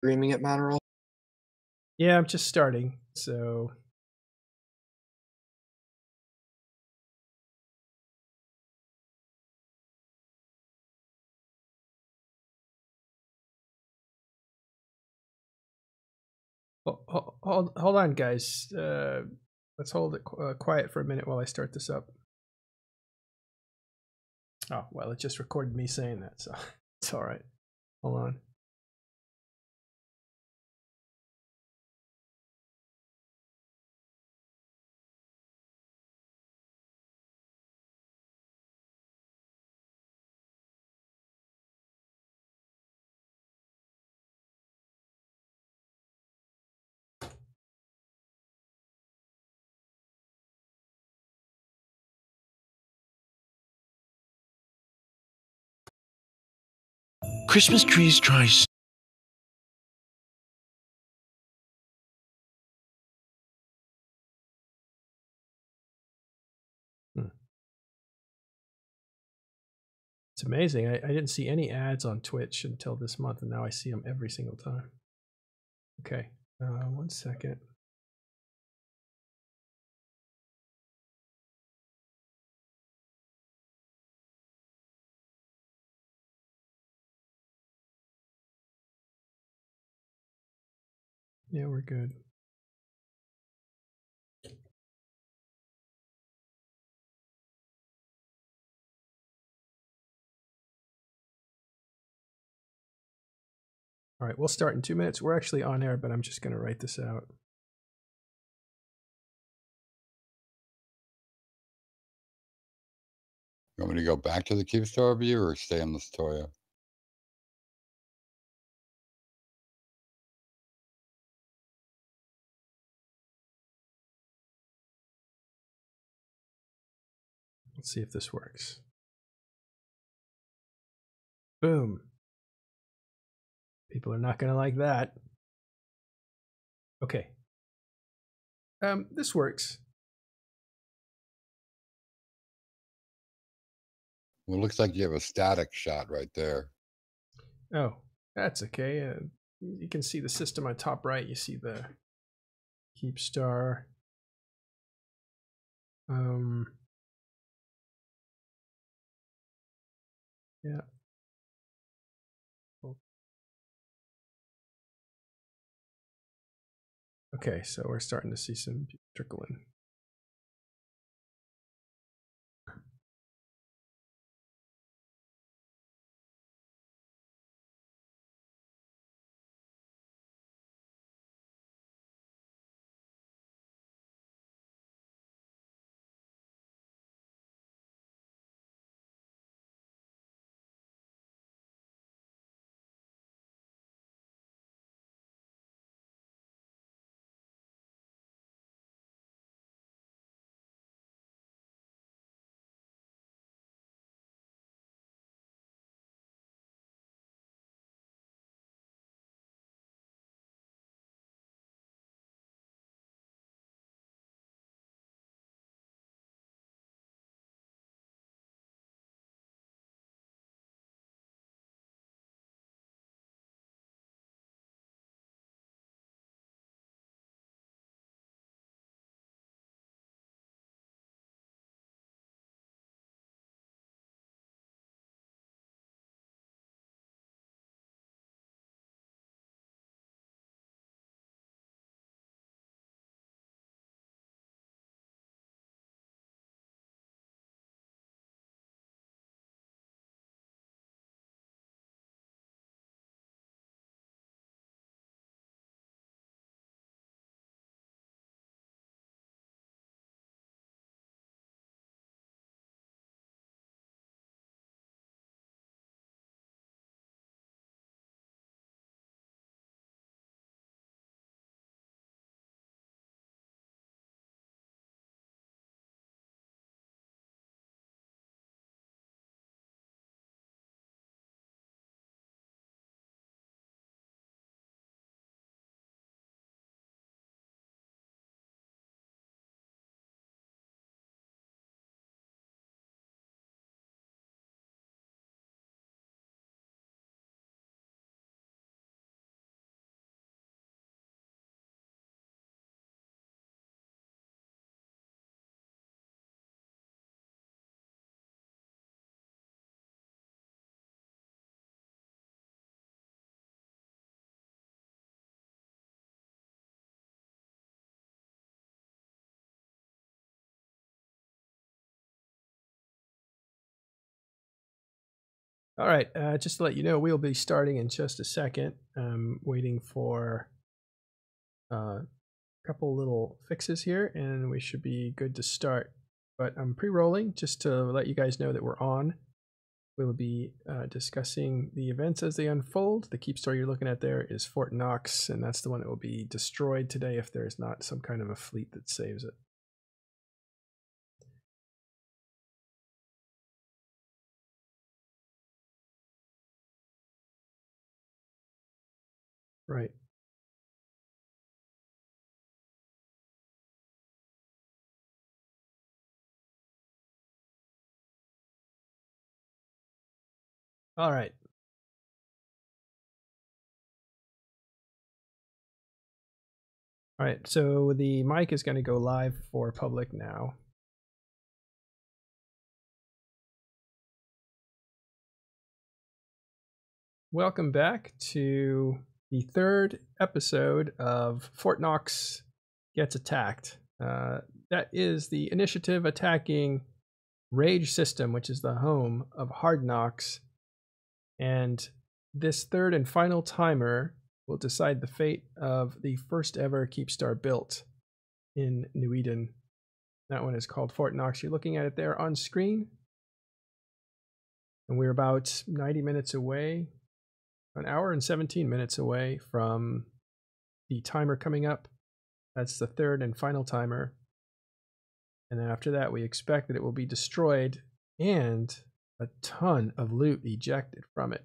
Streaming it, Matterall? Yeah, I'm just starting, so hold on, guys. Let's hold it quiet for a minute while I start this up. Oh well, it just recorded me saying that, so it's all right. Hold on. Christmas trees try. It's amazing. I didn't see any ads on Twitch until this month, and now I see them every single time. Okay, 1 second. Yeah, we're good. All right, we'll start in 2 minutes. We're actually on air, but I'm just going to write this out. You want me to go back to the Cube Store view or stay on the tutorial? Let's see if this works. Boom. People are not going to like that. Okay. This works. Well, it looks like you have a static shot right there. Oh, that's okay. You can see the system on top right. You see the keep star. Yeah. Okay, so we're starting to see some trickling. All right, just to let you know, we'll be starting in just a second. Waiting for a couple little fixes here, and we should be good to start. But I'm pre-rolling just to let you guys know that we're on. We'll be discussing the events as they unfold. The keep story you're looking at there is Fort Knox, and that's the one that will be destroyed today if there's not some kind of a fleet that saves it. Right. All right. All right, so the mic is going to go live for public now. Welcome back to the third episode of Fort Knox Gets Attacked. That is the initiative attacking Rage System, which is the home of Hard Knocks. And this third and final timer will decide the fate of the first ever Keepstar built in New Eden. That one is called Fort Knox. You're looking at it there on screen. And we're about 90 minutes away, an hour and 17 minutes away from the timer coming up. That's the third and final timer. And then after that, we expect that it will be destroyed and a ton of loot ejected from it.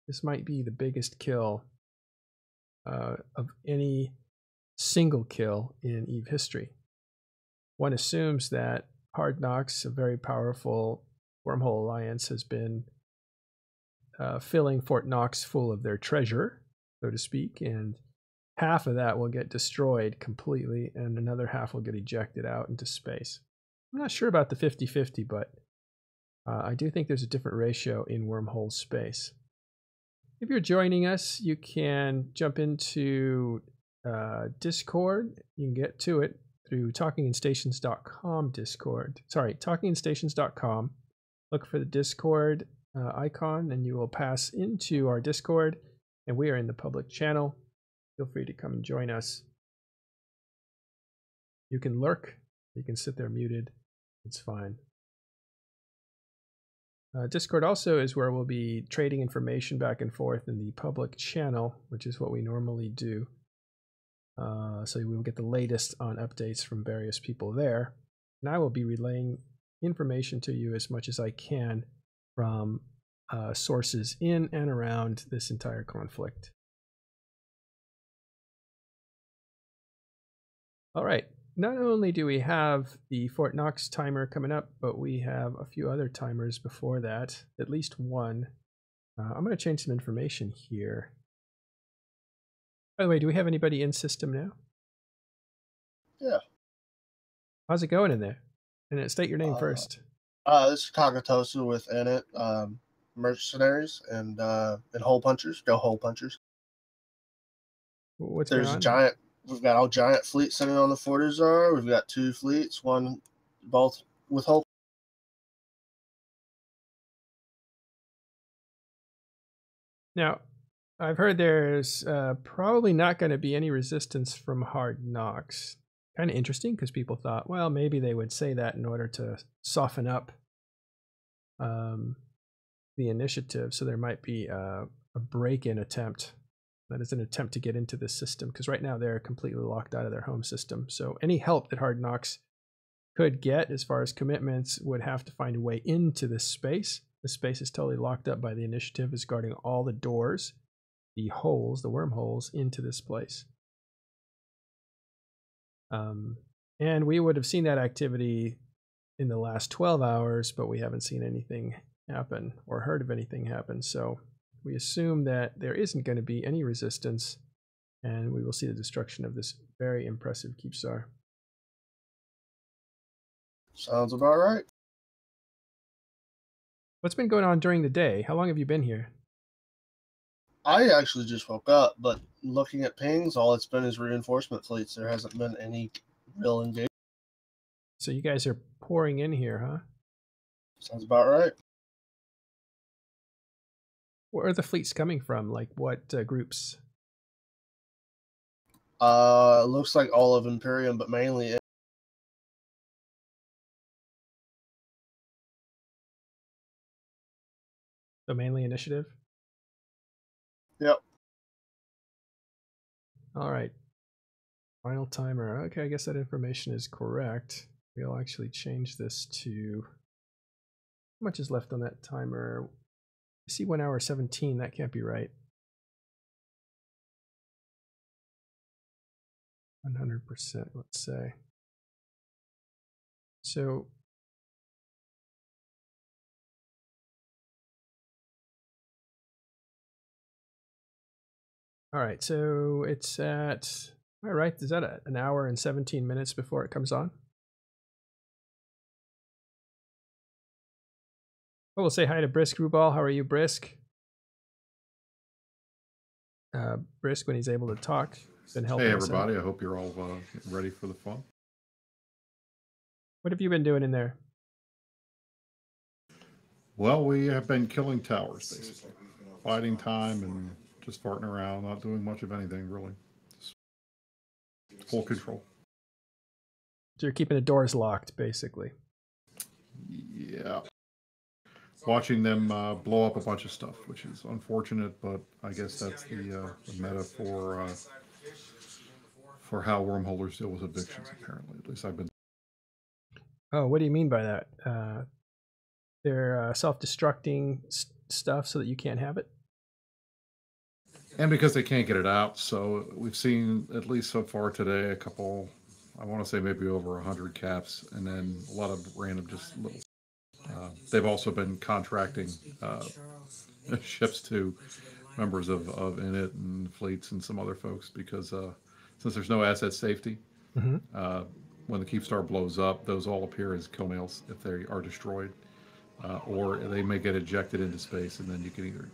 This might be the biggest kill of any single kill in EVE history. One assumes that Hard Knocks, a very powerful Wormhole alliance, has been filling Fort Knox full of their treasure, so to speak, and half of that will get destroyed completely and another half will get ejected out into space. I'm not sure about the 50-50, but I do think there's a different ratio in Wormhole space. If you're joining us, you can jump into Discord. You can get to it through talkinginstations.com Discord. Sorry, talkinginstations.com. Look for the Discord icon and you will pass into our Discord, and we are in the public channel. Feel free to come and join us. You can lurk, you can sit there muted, it's fine. Discord also is where we'll be trading information back and forth in the public channel, which is what we normally do. So we will get the latest on updates from various people there. And I will be relaying information to you as much as I can from sources in and around this entire conflict. All right. Not only do we have the Fort Knox timer coming up, but we have a few other timers before that, at least one. I'm going to change some information here. By the way, do we have anybody in system now? Yeah. How's it going in there? And state your name first. This is Kagatosu with Init, Mercenaries and Hole Punchers. Go Hole Punchers. What's There's going on? a giant. We've got a giant fleet sitting on the Fortizar. We've got two fleets, one both with Hole. Now, I've heard there's probably not going to be any resistance from Hard Knocks. Kind of interesting because people thought, well, maybe they would say that in order to soften up the initiative. So there might be a break-in attempt. That is an attempt to get into this system, because right now they're completely locked out of their home system. So any help that Hard Knocks could get as far as commitments would have to find a way into this space. The space is totally locked up by the initiative, is guarding all the doors, the holes, the wormholes into this place. And we would have seen that activity in the last 12 hours, but we haven't seen anything happen or heard of anything happen. So we assume that there isn't going to be any resistance, and we will see the destruction of this very impressive Keepstar. Sounds about right. What's been going on during the day? How long have you been here? I actually just woke up, but looking at pings, all it's been is reinforcement fleets. There hasn't been any real engagement. So you guys are pouring in here, huh? Sounds about right. Where are the fleets coming from? Like what groups? Looks like all of Imperium, but mainly. So mainly initiative? Yep. All right. Final timer. Okay, I guess that information is correct. We'll actually change this to... How much is left on that timer? I see 1 hour 17. That can't be right. 100%, let's say. So... All right, so it's at... All right, is that an hour and 17 minutes before it comes on? Oh, we'll say hi to Brisk Rubal. How are you, Brisk? Brisk, when he's able to talk, been helping Hey us out. everybody, I hope you're all ready for the fun. What have you been doing in there? Well, we have been killing towers, basically. Fighting time and just farting around, not doing much of anything, really. Just full control. So you're keeping the doors locked, basically. Yeah. Watching them blow up a bunch of stuff, which is unfortunate, but I guess that's the meta for how wormholders deal with evictions, apparently. At least I've been... Oh, what do you mean by that? They're self-destructing stuff so that you can't have it? And because they can't get it out, so we've seen, at least so far today, a couple, I want to say maybe over 100 caps, and then a lot of random just little... they've also been contracting ships to members of Init and fleets and some other folks because since there's no asset safety, when the Keepstar blows up, those all appear as kill nails if they are destroyed, or they may get ejected into space, and then you can either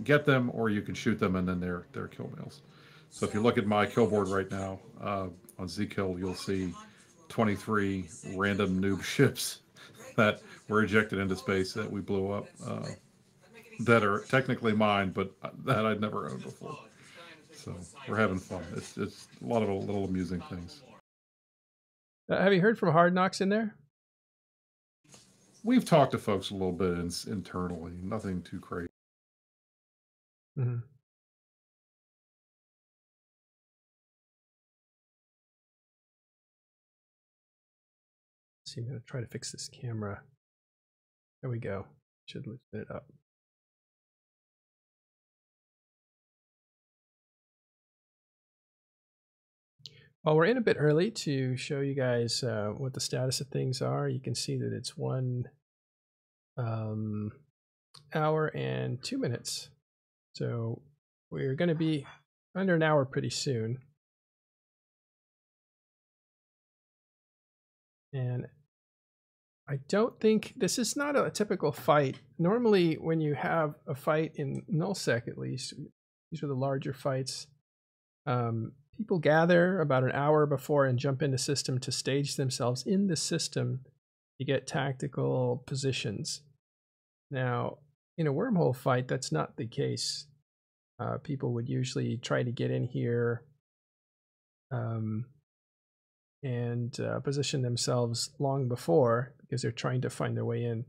get them or you can shoot them, and then they're kill nails. So if you look at my kill board right now on Zkill, you'll see 23 random noob ships that were ejected into space that we blew up, that are technically mine, but that I'd never owned before. So we're having fun. It's a lot of little amusing things. Have you heard from Hard Knocks in there? We've talked to folks a little bit internally. Nothing too crazy. Mm-hmm. See, I'm going to try to fix this camera. There we go. Should lift it up. Well, we're in a bit early to show you guys what the status of things are. You can see that it's 1 hour and 2 minutes. So we're going to be under an hour pretty soon. And I don't think this is not a typical fight. Normally, when you have a fight in nullsec, at least, these are the larger fights. People gather about an hour before and jump into system to stage themselves in the system to get tactical positions. Now, in a wormhole fight, that's not the case. People would usually try to get in here and position themselves long before, because they're trying to find their way in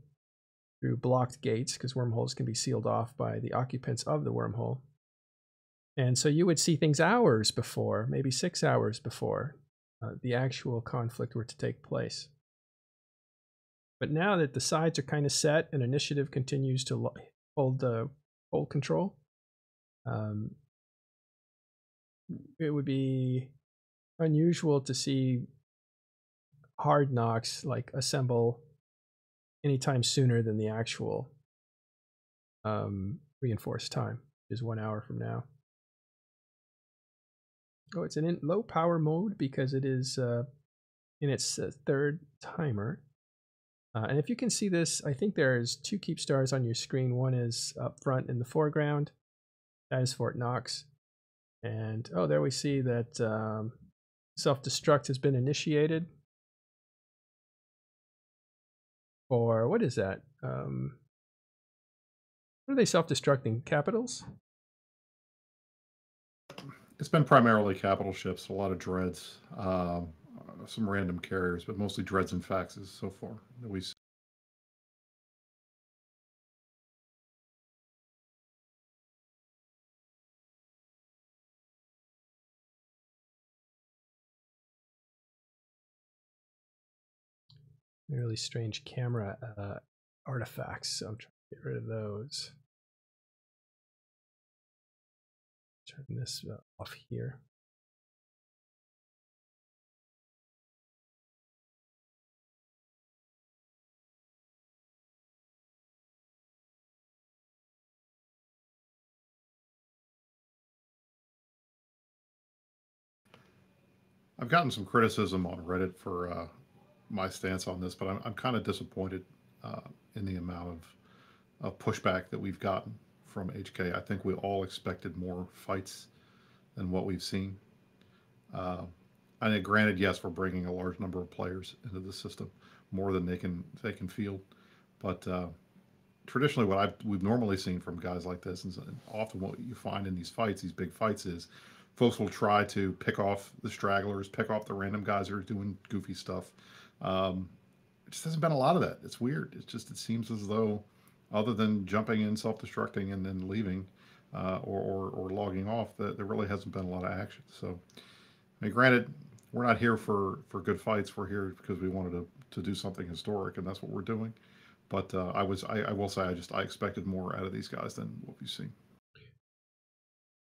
through blocked gates, because wormholes can be sealed off by the occupants of the wormhole. And so you would see things hours before, maybe 6 hours before the actual conflict were to take place. But now that the sides are kind of set and initiative continues to hold control, it would be unusual to see Hard Knocks like assemble anytime sooner than the actual reinforced time, which is 1 hour from now. Oh, it's in low power mode because it is in its third timer. And if you can see this, I think there's 2 keep stars on your screen. One is up front in the foreground. That is Fort Knox. And oh, there we see that self-destruct has been initiated. Or what is that? What are they self-destructing? Capitals? It's been primarily capital ships, a lot of dreads, some random carriers, but mostly dreads and faxes so far that we see. Really strange camera artifacts, so I'm trying to get rid of those. Turn this off here. I've gotten some criticism on Reddit for my stance on this, but I'm kind of disappointed in the amount of pushback that we've gotten from HK. I think we all expected more fights than what we've seen. And granted, yes, we're bringing a large number of players into the system, more than they can field. But traditionally, what we've normally seen from guys like this, and often what you find in these fights, these big fights, is folks will try to pick off the stragglers, pick off the random guys who are doing goofy stuff. It just hasn't been a lot of that. It's weird. It seems as though, other than jumping in, self-destructing, and then leaving, or logging off, that there really hasn't been a lot of action. So, I mean, granted, we're not here for good fights. We're here because we wanted to do something historic, and that's what we're doing. But I will say I expected more out of these guys than what we've seen.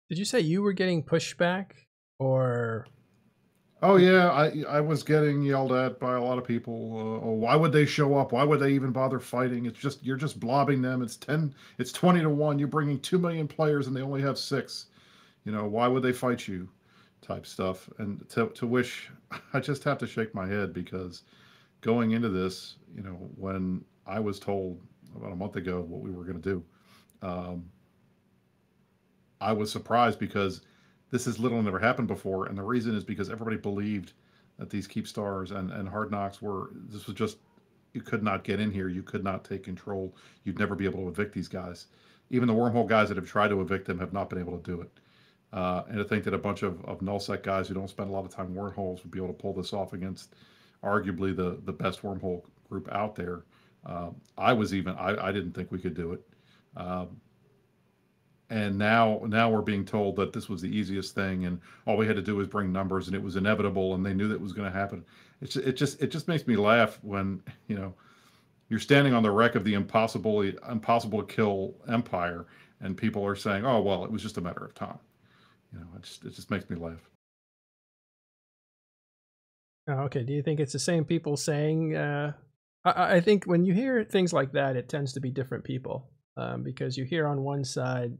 Did you say you were getting pushback, or? Oh yeah, I was getting yelled at by a lot of people. Oh, why would they show up? Why would they even bother fighting? You're just blobbing them. It's 20 to 1. You're bringing 2 million players and they only have 6. You know, why would they fight you? Type stuff. And to which I just have to shake my head, because going into this, you know, when I was told about a month ago what we were going to do, I was surprised, because this has literally never happened before. And the reason is because everybody believed that these Keep Stars and Hard Knocks this was just, you could not get in here. You could not take control. You'd never be able to evict these guys. Even the Wormhole guys that have tried to evict them have not been able to do it. And to think that a bunch of nullsec guys who don't spend a lot of time in Wormholes would be able to pull this off against arguably the best Wormhole group out there. I didn't think we could do it. And now we're being told that this was the easiest thing, and all we had to do was bring numbers, and it was inevitable, and they knew that it was going to happen. It just makes me laugh when, you know, you're standing on the wreck of the impossible to kill empire, and people are saying, "Oh well, it was just a matter of time." You know, it just makes me laugh. Oh, okay. Do you think it's the same people saying? I think when you hear things like that, it tends to be different people, because you hear on one side,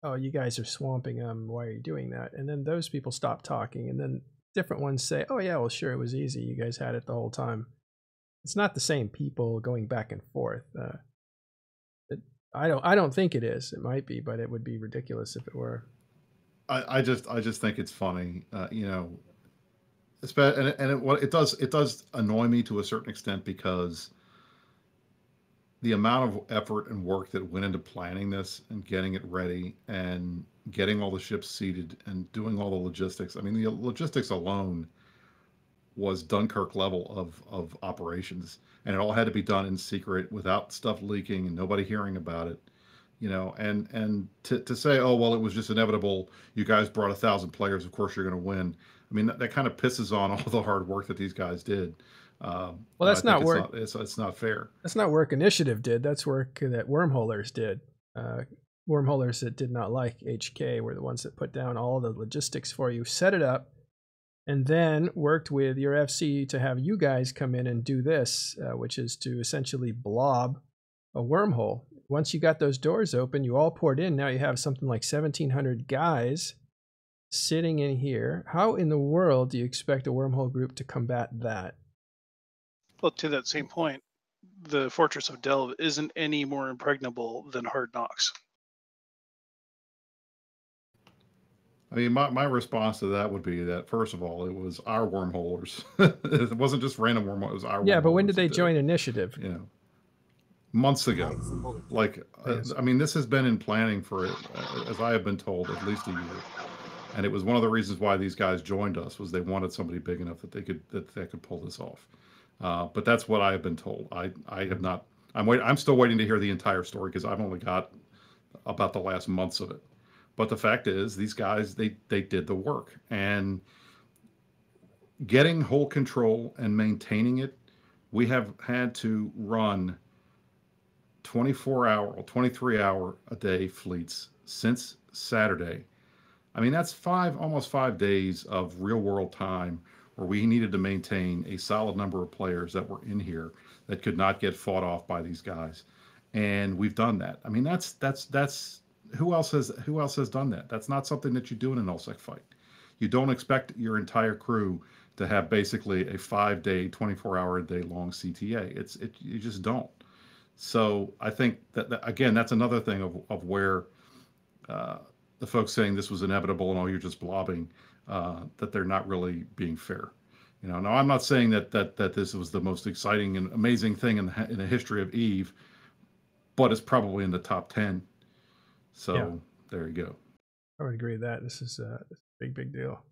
"Oh, you guys are swamping them. Why are you doing that?" And then those people stop talking, and then different ones say, "Oh yeah, well sure, it was easy. You guys had it the whole time." It's not the same people going back and forth. I don't think it is. It might be, but it would be ridiculous if it were. I just think it's funny, you know, and it does annoy me to a certain extent, because the amount of effort and work that went into planning this and getting it ready and getting all the ships seated and doing all the logistics. I mean, the logistics alone was Dunkirk level of operations, and it all had to be done in secret without stuff leaking and nobody hearing about it. You know, and to say, oh well, it was just inevitable. You guys brought 1,000 players. Of course, you're going to win. I mean, that kind of pisses on all the hard work that these guys did. Well, that's not work. It's not fair. That's not work Initiative did. That's work that Wormholers did. Wormholers that did not like HK were the ones that put down all the logistics for you, set it up, and then worked with your FC to have you guys come in and do this, which is to essentially blob a wormhole. Once you got those doors open, you all poured in. Now you have something like 1,700 guys sitting in here. How in the world do you expect a wormhole group to combat that? Well, to that same point, the Fortress of Delve isn't any more impregnable than Hard Knocks. I mean, my response to that would be that, first of all, it was our wormholers. It wasn't just random wormholes. It was our Yeah, but when wormholers did they join Initiative? You know, months ago. Like, Yes. I mean, this has been in planning for, as I have been told, at least a year. And it was one of the reasons why these guys joined us, was they wanted somebody big enough that they could pull this off. But that's what I have been told. I have not. I'm still waiting to hear the entire story because I've only got about the last months of it. But the fact is, these guys they did the work, and getting whole control and maintaining it, we have had to run 24-hour or 23-hour a day fleets since Saturday. I mean, that's almost 5 days of real world time where we needed to maintain a solid number of players that were in here that could not get fought off by these guys. And we've done that. I mean, that's who else has done that? That's not something that you do in an LSEC fight. You don't expect your entire crew to have basically a 5-day, 24-hour a day long CTA. You just don't. So I think that again, that's another thing of where the folks saying this was inevitable and you're just blobbing, that they're not really being fair. Now I'm not saying that this was the most exciting and amazing thing in the history of EVE, but it's probably in the top 10. So yeah. There you go. I would agree with that. This is a big deal.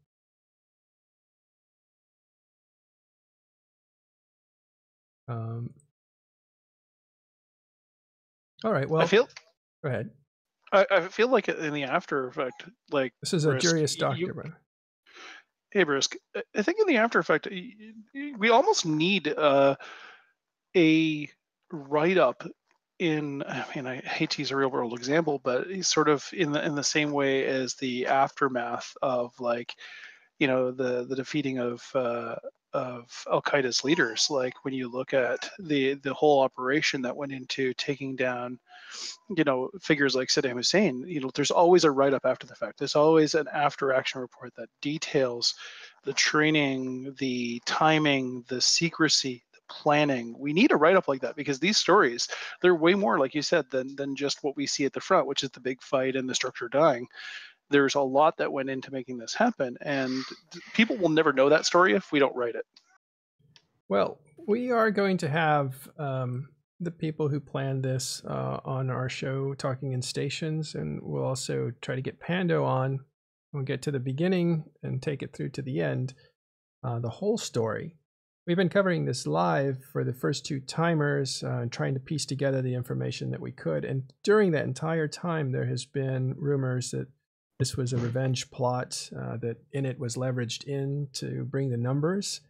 All right. Well, go ahead. I feel like in the after effect, like this is a Jurius Doctor. Hey, Brisk. I think in the after effect, we almost need a write-up in. I mean, I hate to use a real-world example, but sort of in the same way as the aftermath of, like, the defeating of Al Qaeda's leaders. Like, when you look at the whole operation that went into taking down, figures like Saddam Hussein, there's always a write-up after the fact. There's always an after-action report that details the training, the timing, the secrecy, the planning. We need a write-up like that, because these stories, they're way more, like you said, than just what we see at the front, which is the big fight and the structure dying. There's a lot that went into making this happen, and people will never know that story if we don't write it. Well, we are going to have the people who planned this on our show, Talking in Stations, and we'll also try to get Pando on. We'll get to the beginning and take it through to the end, the whole story. We've been covering this live for the first 2 timers, trying to piece together the information that we could. And during that entire time, there has been rumors that this was a revenge plot, that Init was leveraged in to bring the numbers.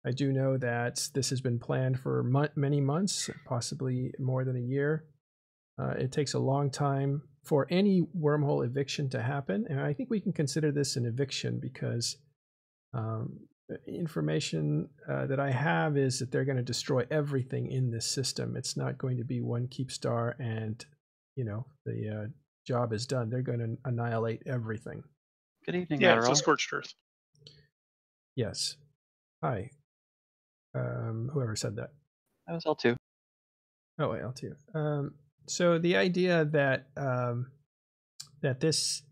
I do know that this has been planned for many months, possibly more than a year. It takes a long time for any wormhole eviction to happen, and I think we can consider this an eviction because information that I have is that they're going to destroy everything in this system. It's not going to be one Keepstar and the job is done. They're going to annihilate everything. Good evening, yeah, Lateral. It's a scorched earth. Yes. Hi. Whoever said that. That was L2. Oh, wait, L2. So the idea that that this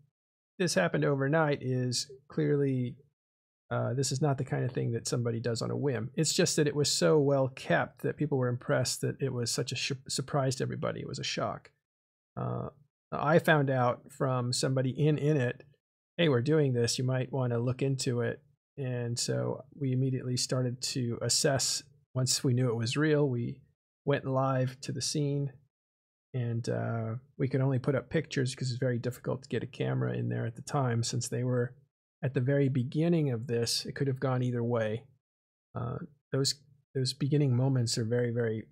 happened overnight is clearly this is not the kind of thing that somebody does on a whim. It's just that it was so well kept that people were impressed that it was such a surprise to everybody. It was a shock. I found out from somebody in it, hey, we're doing this. You might want to look into it. And so we immediately started to assess. Once we knew it was real, we went live to the scene, and we could only put up pictures because it's very difficult to get a camera in there at the time, since they were at the very beginning of this. It could have gone either way. Those beginning moments are very, very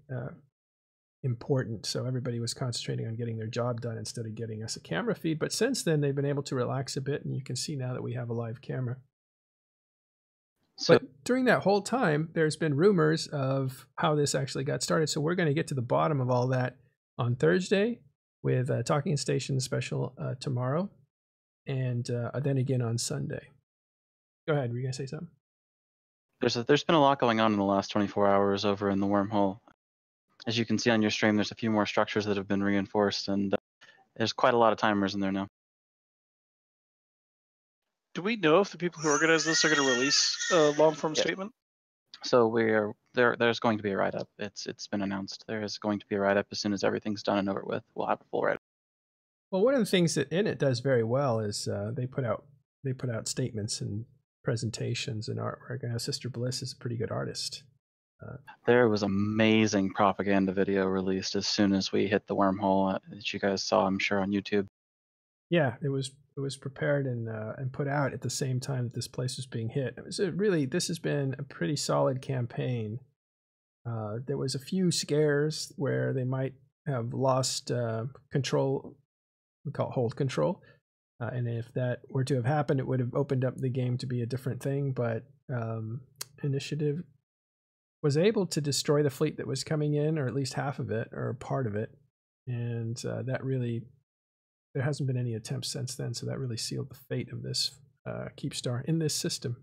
important. So everybody was concentrating on getting their job done instead of getting us a camera feed. But since then, they've been able to relax a bit, and you can see now that we have a live camera. But during that whole time, there's been rumors of how this actually got started. So we're going to get to the bottom of all that on Thursday with Talking Station special tomorrow, and then again on Sunday. Go ahead. Were you going to say something? There's been a lot going on in the last 24 hours over in the Wormhole. As you can see on your stream, there's a few more structures that have been reinforced, and there's quite a lot of timers in there now. Do we know if the people who organize this are going to release a long-form statement? So there's going to be a write-up. It's been announced. There is going to be a write-up as soon as everything's done and over with. We'll have a full write-up. Well, one of the things that it does very well is they put out statements and presentations and artwork. I know Sister Bliss is a pretty good artist. There was amazing propaganda video released as soon as we hit the wormhole that you guys saw, I'm sure, on YouTube. Yeah, it was prepared and put out at the same time that this place was being hit. It was this has been a pretty solid campaign. There was a few scares where they might have lost control. We call it hold control. And if that were to have happened, it would have opened up the game to be a different thing. But Initiative was able to destroy the fleet that was coming in, or at least half of it, or part of it. And that really, there hasn't been any attempts since then. So that really sealed the fate of this Keepstar in this system.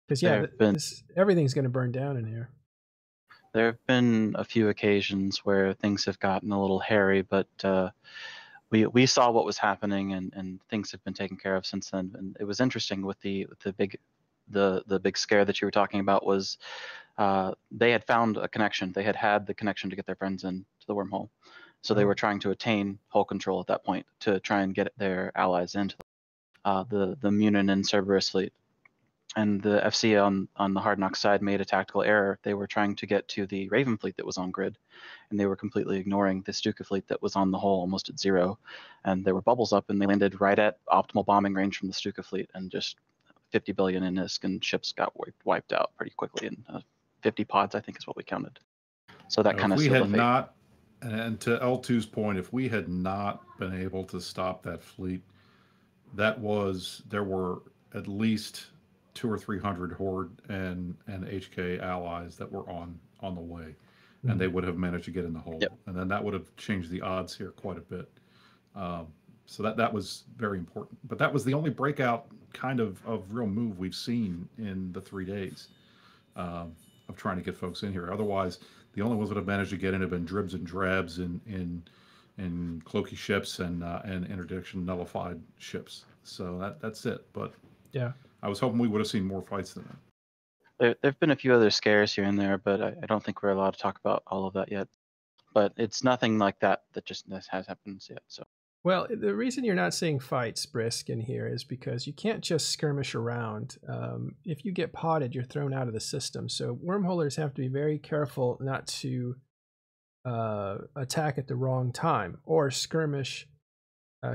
Because everything's going to burn down in here. There have been a few occasions where things have gotten a little hairy, but we saw what was happening, and things have been taken care of since then. And it was interesting with the big scare that you were talking about was they had found a connection. They had the connection to get their friends into the wormhole, so they were trying to attain hull control at that point to try and get their allies into the Munin and Cerberus fleet. And the FC on the Hard Knock side made a tactical error. They were trying to get to the Raven fleet that was on grid, and they were completely ignoring the Stuka fleet that was on the hull almost at 0. And there were bubbles up, and they landed right at optimal bombing range from the Stuka fleet, and just 50 billion in ISK, and ships got wiped out pretty quickly. And 50 pods, I think, is what we counted. So that kind of sealed the fate. And to L2's point, if we had not been able to stop that fleet, there were at least 200 or 300 Horde and HK allies that were on the way, and they would have managed to get in the hole. Yep. And then that would have changed the odds here quite a bit. So that was very important. But that was the only breakout kind of real move we've seen in the 3 days of trying to get folks in here. Otherwise, the only ones that have managed to get in have been dribs and drabs in cloaky ships and interdiction nullified ships. So that's it. But yeah, I was hoping we would have seen more fights than that. There have been a few other scares here and there, but I don't think we're allowed to talk about all of that yet. But it's nothing like that just has happened yet. So. Well, the reason you're not seeing fights brisk in here is because you can't just skirmish around. If you get potted, you're thrown out of the system. So wormholers have to be very careful not to attack at the wrong time or skirmish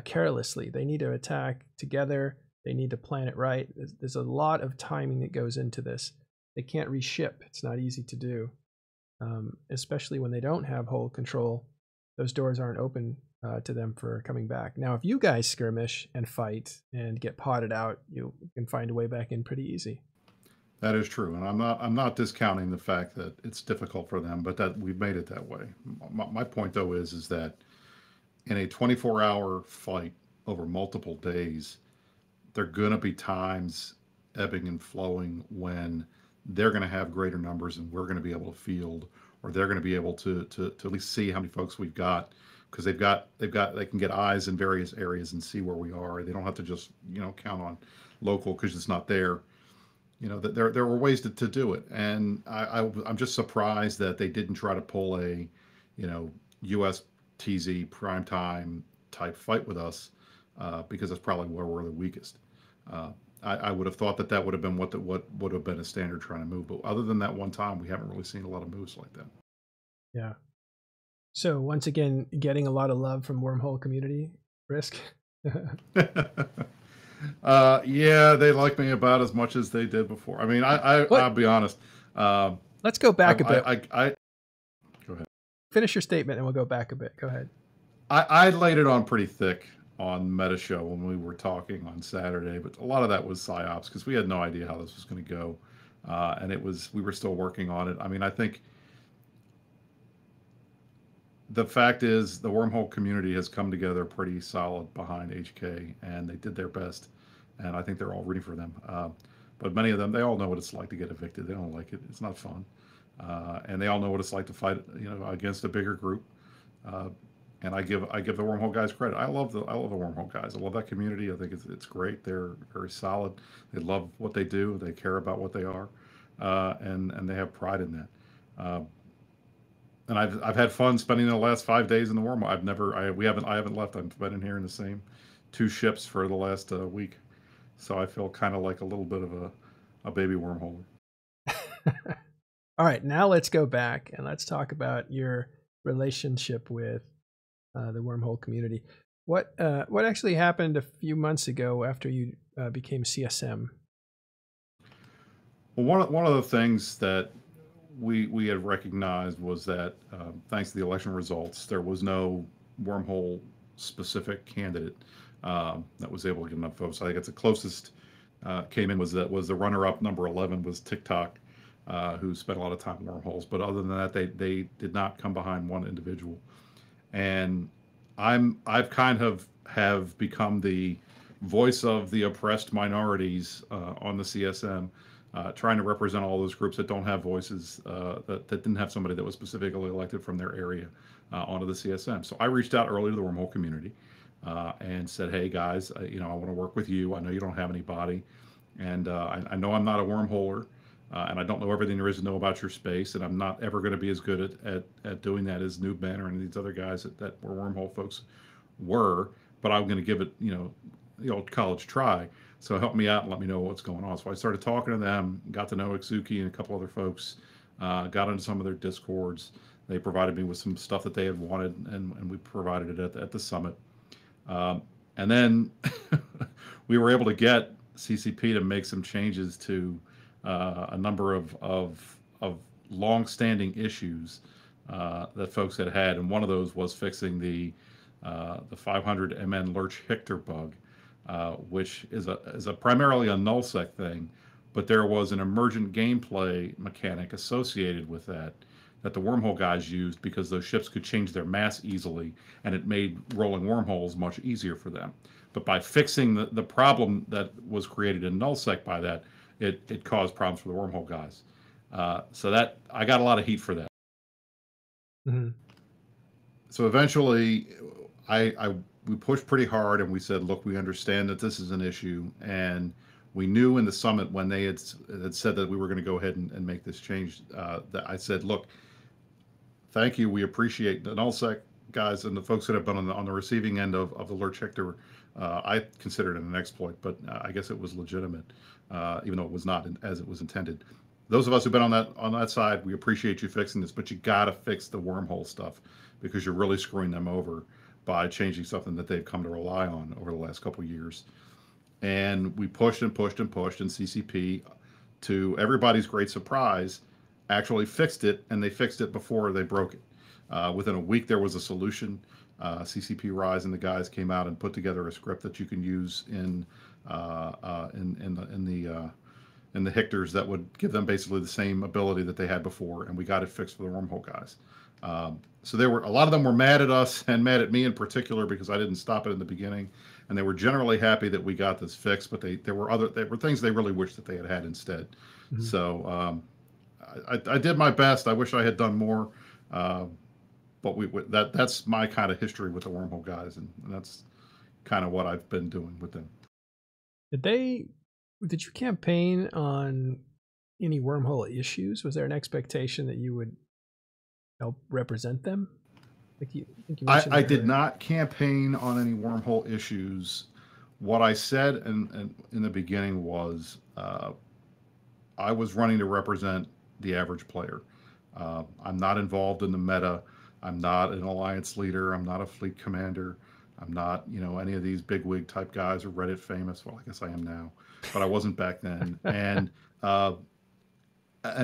carelessly. They need to attack together. They need to plan it right. There's a lot of timing that goes into this. They can't reship. It's not easy to do, especially when they don't have hold control. Those doors aren't open to them for coming back. Now, if you guys skirmish and fight and get potted out, you can find a way back in pretty easy. That is true, and I'm not discounting the fact that it's difficult for them, but that we've made it that way. My point though is that in a 24-hour fight over multiple days, there are going to be times ebbing and flowing when they're going to have greater numbers and we're going to be able to field, or they're going to be able to at least see how many folks we've got, because they can get eyes in various areas and see where we are. They don't have to just count on local because it's not there. There were ways to do it, and I'm just surprised that they didn't try to pull a US TZ primetime type fight with us, because that's probably where we're the weakest. I would have thought that would have been what would have been a standard trying to move, but other than that one time, we haven't really seen a lot of moves like that. Yeah. So once again, getting a lot of love from Wormhole community, Risk. Yeah, they like me about as much as they did before. I mean, I'll be honest. Let's go back a bit. Go ahead. Finish your statement and we'll go back a bit. Go ahead. I laid it on pretty thick on Meta Show when we were talking on Saturday, but a lot of that was psyops because we had no idea how this was going to go, and we were still working on it. I mean, I think the fact is the Wormhole community has come together pretty solid behind HK, and they did their best, and I think they're all rooting for them. But many of them, they all know what it's like to get evicted. They don't like it. It's not fun, and they all know what it's like to fight, against a bigger group. And I give the Wormhole guys credit. I love the Wormhole guys. I love that community. I think it's great. They're very solid. They love what they do. They care about what they are. and they have pride in that. And I've had fun spending the last 5 days in the wormhole. I haven't left. I've been in here in the same 2 ships for the last week, so I feel kind of like a little bit of a baby wormholer. All right, now let's go back and let's talk about your relationship with the wormhole community. What actually happened a few months ago after you became CSM? Well, one of the things that we had recognized was that thanks to the election results, there was no wormhole specific candidate that was able to get enough votes. I think it's the closest came in was the runner up number 11 was TikTok, who spent a lot of time in wormholes. But other than that, they did not come behind one individual. And I've kind of have become the voice of the oppressed minorities on the CSM, trying to represent all those groups that don't have voices, that didn't have somebody that was specifically elected from their area onto the CSM. So I reached out early to the wormhole community and said, "Hey guys, I want to work with you. I know you don't have anybody, and I know I'm not a wormholer, and I don't know everything there is to know about your space, and I'm not ever going to be as good at doing that as Noobman or any of these other guys that were wormhole folks were. But I'm going to give it, the old college try. So help me out and let me know what's going on." So I started talking to them, got to know Iksuki and a couple other folks, got into some of their discords. They provided me with some stuff that they had wanted, and we provided it at the summit. And then we were able to get CCP to make some changes to a number of long-standing issues that folks had had, and one of those was fixing the 500 MN Lurch Hictor bug, which is a primarily a nullsec thing, but there was an emergent gameplay mechanic associated with that the wormhole guys used because those ships could change their mass easily, and it made rolling wormholes much easier for them. But by fixing the problem that was created in nullsec by that, it caused problems for the wormhole guys. So that I got a lot of heat for that. Mm-hmm. So eventually, we pushed pretty hard, and we said, "Look, we understand that this is an issue," and we knew in the summit when they had said that we were going to go ahead and make this change, that I said, "Look, thank you. We appreciate the nullsec guys and the folks that have been on the receiving end of the Lurch Hictor. I considered it an exploit, but I guess it was legitimate, even though it was not as it was intended. Those of us who've been on that side, we appreciate you fixing this, but you got to fix the wormhole stuff because you're really screwing them over by changing something that they've come to rely on over the last couple of years." And we pushed and pushed and pushed, and CCP, to everybody's great surprise, actually fixed it, and they fixed it before they broke it. Within a week, there was a solution. CCP Rise and the guys came out and put together a script that you can use in the Hictors that would give them basically the same ability that they had before, and we got it fixed for the wormhole guys. So there were a lot of them were mad at us and mad at me in particular because I didn't stop it in the beginning, and they were generally happy that we got this fixed. But there were things they really wished that they had instead. Mm-hmm. So I did my best. I wish I had done more, but that's my kind of history with the wormhole guys, and that's kind of what I've been doing with them. Did you campaign on any wormhole issues? Was there an expectation that you would help represent them? I did not campaign on any wormhole issues. What I said in the beginning was I was running to represent the average player. I'm not involved in the meta. I'm not an alliance leader. I'm not a fleet commander. I'm not, any of these bigwig type guys or Reddit famous. Well, I guess I am now, but I wasn't back then. And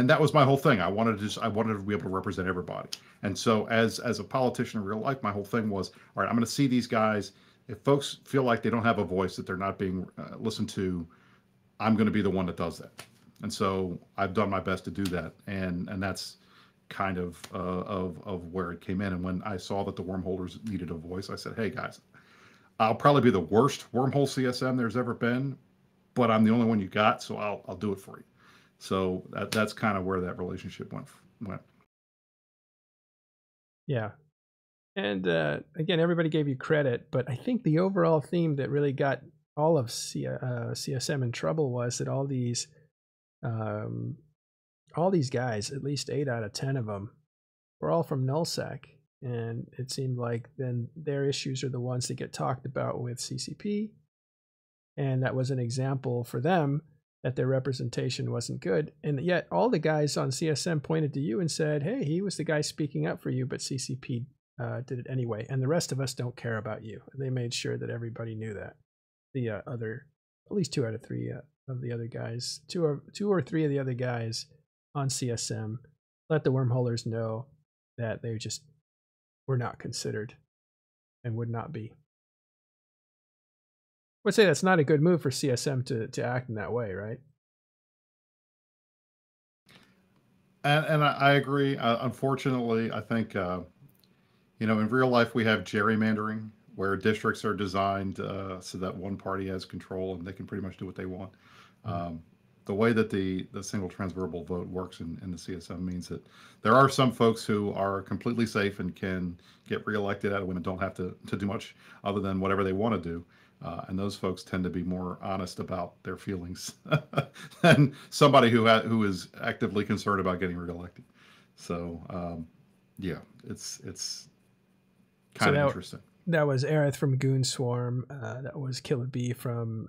that was my whole thing. I wanted to be able to represent everybody. And so as a politician in real life, my whole thing was, all right, I'm going to see these guys. If folks feel like they don't have a voice, that they're not being listened to, I'm going to be the one that does that. And so I've done my best to do that. And that's kind of where it came in. And when I saw that the wormholers needed a voice, I said, "Hey guys, I'll probably be the worst wormhole CSM there's ever been, but I'm the only one you got, so I'll do it for you." So that's kind of where that relationship went. Yeah. And again, everybody gave you credit, but I think the overall theme that really got all of CSM in trouble was that all these all these guys, at least 8 out of 10 of them, were all from nullsec, and it seemed like then their issues are the ones that get talked about with CCP, and that was an example for them that their representation wasn't good. And yet all the guys on CSM pointed to you and said, hey, he was the guy speaking up for you, but CCP did it anyway, and the rest of us don't care about you. They made sure that everybody knew that. The other, at least 2 out of 3 of the other guys, two or three of the other guys on CSM let the wormholers know that they just were not considered and would not be. I would say that's not a good move for CSM to act in that way, right? And I agree. Unfortunately, I think, in real life we have gerrymandering where districts are designed so that one party has control and they can pretty much do what they want. The way that the single transferable vote works in the CSM means that there are some folks who are completely safe and can get reelected out of and don't have to do much other than whatever they want to do. And those folks tend to be more honest about their feelings than somebody who is actively concerned about getting reelected. So, yeah, it's kind of interesting. That was Aerith from Goon Swarm. That was Killer B from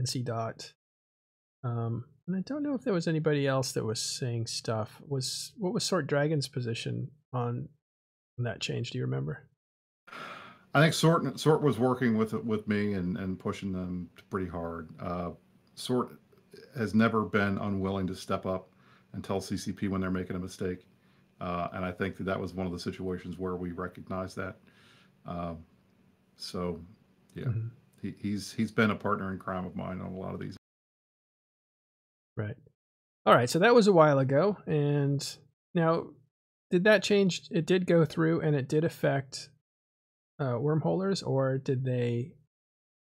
NC Dot. And I don't know if there was anybody else that was saying stuff. What was Sort Dragon's position on that change? Do you remember? I think Sort was working with me and pushing them pretty hard. Sort has never been unwilling to step up and tell CCP when they're making a mistake, and I think that was one of the situations where we recognized that. So, yeah, he's been a partner in crime of mine on a lot of these. Right. All right. So that was a while ago, and now did that change? It did go through, and it did affect wormholers, or did they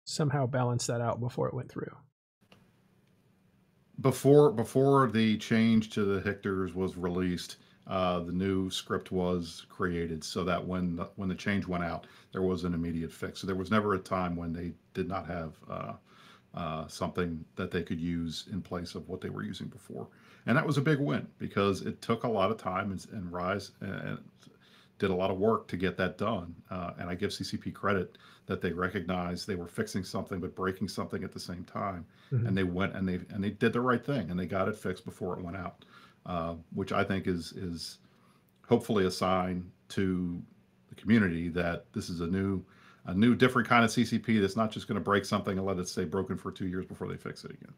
somehow balance that out before it went through? Before the change to the Hictors was released, the new script was created so that when the change went out, there was an immediate fix. So there was never a time when they did not have something that they could use in place of what they were using before. And that was a big win because it took a lot of time and Rise and did a lot of work to get that done. And I give CCP credit that they recognized they were fixing something but breaking something at the same time. And they went and they did the right thing and they got it fixed before it went out, which I think is hopefully a sign to the community that this is a new different kind of CCP that's not just going to break something and let it stay broken for 2 years before they fix it again.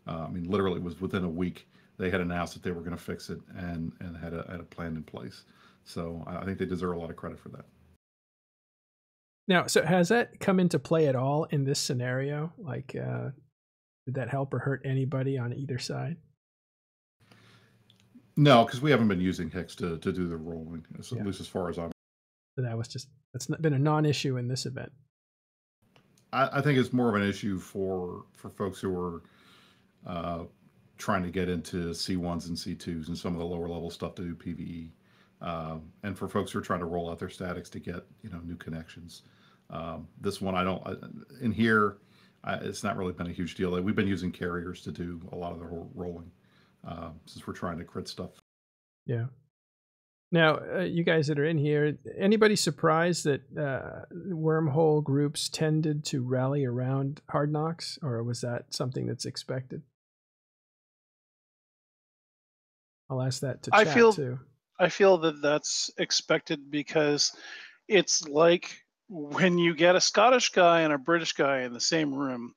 I mean, literally, it was within a week they had announced that they were going to fix it and had a plan in place. So I think they deserve a lot of credit for that. Now, so has that come into play at all in this scenario? Like, did that help or hurt anybody on either side? No, because we haven't been using Hicks to do the rolling, at least as far as I'm. So that's not been a non-issue in this event. I think it's more of an issue for folks who are trying to get into C1s and C2s and some of the lower level stuff to do PvE, and for folks who are trying to roll out their statics to get new connections. This one in here, it's not really been a huge deal. We've been using carriers to do a lot of the rolling since we're trying to crit stuff. Yeah. Now, you guys that are in here, anybody surprised that wormhole groups tended to rally around Hard Knocks, or was that something that's expected? I'll ask that to chat too. I feel that that's expected because it's like when you get a Scottish guy and a British guy in the same room.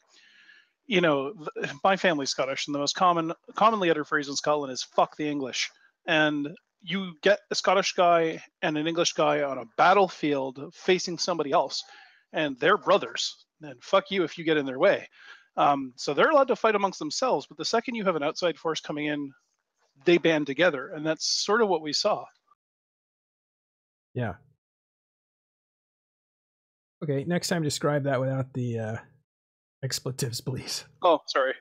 My family's Scottish, and the most commonly uttered phrase in Scotland is "fuck the English," and you get a Scottish guy and an English guy on a battlefield facing somebody else, and they're brothers. And fuck you if you get in their way. So they're allowed to fight amongst themselves, but the second you have an outside force coming in, they band together, and that's sort of what we saw. Yeah. Okay, next time describe that without the expletives, please. Oh, sorry.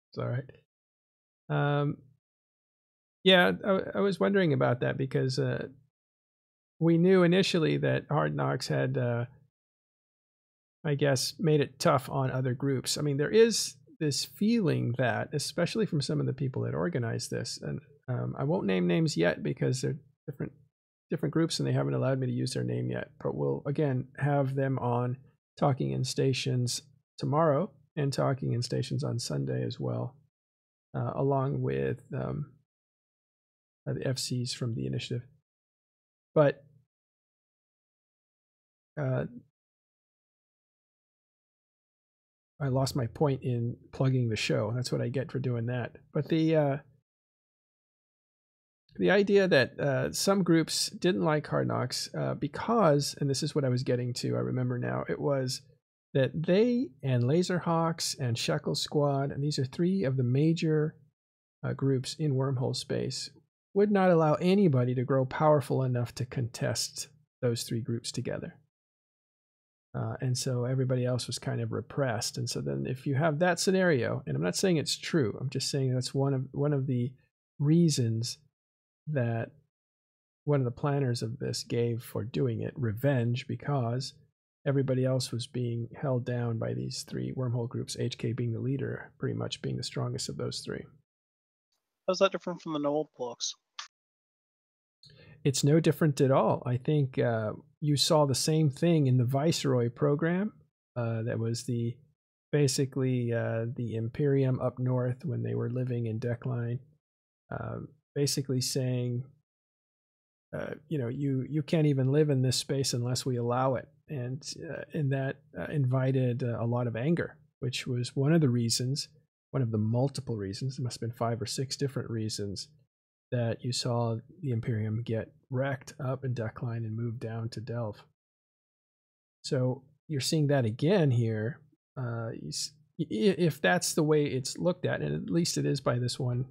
It's all right. Yeah, I was wondering about that because we knew initially that Hard Knocks had, I guess, made it tough on other groups. I mean, there is this feeling that, especially from some of the people that organized this, and I won't name names yet because they're different groups and they haven't allowed me to use their name yet, but we'll again have them on Talking in Stations tomorrow and Talking in Stations on Sunday as well, along with the FCs from the initiative. But I lost my point in plugging the show. That's what I get for doing that. But the idea that some groups didn't like Hard Knocks because, and this is what I was getting to, I remember now, it was that they and Laserhawks and Shekel Squad, and these are three of the major groups in Wormhole space, would not allow anybody to grow powerful enough to contest those three groups together. And so everybody else was kind of repressed. And so then if you have that scenario, and I'm not saying it's true, I'm just saying that's one of the reasons that one of the planners of this gave for doing it, revenge, because everybody else was being held down by these three wormhole groups, HK being the leader, pretty much being the strongest of those three. How's that different from the Noel blocks? It's no different at all. I think you saw the same thing in the Viceroy program. That was basically the Imperium up north when they were living in Deckline, basically saying, you can't even live in this space unless we allow it, and that invited a lot of anger, which was one of the multiple reasons. There must have been 5 or 6 different reasons that you saw the Imperium get wrecked up in Deckline and moved down to Delve. So you're seeing that again here. If that's the way it's looked at, and at least it is by this one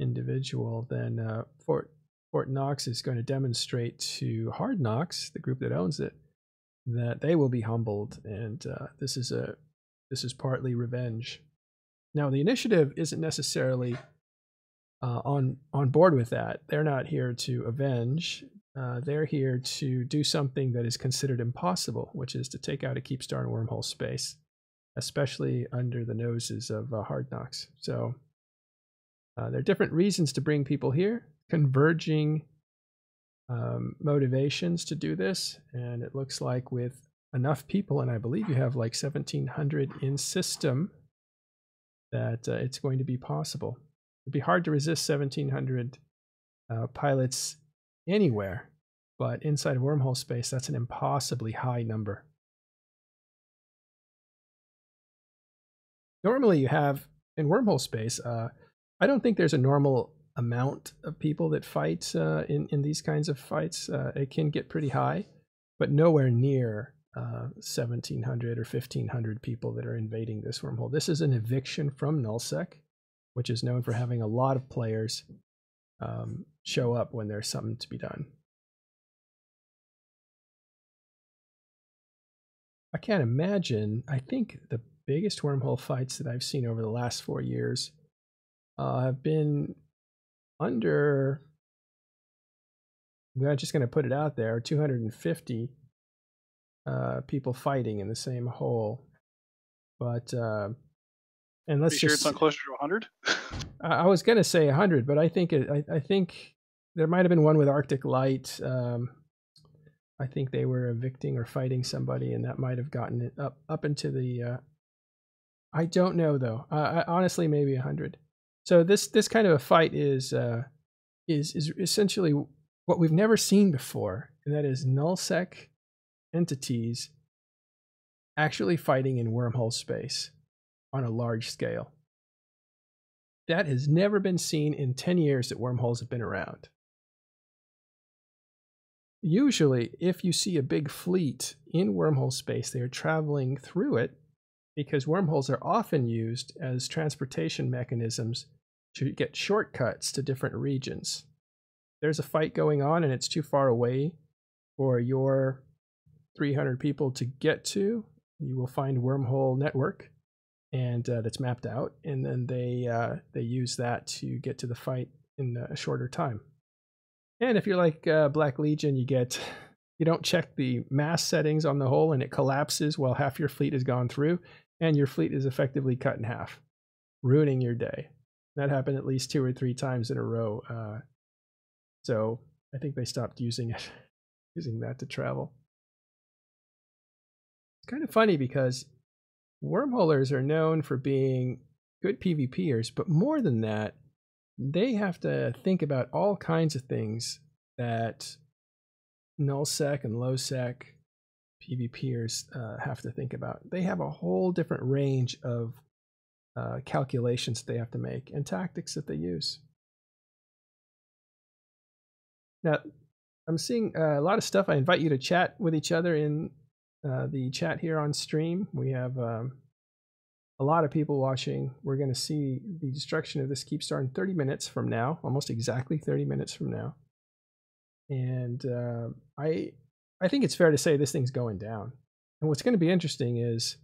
individual, then Fort Knox is going to demonstrate to Hard Knocks, the group that owns it, that they will be humbled, and this is partly revenge. Now, the initiative isn't necessarily on board with that. They're not here to avenge. They're here to do something that is considered impossible, which is to take out a Keepstar in Wormhole space, especially under the noses of Hard Knocks. So there are different reasons to bring people here, converging motivations to do this, and it looks like with enough people, and I believe you have like 1,700 in system, that it's going to be possible. It'd be hard to resist 1,700 pilots anywhere, but inside of Wormhole space, that's an impossibly high number. Normally you have, in Wormhole space, I don't think there's a normal amount of people that fight in these kinds of fights. It can get pretty high, but nowhere near 1,700 or 1,500 people that are invading this wormhole. This is an eviction from nullsec, which is known for having a lot of players show up when there's something to be done. I can't imagine. I think the biggest wormhole fights that I've seen over the last 4 years have been under, I'm just going to put it out there, 250 people fighting in the same hole. But and let's sure it's not closer to 100? I was going to say 100, but I think I think there might have been one with Arctic Light. I think they were evicting or fighting somebody, and that might have gotten it up into the. I don't know though. Honestly, maybe 100. So this kind of a fight is essentially what we've never seen before, and that is nullsec entities actually fighting in wormhole space on a large scale. That has never been seen in 10 years that wormholes have been around. Usually, if you see a big fleet in wormhole space, they are traveling through it because wormholes are often used as transportation mechanisms to get shortcuts to different regions. There's a fight going on and it's too far away for your 300 people to get to. You will find wormhole network, and that's mapped out, and then they use that to get to the fight in a shorter time. And if you're like Black Legion, you don't check the mass settings on the hole, and it collapses while half your fleet has gone through, and your fleet is effectively cut in half. ruining your day. That happened at least 2 or 3 times in a row. So I think they stopped using it, using that to travel. It's kind of funny because wormholers are known for being good PvPers, but more than that, they have to think about all kinds of things that nullsec and lowsec PvPers have to think about. They have a whole different range of calculations they have to make and tactics that they use. Now, I'm seeing a lot of stuff. I invite you to chat with each other in the chat here on stream. We have a lot of people watching. We're going to see the destruction of this Keepstar in 30 minutes from now, almost exactly 30 minutes from now. And I think it's fair to say this thing's going down. And what's going to be interesting is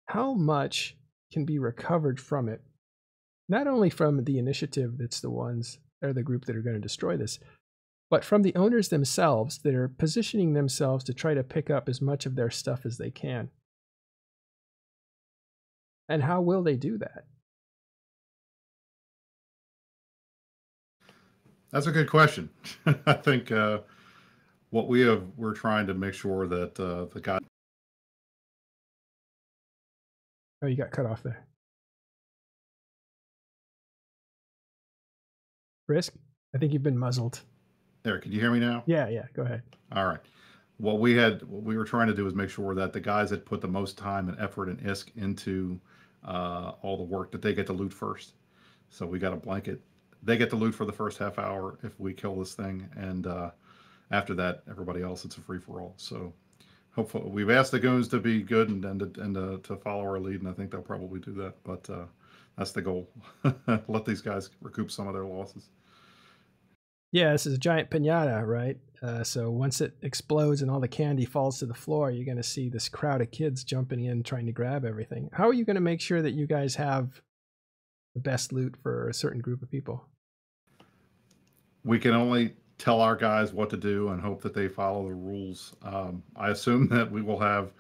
how much can be recovered from it. Not only from the initiative that's the ones, or the group that are going to destroy this, but from the owners themselves that are positioning themselves to try to pick up as much of their stuff as they can. And how will they do that? That's a good question. I think what we're trying to make sure that the guy. Oh, you got cut off there. Risk? I think you've been muzzled. There, can you hear me now? Yeah, go ahead. All right. What we were trying to do is make sure that the guys that put the most time and effort and ISK into all the work, that they get to loot first. So we got a blanket. They get to loot for the first half hour if we kill this thing, and after that, everybody else, it's a free for all. So hopefully, we've asked the goons to be good and to follow our lead, and I think they'll probably do that. But that's the goal. Let these guys recoup some of their losses. Yeah, this is a giant piñata, right? So once it explodes and all the candy falls to the floor, you're going to see this crowd of kids jumping in trying to grab everything. How are you going to make sure that you guys have the best loot for a certain group of people? We can only tell our guys what to do and hope that they follow the rules. I assume that we will have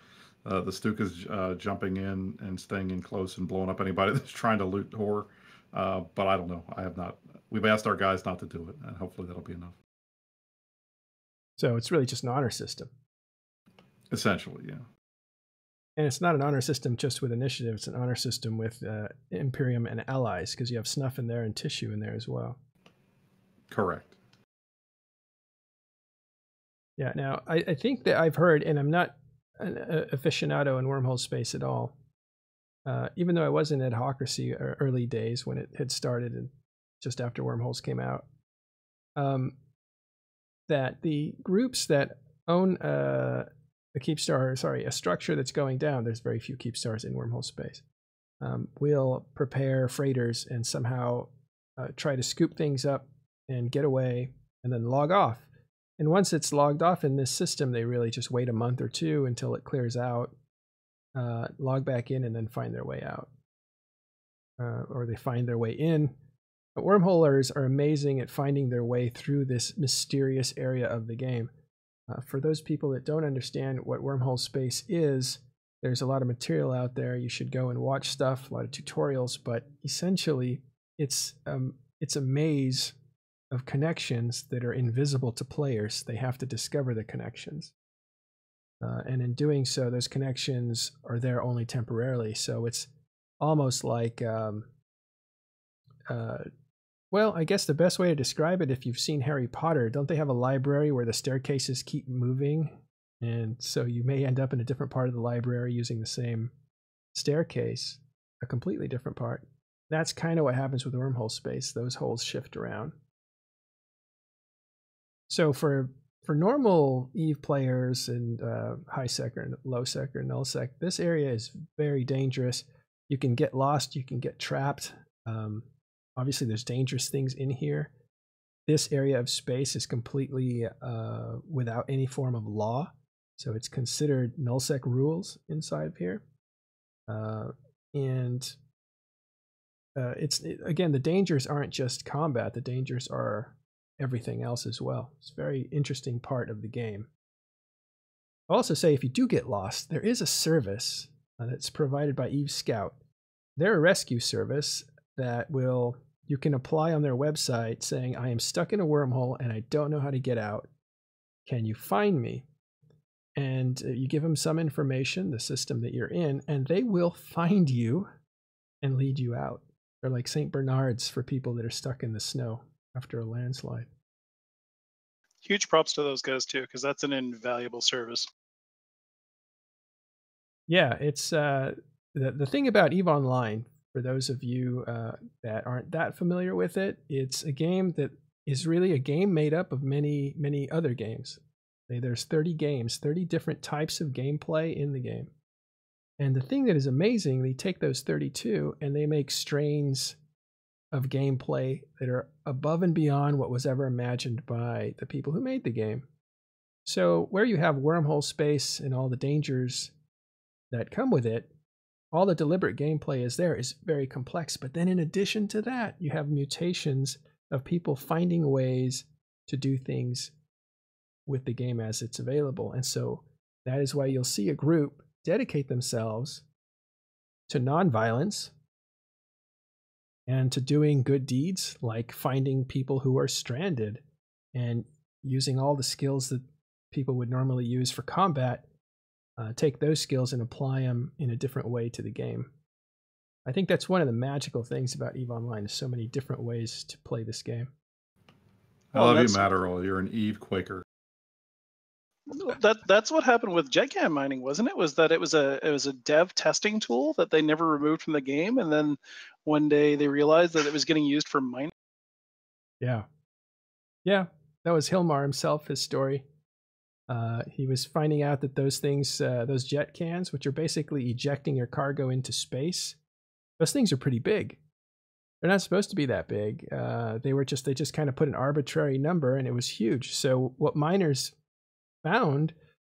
the Stukas jumping in and staying in close and blowing up anybody that's trying to loot horror. But I don't know. I have not. We've asked our guys not to do it, and hopefully that'll be enough. So it's really just an honor system. Essentially, yeah. And it's not an honor system just with initiative. It's an honor system with Imperium and allies, because you have snuff in there and tissue in there as well. Correct. Yeah, now I think that I've heard, and I'm not an aficionado in wormhole space at all, even though I was in Adhocracy early days when it had started and just after Wormholes came out, that the groups that own a structure that's going down, there's very few Keepstars in Wormhole space, will prepare freighters and somehow try to scoop things up and get away and then log off. And once it's logged off in this system, they really just wait a month or two until it clears out, log back in, and then find their way out. Or they find their way in. But wormholers are amazing at finding their way through this mysterious area of the game. For those people that don't understand what wormhole space is, there's a lot of material out there. You should go and watch stuff, a lot of tutorials, but essentially it's a maze of connections that are invisible to players. They have to discover the connections. And in doing so, those connections are there only temporarily. So it's almost like, well, I guess the best way to describe it, if you've seen Harry Potter, don't they have a library where the staircases keep moving? And so you may end up in a different part of the library using the same staircase, a completely different part. That's kind of what happens with wormhole space. Those holes shift around. So for normal EVE players and high sec or low sec or null sec, this area is very dangerous. You can get lost, you can get trapped. Obviously, there's dangerous things in here. This area of space is completely without any form of law. So it's considered nullsec rules inside of here. Again, the dangers aren't just combat. The dangers are everything else as well. It's a very interesting part of the game. I'll also say if you do get lost, there is a service that's provided by EVE Scout they're a rescue service that you can apply on their website saying, I am stuck in a wormhole and I don't know how to get out. Can you find me? And you give them some information, the system that you're in, and they will find you and lead you out. They're like St. Bernards for people that are stuck in the snow after a landslide. Huge props to those guys too, because that's an invaluable service. Yeah, it's the thing about EVE Online, for those of you that aren't that familiar with it, it's a game that is really a game made up of many, many other games. There's 30 games, 30 different types of gameplay in the game. And the thing that is amazing, they take those 32 and they make strains of gameplay that are above and beyond what was ever imagined by the people who made the game. So where you have wormhole space and all the dangers that come with it, all the deliberate gameplay is very complex. But then in addition to that, you have mutations of people finding ways to do things with the game as it's available. And so that is why you'll see a group dedicate themselves to nonviolence and to doing good deeds, like finding people who are stranded and using all the skills that people would normally use for combat, take those skills and apply them in a different way to the game. I think that's one of the magical things about EVE Online, is so many different ways to play this game. I love you, Matterall. You're an EVE Quaker. That's what happened with JetCam mining, wasn't it? Was that it was a dev testing tool that they never removed from the game, and then one day they realized that it was getting used for mining. Yeah, that was Hilmar himself. His story. He was finding out that those things, those jet cans, which are basically ejecting your cargo into space, those things are pretty big. They're not supposed to be that big. They just kind of put an arbitrary number, and it was huge. So what miners found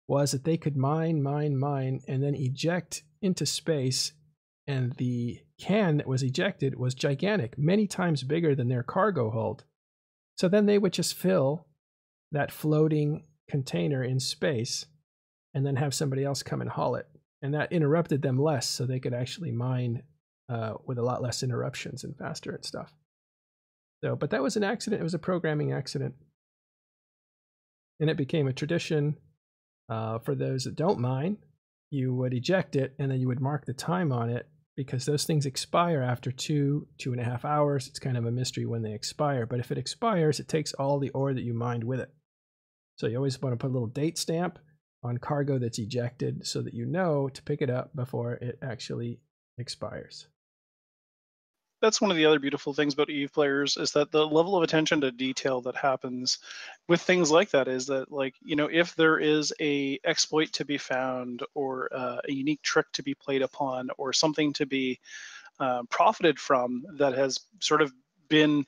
was that they could mine, and then eject into space, and the can that was ejected was gigantic, many times bigger than their cargo hold. So then they would just fill that floating container in space and then have somebody else come and haul it. And that interrupted them less, so they could actually mine with a lot less interruptions and faster and stuff. So, but that was an accident. It was a programming accident. And it became a tradition for those that don't mine. You would eject it, and then you would mark the time on it, because those things expire after 2.5 hours. It's kind of a mystery when they expire. But if it expires, it takes all the ore that you mined with it. So you always want to put a little date stamp on cargo that's ejected so that you know to pick it up before it actually expires. That's one of the other beautiful things about EVE players, is that the level of attention to detail that happens with things like that is that, like, you know, if there is a exploit to be found, or a unique trick to be played upon, or something to be profited from that has sort of been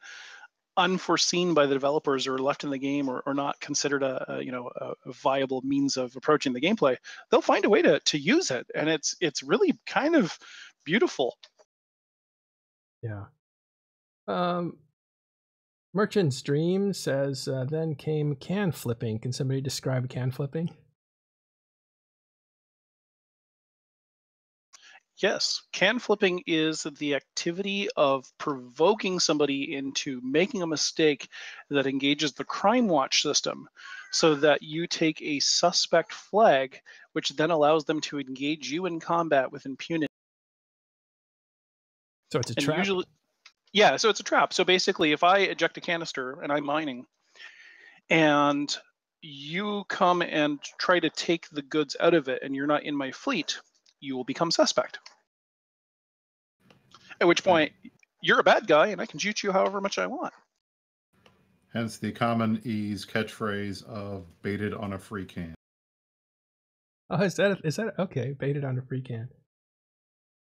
unforeseen by the developers, or left in the game, or not considered a viable means of approaching the gameplay, they'll find a way to use it, and it's really kind of beautiful. Yeah. Merchant's Dream says, then came can flipping. Can somebody describe can flipping? Yes, can flipping is the activity of provoking somebody into making a mistake that engages the crime watch system, so that you take a suspect flag, which then allows them to engage you in combat with impunity. So it's a trap? Yeah, so it's a trap. So basically, if I eject a canister and I'm mining, and you come and try to take the goods out of it, and you're not in my fleet, you will become suspect. At which point, you're a bad guy, and I can shoot you however much I want. Hence the common ease catchphrase of "baited on a free can." Oh, is that okay? Baited on a free can.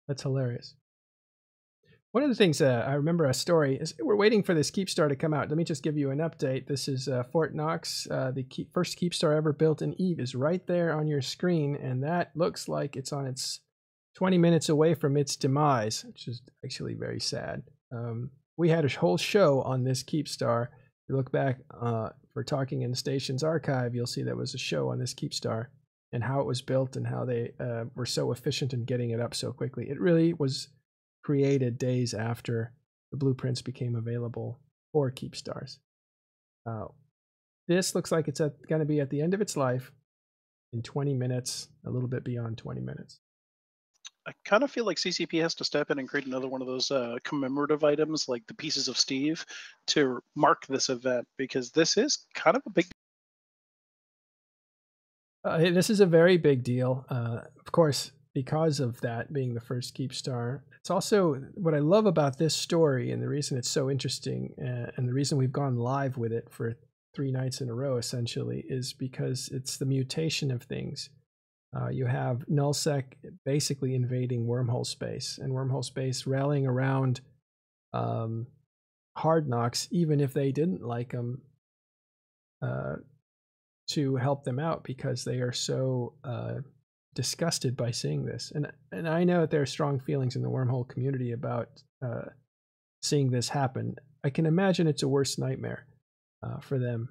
That's hilarious. One of the things I remember a story is, we're waiting for this Keepstar to come out. Let me just give you an update. This is Fort Knox. The first Keepstar ever built in EVE is right there on your screen, and that looks like it's on its 20 minutes away from its demise, which is actually very sad. We had a whole show on this Keepstar. If you look back for Talking in the Station's archive, you'll see there was a show on this Keepstar and how it was built and how they were so efficient in getting it up so quickly. It really was created days after the blueprints became available for Keepstars. This looks like it's going to be at the end of its life in 20 minutes, a little bit beyond 20 minutes. I kind of feel like CCP has to step in and create another one of those commemorative items, like the Pieces of Steve, to mark this event, because this is kind of a big. This is a very big deal. Of course, because of that being the first Keepstar. It's also what I love about this story, and the reason it's so interesting, and the reason we've gone live with it for 3 nights in a row, essentially, is because it's the mutation of things. You have Nullsec basically invading Wormhole space, and Wormhole space rallying around Hard Knocks, even if they didn't like them, to help them out because they are so disgusted by seeing this. And I know that there are strong feelings in the Wormhole community about seeing this happen. I can imagine it's a worse nightmare for them,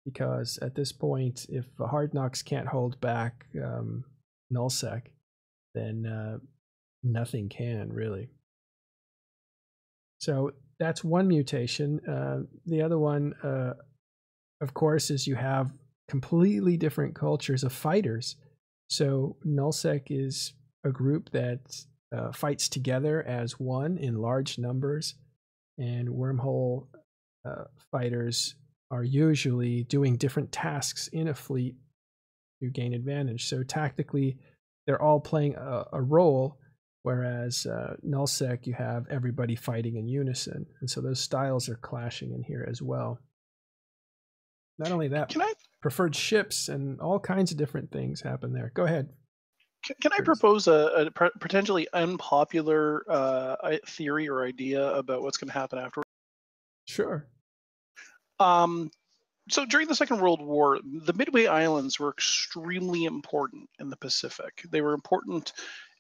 because at this point, if Hard Knocks can't hold back Nullsec, then nothing can, really. So that's one mutation. The other one, of course, is you have completely different cultures of fighters. So Nullsec is a group that fights together as one in large numbers, and Wormhole fighters are usually doing different tasks in a fleet to gain advantage. So tactically, they're all playing a role, whereas Nullsec, you have everybody fighting in unison. And so those styles are clashing in here as well. Not only that, preferred ships and all kinds of different things happen there. Go ahead. Can I propose a potentially unpopular theory or idea about what's going to happen afterwards? Sure. So during the Second World War, the Midway Islands were extremely important in the Pacific. They were important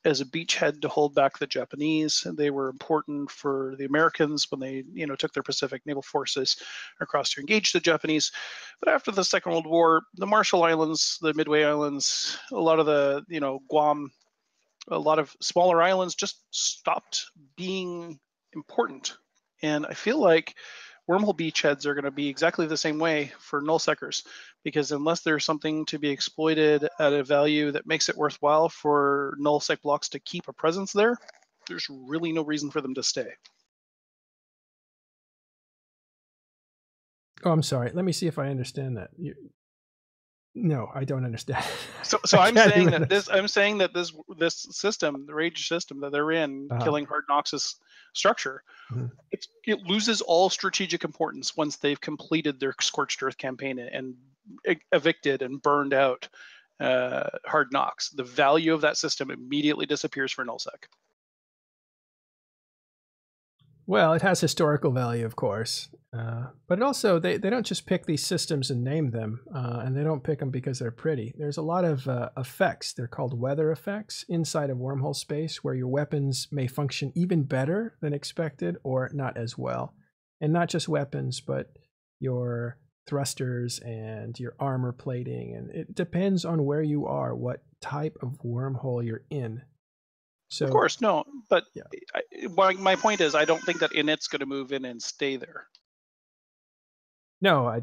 as a beachhead to hold back the Japanese. They were important for the Americans when they, took their Pacific naval forces across to engage the Japanese. But after the Second World War, the Marshall Islands, the Midway Islands, a lot of the, Guam, a lot of smaller islands just stopped being important. And I feel like Wormhole beachheads are going to be exactly the same way for Nullsecers, because unless there's something to be exploited at a value that makes it worthwhile for Nullsec blocks to keep a presence there, there's really no reason for them to stay. Oh, I'm sorry. Let me see if I understand that. No, I don't understand. So I'm saying that this system, the Rage system that they're in, killing Hard Knocks' structure, it loses all strategic importance once they've completed their Scorched Earth campaign and evicted and burned out Hard Knocks. The value of that system immediately disappears for Nullsec. Well, it has historical value, of course, but it also, they don't just pick these systems and name them, and they don't pick them because they're pretty. There's a lot of effects. They're called weather effects inside of Wormhole space, where your weapons may function even better than expected or not as well. And not just weapons, but your thrusters and your armor plating. And it depends on where you are, what type of wormhole you're in. So, of course, no, but yeah. My point is, I don't think that Init's going to move in and stay there. No, I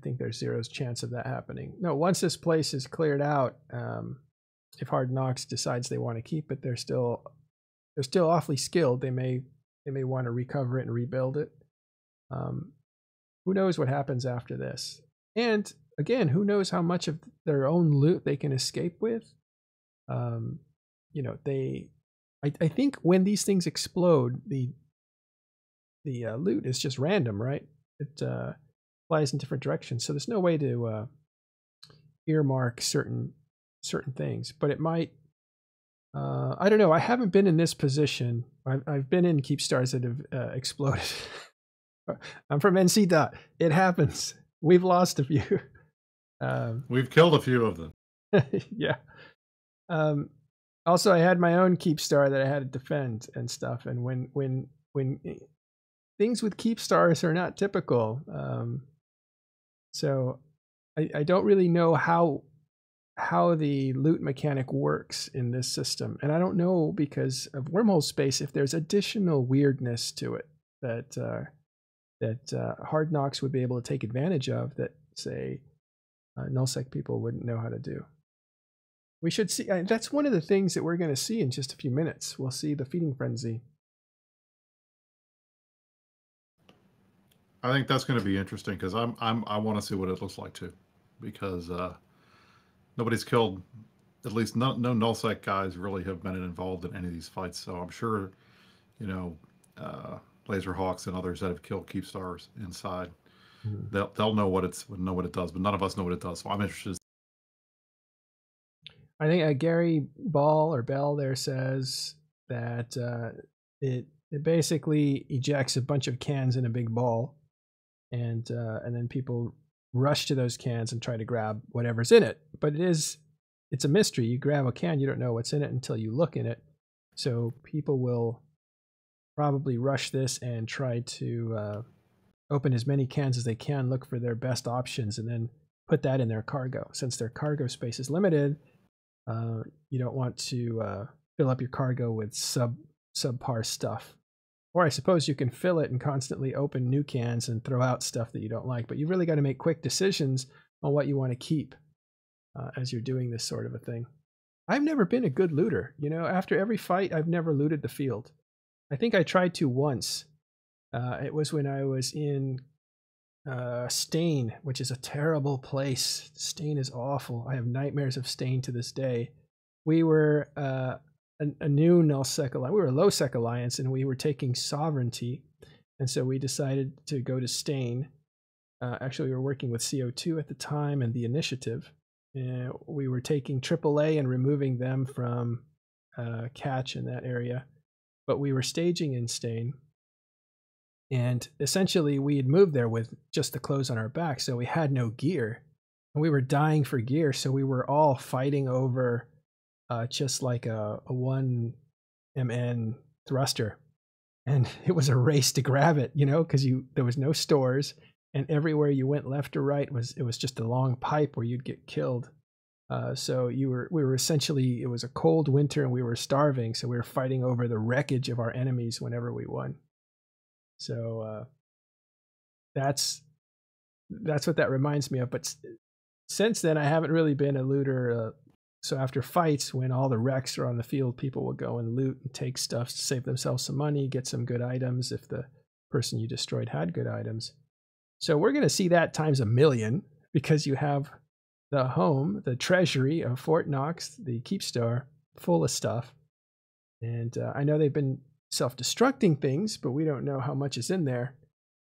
think there's zero chance of that happening. No, once this place is cleared out, if Hard Knocks decides they want to keep it, they're still awfully skilled. They may want to recover it and rebuild it. Who knows what happens after this? And again, who knows how much of their own loot they can escape with? I think when these things explode, the loot is just random, right? It flies in different directions, so there's no way to earmark certain things. But it might. I don't know. I haven't been in this position. I've been in Keepstars that have exploded. I'm from NC Dot. It happens. We've lost a few. We've killed a few of them. Yeah. Also, I had my own Keepstar that I had to defend and stuff. And when things with Keepstars are not typical, so I don't really know how how the loot mechanic works in this system, and I don't know, because of Wormhole space, if there's additional weirdness to it that Hard Knocks would be able to take advantage of that, say, nullsec people wouldn't know how to do. We should see. That's one of the things that we're going to see in just a few minutes. We'll see the feeding frenzy. I think that's going to be interesting because I want to see what it looks like too, because nobody's killed, at least no nullsec guys really have been involved in any of these fights. So I'm sure, you know, Laserhawks and others that have killed Keepstars inside, they'll know what it does, but none of us know what it does. So I'm interested. I think Gary Ball or Bell there says that it basically ejects a bunch of cans in a big ball, and then people rush to those cans and try to grab whatever's in it. But it's a mystery. You grab a can, you don't know what's in it until you look in it. So people will probably rush this and try to open as many cans as they can, look for their best options, and then put that in their cargo. Since their cargo space is limited, you don't want to fill up your cargo with subpar stuff. Or I suppose you can fill it and constantly open new cans and throw out stuff that you don't like. But you really got to make quick decisions on what you want to keep as you're doing this sort of a thing. I've never been a good looter. You know, after every fight, I've never looted the field. I think I tried to once. It was when I was in Stain, which is a terrible place. Stain is awful. I have nightmares of Stain to this day. We were a new nullsec alliance. We were a low-sec alliance, and we were taking sovereignty, and so we decided to go to Stain. Actually, we were working with CO2 at the time and the Initiative. We were taking AAA and removing them from Catch in that area, but we were staging in Stain. And essentially, we had moved there with just the clothes on our back, so we had no gear. And we were dying for gear, so we were all fighting over just like a 1MN thruster. And it was a race to grab it, you know, because there was no stores, and everywhere you went left or right it was just a long pipe where you'd get killed. So we were essentially, it was a cold winter and we were starving, so we were fighting over the wreckage of our enemies whenever we won. So that's what that reminds me of. But since then, I haven't really been a looter. So after fights, when all the wrecks are on the field, people will go and loot and take stuff to save themselves some money, get some good items if the person you destroyed had good items. So we're going to see that times a million, because you have the home, the treasury of Fort Knox, the Keepstar, full of stuff. And I know they've been self-destructing things, but we don't know how much is in there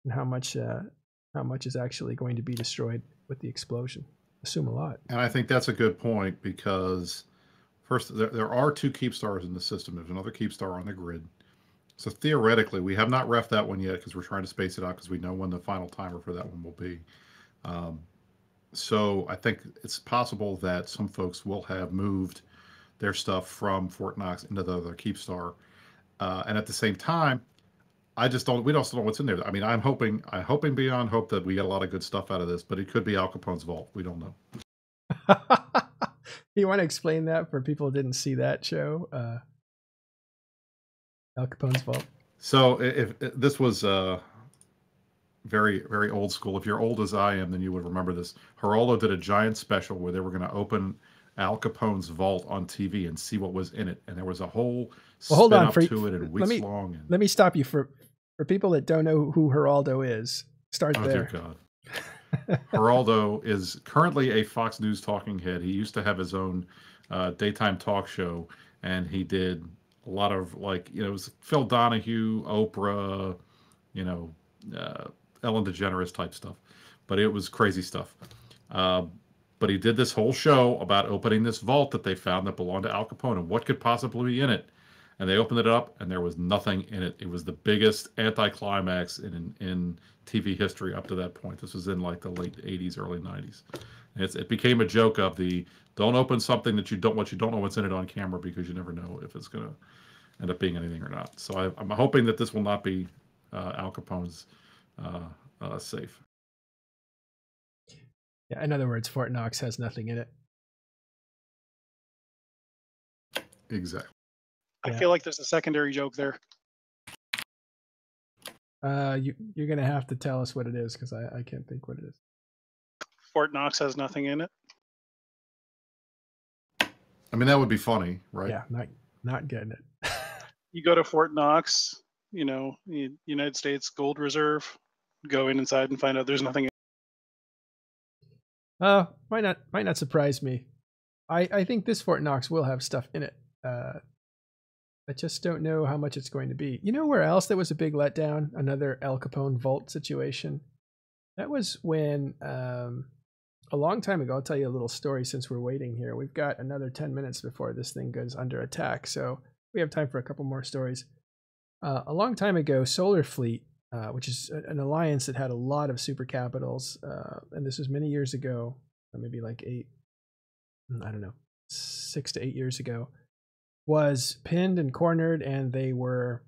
and how much is actually going to be destroyed with the explosion. Assume a lot. And I think that's a good point, because first, there are 2 Keepstars in the system. There's another Keepstar on the grid. So theoretically, we have not refed that one yet because we're trying to space it out because we know when the final timer for that one will be. So I think it's possible that some folks will have moved their stuff from Fort Knox into the other Keepstar. And at the same time, we don't know what's in there. I mean, I'm hoping beyond hope that we get a lot of good stuff out of this, but it could be Al Capone's vault. We don't know. You want to explain that for people who didn't see that show? Al Capone's vault. So if this was very, very old school, if you're old as I am, then you would remember this. Geraldo did a giant special where they were going to open Al Capone's vault on TV and see what was in it, and there was a whole hold on up to it and weeks long. Let me stop you for people that don't know who Geraldo is. Start there. Oh, dear God. Geraldo is currently a Fox News talking head. He used to have his own daytime talk show, and he did a lot of, like, it was Phil Donahue, Oprah, Ellen DeGeneres type stuff. But it was crazy stuff. But he did this whole show about opening this vault that they found that belonged to Al Capone and what could possibly be in it. And they opened it up, and there was nothing in it. It was the biggest anticlimax in TV history up to that point. This was in like the late 80s, early 90s. And it became a joke of the don't open something that you don't know what's in it on camera, because you never know if it's going to end up being anything or not. So I'm hoping that this will not be Al Capone's safe. Yeah, in other words, Fort Knox has nothing in it. Exactly. I Yeah. feel like there's a secondary joke there. You're gonna have to tell us what it is because I can't think what it is. Fort Knox has nothing in it. I mean, that would be funny, right? Yeah, not getting it. You go to Fort Knox, you know, United States Gold Reserve, go in inside and find out there's nothing. Might not surprise me. I think this Fort Knox will have stuff in it. I just don't know how much it's going to be. You know where else there was a big letdown? Another Al Capone vault situation. That was when a long time ago. I'll tell you a little story since we're waiting here. We've got another 10 minutes before this thing goes under attack, so we have time for a couple more stories. A long time ago, Solar Fleet, which is an alliance that had a lot of super capitals, and this was many years ago, maybe like 6 to 8 years ago, was pinned and cornered, and they were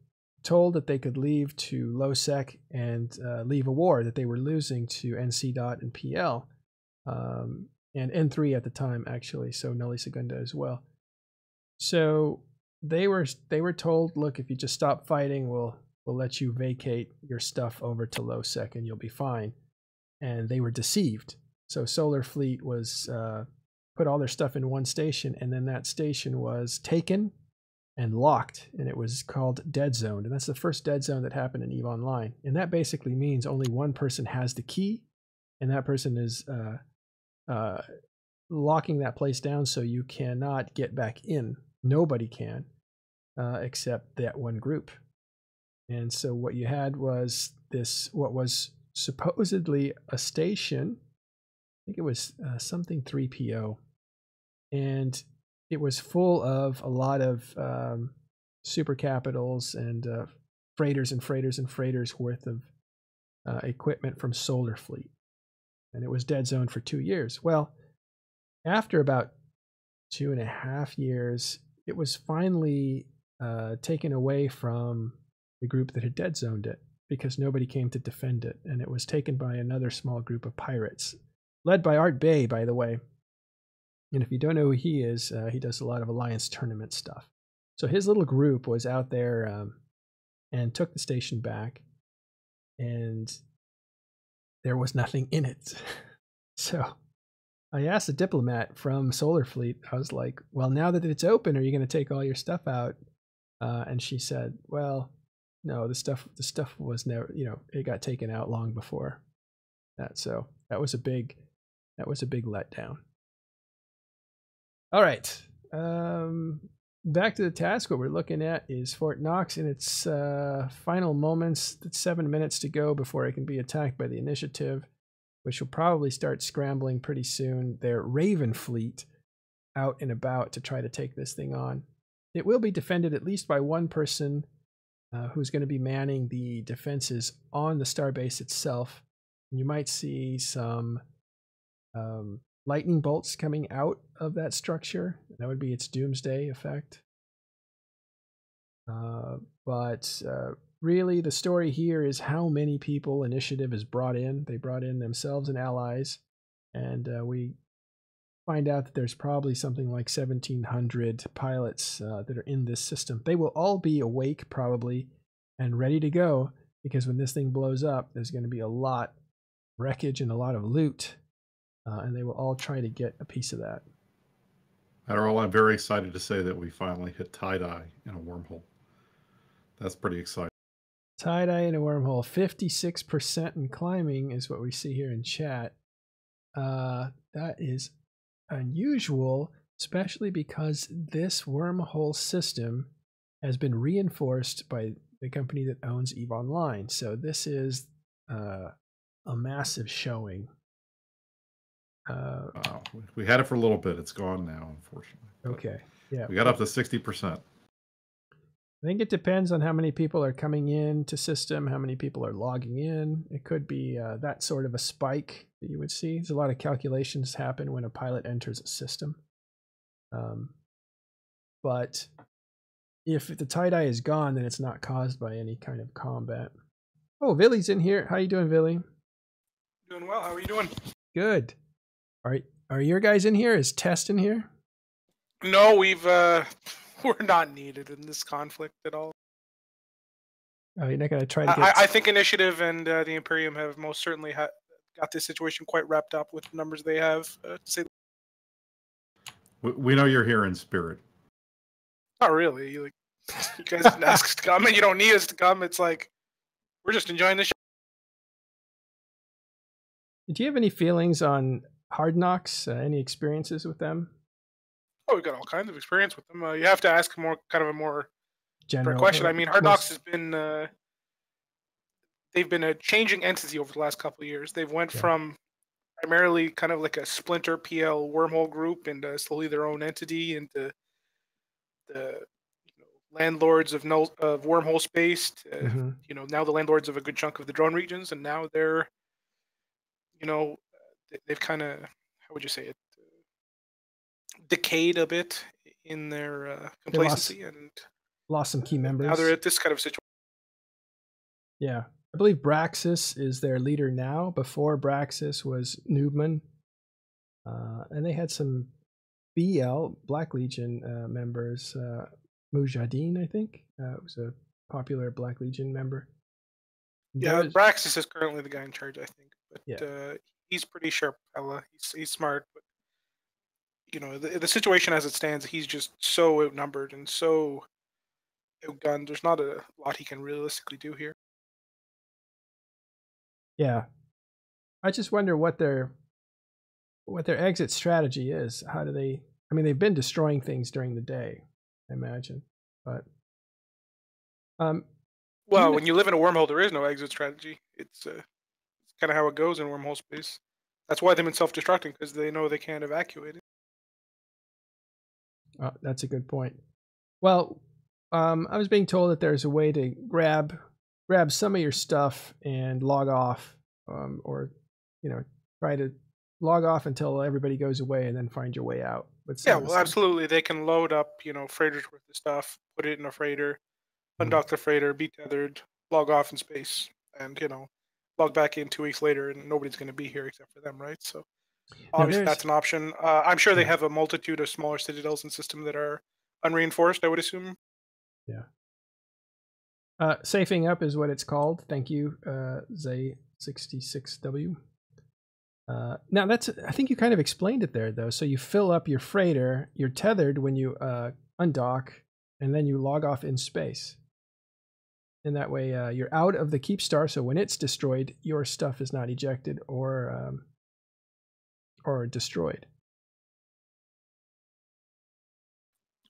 told that they could leave to low sec and leave a war that they were losing to NC Dot and PL, and N3 at the time actually, so Nulli Segunda as well. So they were told, look, if you just stop fighting, we'll let you vacate your stuff over to low sec and you'll be fine. And they were deceived. So Solar Fleet was put all their stuff in one station, and then that station was taken and locked, and it was called Dead Zone. And that's the first Dead Zone that happened in EVE Online. And that basically means only one person has the key, and that person is locking that place down so you cannot get back in. Nobody can, except that one group. And so what you had was this, what was supposedly a station. I think it was something 3PO. And it was full of a lot of super capitals and freighters and freighters and freighters worth of equipment from Solar Fleet. And it was dead zone for 2 years. Well, after about 2.5 years, it was finally taken away from the group that had dead zoned it because nobody came to defend it. And it was taken by another small group of pirates, led by Art Bay, by the way. And if you don't know who he is, he does a lot of Alliance tournament stuff. So his little group was out there and took the station back, and there was nothing in it. So I asked a diplomat from Solar Fleet, I was like, well, now that it's open, are you going to take all your stuff out? And she said, well, no, the stuff was never, it got taken out long before that. So that was a big letdown. All right. Back to the task. What we're looking at is Fort Knox in its final moments. It's 7 minutes to go before it can be attacked by the initiative, which will probably start scrambling pretty soon. Their Raven fleet out and about to try to take this thing on. It will be defended at least by one person who's going to be manning the defenses on the starbase itself. And you might see some lightning bolts coming out of that structure. That would be its doomsday effect. But really, the story here is how many people initiative has brought in. They brought in themselves and allies, and we find out that there's probably something like 1,700 pilots that are in this system. They will all be awake probably and ready to go, because when this thing blows up, there's going to be a lot of wreckage and a lot of loot. And they will all try to get a piece of that. Adderall, I'm very excited to say that we finally hit tie-dye in a wormhole. That's pretty exciting. Tie-dye in a wormhole. 56% in climbing is what we see here in chat. That is unusual, especially because this wormhole system has been reinforced by the company that owns EVE Online. So this is a massive showing. Wow. We had it for a little bit. It's gone now, unfortunately. Okay. Yeah. We got up to 60%. I think it depends on how many people are coming in to system, how many people are logging in. It could be that sort of a spike that you would see. There's a lot of calculations happen when a pilot enters a system. But if the tie-dye is gone, then it's not caused by any kind of combat. Oh, Villy's in here. How you doing, Villy? Doing well. How are you doing? Good. Are your guys in here? Is Test in here? No, we've we're not needed in this conflict at all. Oh, you're not going to try to get. I think Initiative and the Imperium have most certainly got this situation quite wrapped up with the numbers they have. To say, We know you're here in spirit. not really. You guys didn't ask us to come, and you don't need us to come. It's like we're just enjoying the show. Do you have any feelings on Hard Knocks? Any experiences with them? Oh, we've got all kinds of experience with them. You have to ask a more General question. I mean, Hard Knocks has been they've been a changing entity over the last couple of years. They've went from primarily kind of like a splinter PL wormhole group and slowly their own entity into the landlords of wormhole space. Now the landlords of a good chunk of the drone regions, and now they're they've kind of, how would you say it, decayed a bit in their complacency and lost some key members. Now they're at this kind of situation. Yeah. I believe Braxis is their leader now. Before Braxis was Noobman. And they had some BL, Black Legion members. Mujahideen, I think. Was a popular Black Legion member. Yeah, Braxis is currently the guy in charge, I think. But he's pretty sharp fella. He's smart. But, the situation as it stands, he's just so outnumbered and so outgunned. There's not a lot he can realistically do here. Yeah, I just wonder what their exit strategy is. How do they? I mean, they've been destroying things during the day, I imagine. But well, when you live in a wormhole, there is no exit strategy. It's kind of how it goes in wormhole space. That's why they've been self-destructing, because they know they can't evacuate it. That's a good point. Well, I was being told that there's a way to grab some of your stuff and log off, or try to log off until everybody goes away and then find your way out. Yeah, well, absolutely. They can load up, freighters worth of stuff, put it in a freighter, undock the freighter, be tethered, log off in space, and log back in 2 weeks later, and nobody's going to be here except for them, right? So obviously that's an option. I'm sure they have a multitude of smaller citadels in system that are unreinforced, I would assume. Yeah. Safing up is what it's called. Thank you, Zay66W. Now I think you kind of explained it there, though. So you fill up your freighter, you're tethered when you undock, and then you log off in space. And that way you're out of the Keepstar, so when it's destroyed, your stuff is not ejected or destroyed.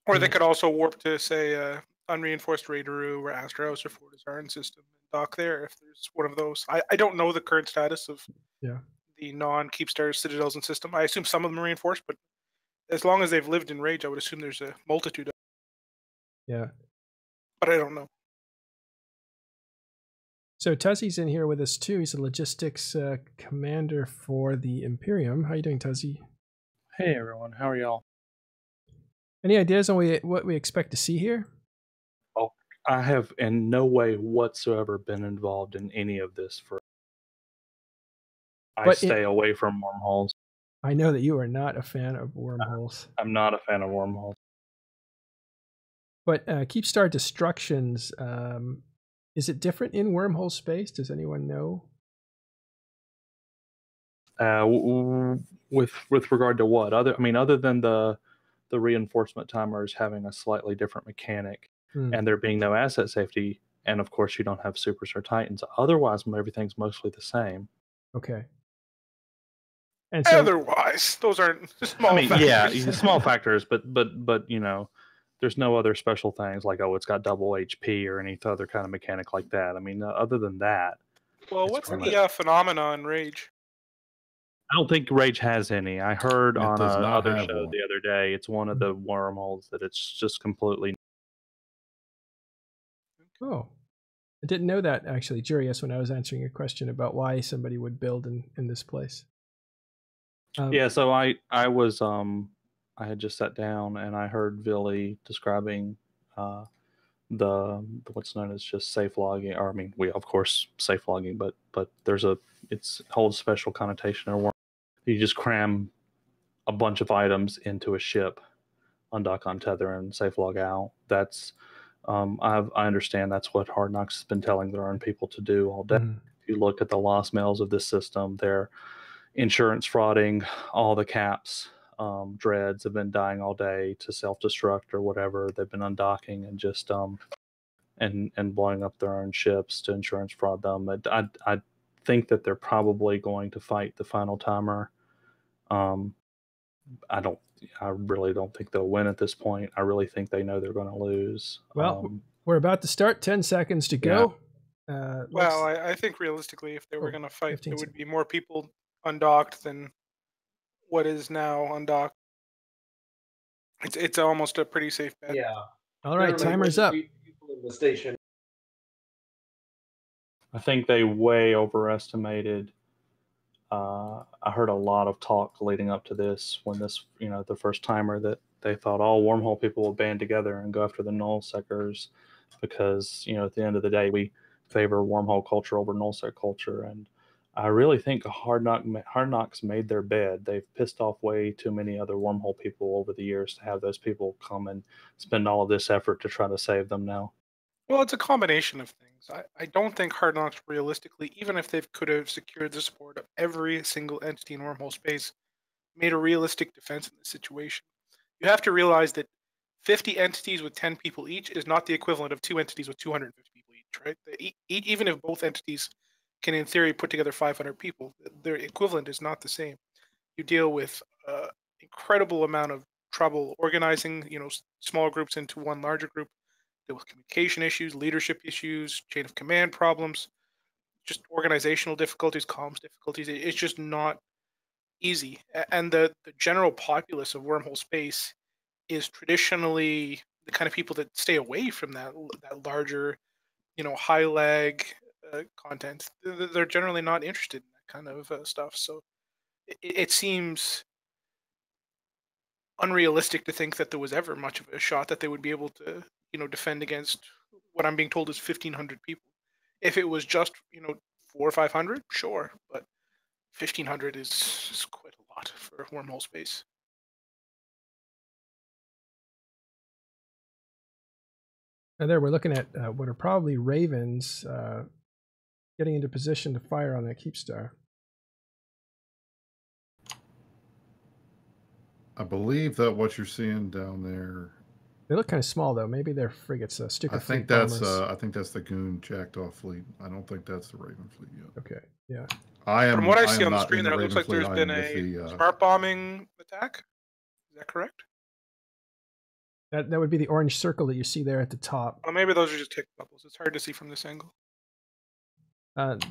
Or they could also warp to, say, unreinforced Raideru or Astros or Fortizarn system and dock there if there's one of those. I don't know the current status of the non-Keepstar citadels and system. I assume some of them are reinforced, but as long as they've lived in Rage, I would assume there's a multitude of them. Yeah. But I don't know. So Tuzzy's in here with us too. He's a logistics commander for the Imperium. How you doing, Tuzzy? Hey everyone, how are y'all? Any ideas on what we expect to see here? Oh, I have in no way whatsoever been involved in any of this. I stay away from wormholes. I know that you are not a fan of wormholes. I'm not a fan of wormholes. But Keepstar Destructions, is it different in wormhole space? Does anyone know? With regard to what? Other than the reinforcement timers having a slightly different mechanic, and there being no asset safety, and of course you don't have supers or titans. Otherwise, everything's mostly the same. Okay. And so, otherwise, those aren't small factors. Yeah, small factors, but there's no other special things like, it's got double HP or any other kind of mechanic like that. Other than that. Well, what's the phenomenon Rage? I don't think Rage has any. I heard on another show the other day, it's one of the wormholes that it's just completely. Oh, I didn't know that, actually. Jurius, when I was answering your question about why somebody would build in this place. Yeah, so I was I had just sat down and I heard Villy describing the what's known as just safe logging, or we of course safe logging, but it holds special connotation or you just cram a bunch of items into a ship undock, untether, and safe log out. That's I understand that's what Hard Knocks has been telling their own people to do all day. Mhm. If you look at the lost mails of this system, they're insurance frauding all the caps. Dreads have been dying all day to self-destruct or whatever. They've been undocking and just and blowing up their own ships to insurance fraud them. I think that they're probably going to fight the final timer. I really don't think they'll win at this point. I really think they know they're going to lose. Well, we're about to start. 10 seconds to go. Well, I think realistically, if they were going to fight, 15 there would be more people undocked than what is now undocked. It's almost a pretty safe bet. Yeah. All right, timer's up. People in the station. I think they way overestimated. I heard a lot of talk leading up to this when this, the first timer, that they thought all wormhole people will band together and go after the nullsecers because, at the end of the day, we favor wormhole culture over nullsec culture. And I really think Hard Knocks made their bed. They've pissed off way too many other wormhole people over the years to have those people come and spend all of this effort to try to save them now. Well, it's a combination of things. I don't think Hard Knocks realistically, even if they could have secured the support of every single entity in Wormhole space, made a realistic defense in this situation. You have to realize that 50 entities with 10 people each is not the equivalent of 2 entities with 250 people each, right? Even if both entities can, in theory, put together 500 people, their equivalent is not the same. You deal with incredible amount of trouble organizing, small groups into one larger group. Deal with communication issues, leadership issues, chain of command problems, just organizational difficulties, comms difficulties. It's just not easy. And the general populace of Wormhole space is traditionally the kind of people that stay away from that larger, high lag content. They're generally not interested in that kind of stuff. So it seems unrealistic to think that there was ever much of a shot that they would be able to, defend against what I'm being told is 1,500 people. If it was just, 400 or 500, sure, but 1,500 is quite a lot for Wormhole space. And there we're looking at what are probably Ravens getting into position to fire on that Keepstar. I believe that what you're seeing down there. They look kind of small though. Maybe they're frigates. I think that's the Goon jacked off fleet. I don't think that's the Raven fleet yet. Okay, yeah. From what I see on the screen, there it looks like there's been a smart bombing attack. Is that correct? That would be the orange circle that you see there at the top. Well, maybe those are just tick bubbles. It's hard to see from this angle.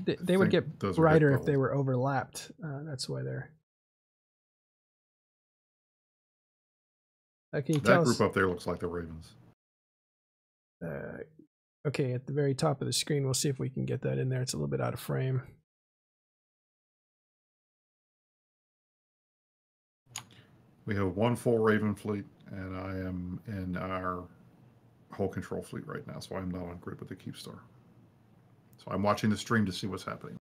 They would get brighter if they were overlapped. That's why they're. Can you tell that group up there looks like the Ravens. Okay, at the very top of the screen, we'll see if we can get that in there. It's a little bit out of frame. We have one full Raven fleet, and I am in our whole control fleet right now, so I'm not on grid with the Keepstar. So I'm watching the stream to see what's happening.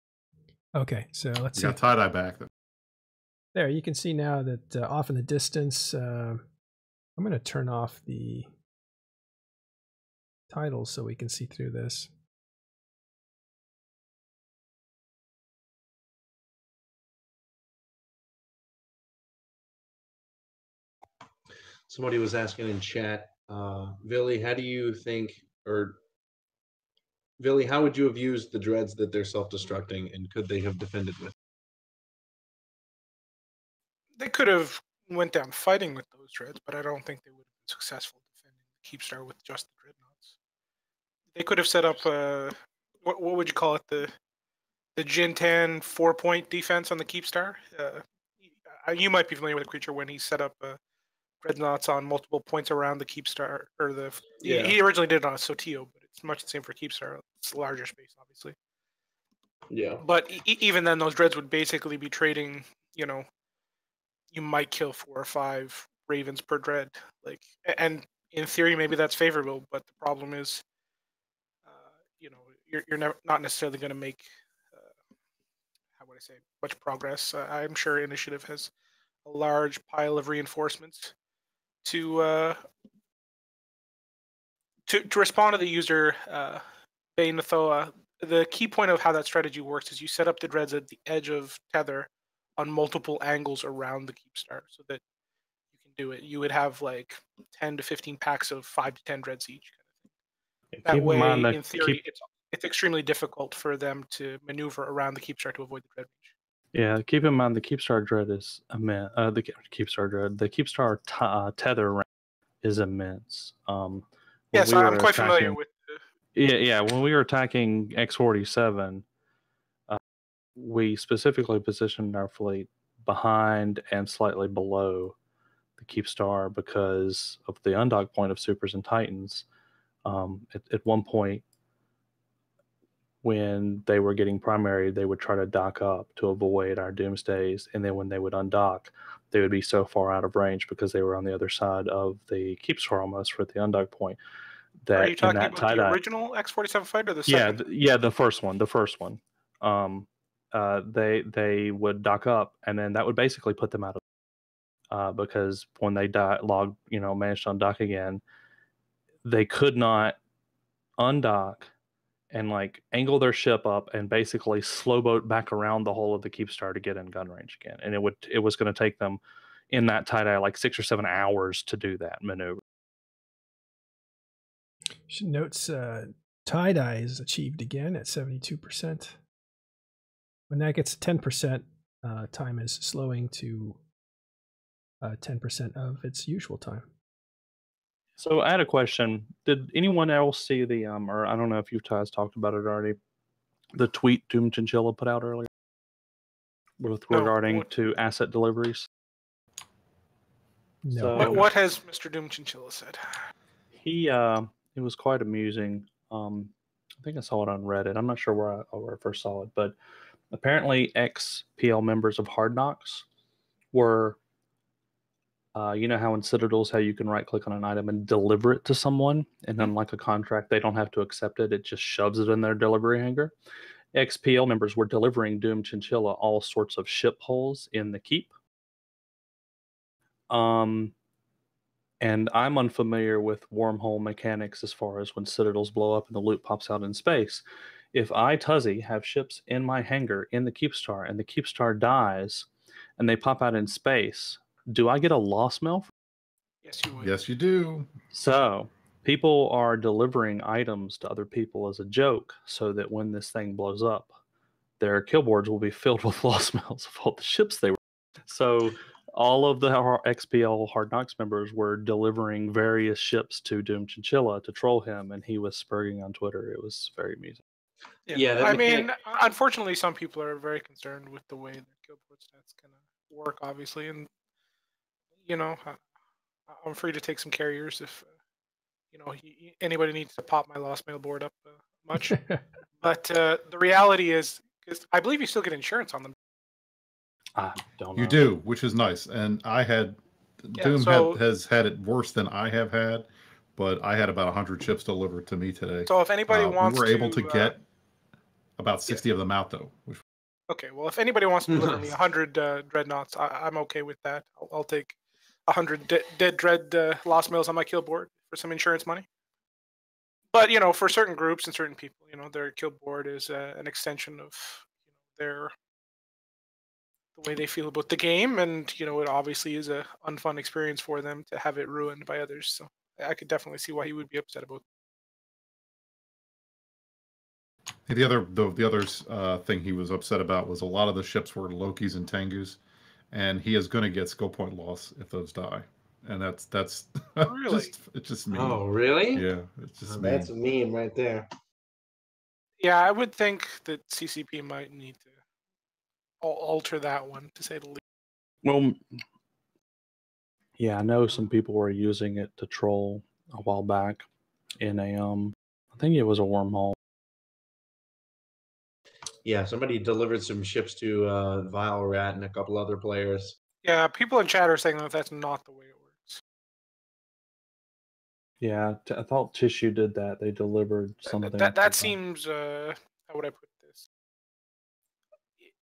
Okay, so let's see. Got tie-dye back. There, you can see now that off in the distance, I'm going to turn off the titles so we can see through this. Somebody was asking in chat, Villy, how do you think, or Villy, how would you have used the dreads that they're self-destructing, and could they have defended with? They could have went down fighting with those dreads, but I don't think they would have been successful defending the Keepstar with just the dreadnoughts. They could have set up what would you call it, the Jintan 4-point defense on the Keepstar. You might be familiar with the creature when he set up dreadnoughts on multiple points around the Keepstar, or the he originally did it on a Sotio, but it's much the same for Keepstar. It's a larger space, obviously. Yeah. But even then, those dreads would basically be trading. You might kill 4 or 5 Ravens per dread, and in theory, maybe that's favorable. But the problem is, you're not necessarily going to make, how would I say, much progress. I'm sure Initiative has a large pile of reinforcements to respond to the user Bainathoa, the key point of how that strategy works is you set up the dreads at the edge of tether on multiple angles around the keep star so that you can do it. You would have like 10 to 15 packs of 5 to 10 dreads each. That Keep in way, mind that in theory, it's extremely difficult for them to maneuver around the keep star to avoid the dread range. Yeah, keep in mind the Keepstar Dread is immense. The Keepstar Dread, the Keepstar tether range is immense. Yeah, so I'm quite familiar with. Yeah. When we were attacking X-47, we specifically positioned our fleet behind and slightly below the Keepstar because of the undock point of Supers and Titans. At one point, when they were getting primary, they would try to dock up to avoid our doomsdays, and then when they would undock, they would be so far out of range because they were on the other side of the Keepstar almost for the undock point. That Are you talking in that about the original X-47 fighter or the second? Yeah, the first one. They would dock up, and then that would basically put them out of because when they managed to undock again, they could not undock and like angle their ship up and basically slow boat back around the whole of the Keepstar to get in gun range again. And it was going to take them in that tie-dye like 6 or 7 hours to do that maneuver. Notes tie-dye is achieved again at 72%. When that gets 10%, time is slowing to 10% of its usual time. So I had a question. Did anyone else see the or I don't know if you guys talked about it already, the tweet Doom Chinchilla put out earlier regarding to asset deliveries? No. So, What has Mr. Doom Chinchilla said? It was quite amusing. I think I saw it on Reddit. I'm not sure where I first saw it, but apparently ex-PL members of Hard Knocks were, you know how in Citadels, how you can right-click on an item and deliver it to someone, and unlike a contract, they don't have to accept it. It just shoves it in their delivery hanger. Ex-PL members were delivering Doom Chinchilla all sorts of ship holes in the keep. And I'm unfamiliar with wormhole mechanics as far as when Citadels blow up and the loot pops out in space. If I, Tuzzy, have ships in my hangar in the Keepstar and the Keepstar dies and they pop out in space, do I get a loss mail? Yes, you would. Yes, you do. So people are delivering items to other people as a joke so that when this thing blows up, their kill boards will be filled with loss mails of all the ships they were. So all of the XPL Hard Knocks members were delivering various ships to Doom Chinchilla to troll him, and he was spurging on Twitter. It was very amusing. Yeah, I mean, unfortunately, some people are very concerned with the way that kill board stats kind of work, obviously, and you know, I'm free to take some carriers if anybody needs to pop my lost mail board up much. But the reality is, because I believe you still get insurance on them. I don't know. You do, which is nice. And I had Doom has had it worse than I have had, but I had about 100 ships delivered to me today. So if anybody wants, we were able to get about 60 of them out though. Okay, well, if anybody wants to deliver me 100 dreadnoughts, I'm okay with that. I'll take 100 dead dread lost mails on my kill board for some insurance money. But for certain groups and certain people, their kill board is an extension of the way they feel about the game, and it obviously is a unfun experience for them to have it ruined by others. So I could definitely see why he would be upset about it. The other thing he was upset about was a lot of the ships were Lokis and Tengus, and he is going to get skill point loss if those die, and that's really it's just mean. Oh, really? Yeah, it's just mean. That's a meme right there. Yeah, I would think that CCP might need to alter that one, to say the least. Well, yeah, I know some people were using it to troll a while back in a I think it was a wormhole. Yeah, somebody delivered some ships to Vile Rat and a couple other players. Yeah, people in chat are saying that that's not the way it works. Yeah, I thought Tissue did that. They delivered something. That seems, how would I put this?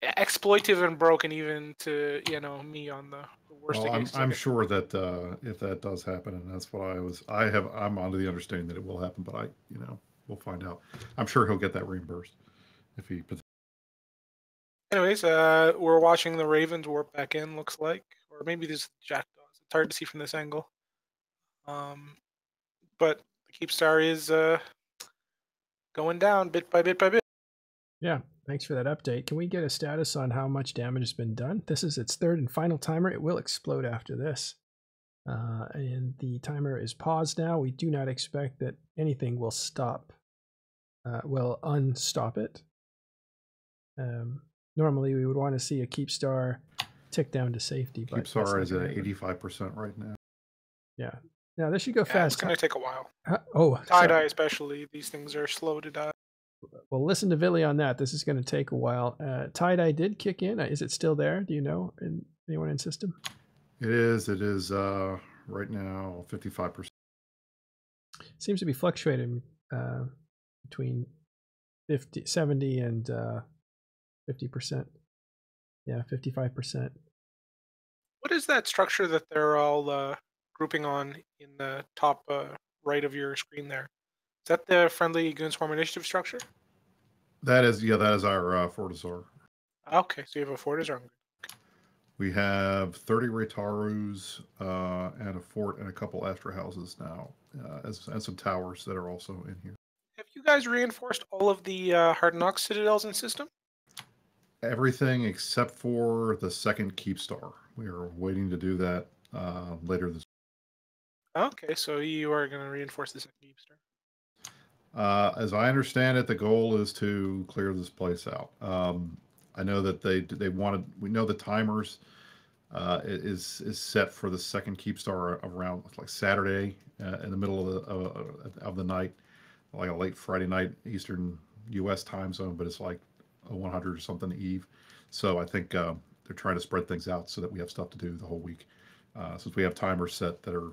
exploitive and broken, even to me on the worst Well, occasions. I'm sure that if that does happen, and that's what I'm under the understanding that it will happen, but we'll find out. I'm sure he'll get that reimbursed if he. Anyways, we're watching the Ravens warp back in. Looks like, or maybe these jackdaws. It's hard to see from this angle. But the Keepstar is going down bit by bit by bit. Yeah, thanks for that update. Can we get a status on how much damage has been done? This is its third and final timer. It will explode after this. And the timer is paused now. We do not expect that anything will stop, will unstop it. Normally, we would want to see a Keepstar tick down to safety. But Keepstar is at 85% right now. Yeah. Now, this should go Yeah, fast. it's going to take a while. Oh, tie-dye especially. These things are slow to die. Well, listen to Billy on that. This is going to take a while. Tie-dye did kick in. Is it still there? Do you know? Anyone in system? It is. It is right now 55%. Seems to be fluctuating between 70 and 50%. Yeah, 55%. What is that structure that they're all grouping on in the top right of your screen there? Is that the friendly Goonswarm initiative structure? That is our Fortizar. Okay, so you have a Fortizar. We have 30 Raytarus and a fort and a couple Astra houses now, and some towers that are also in here. Have you guys reinforced all of the Hard Knocks citadels in system? Everything except for the second Keepstar. We are waiting to do that later this. Okay, so you are going to reinforce the second Keepstar. As I understand it, the goal is to clear this place out. I know that they wanted. We know the timers is set for the second Keepstar around like Saturday in the middle of the night, like a late Friday night Eastern U.S. time zone, but it's like 100 or something eve. So I think they're trying to spread things out so that we have stuff to do the whole week. Since we have timers set that are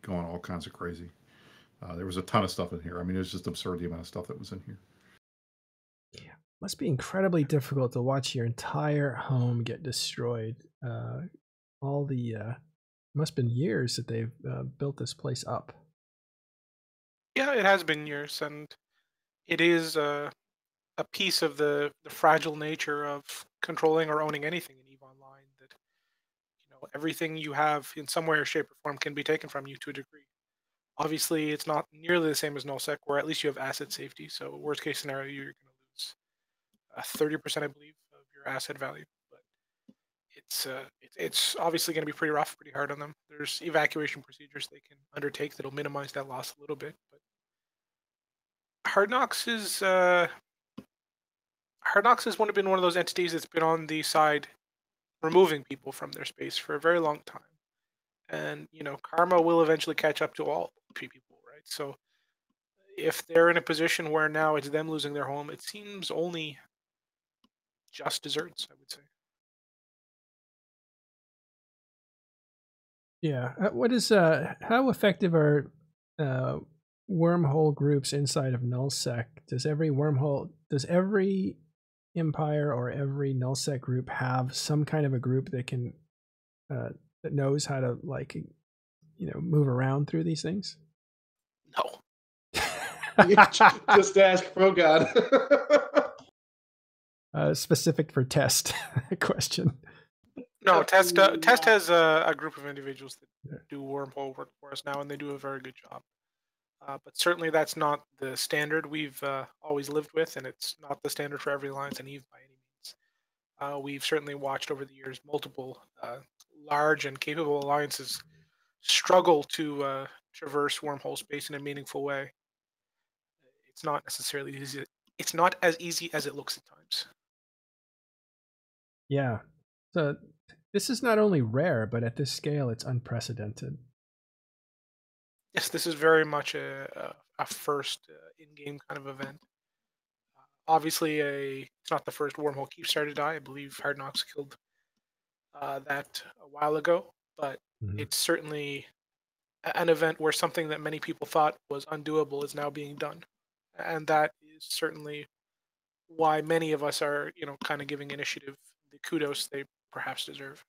going all kinds of crazy. There was a ton of stuff in here. I mean, it was just absurd the amount of stuff that was in here. Yeah, must be incredibly difficult to watch your entire home get destroyed. Must have been years that they've built this place up. Yeah, it has been years, and it is a piece of the fragile nature of controlling or owning anything in EVE Online. That everything you have in some way or shape or form can be taken from you to a degree. Obviously, it's not nearly the same as nullsec, where at least you have asset safety. So worst case scenario, you're going to lose 30%, I believe, of your asset value. But it's obviously going to be pretty rough, pretty hard on them. There's evacuation procedures they can undertake that'll minimize that loss a little bit. But Hard Knocks has been one of those entities that's been on the side removing people from their space for a very long time. And karma will eventually catch up to all people, right? So if they're in a position where now it's them losing their home, it seems only just desserts, I would say. Yeah. What is how effective are wormhole groups inside of nullsec? Does every empire or every nullsec group have some kind of a group that can that knows how to move around through these things? No. Just ask ProGod. Specific for test question. No, test has a group of individuals that do wormhole work for us now, and they do a very good job. But certainly that's not the standard we've always lived with, and it's not the standard for every alliance in EVE by any means. We've certainly watched over the years multiple large and capable alliances struggle to traverse wormhole space in a meaningful way. It's not necessarily easy. It's not as easy as it looks at times. Yeah. So this is not only rare, but at this scale, it's unprecedented. Yes, this is very much a first in-game kind of event. Obviously, it's not the first wormhole Keepstar to die. I believe Hard Knocks killed that a while ago, but it's certainly an event where something that many people thought was undoable is now being done, and that is certainly why many of us are, kind of giving initiative the kudos they perhaps deserve.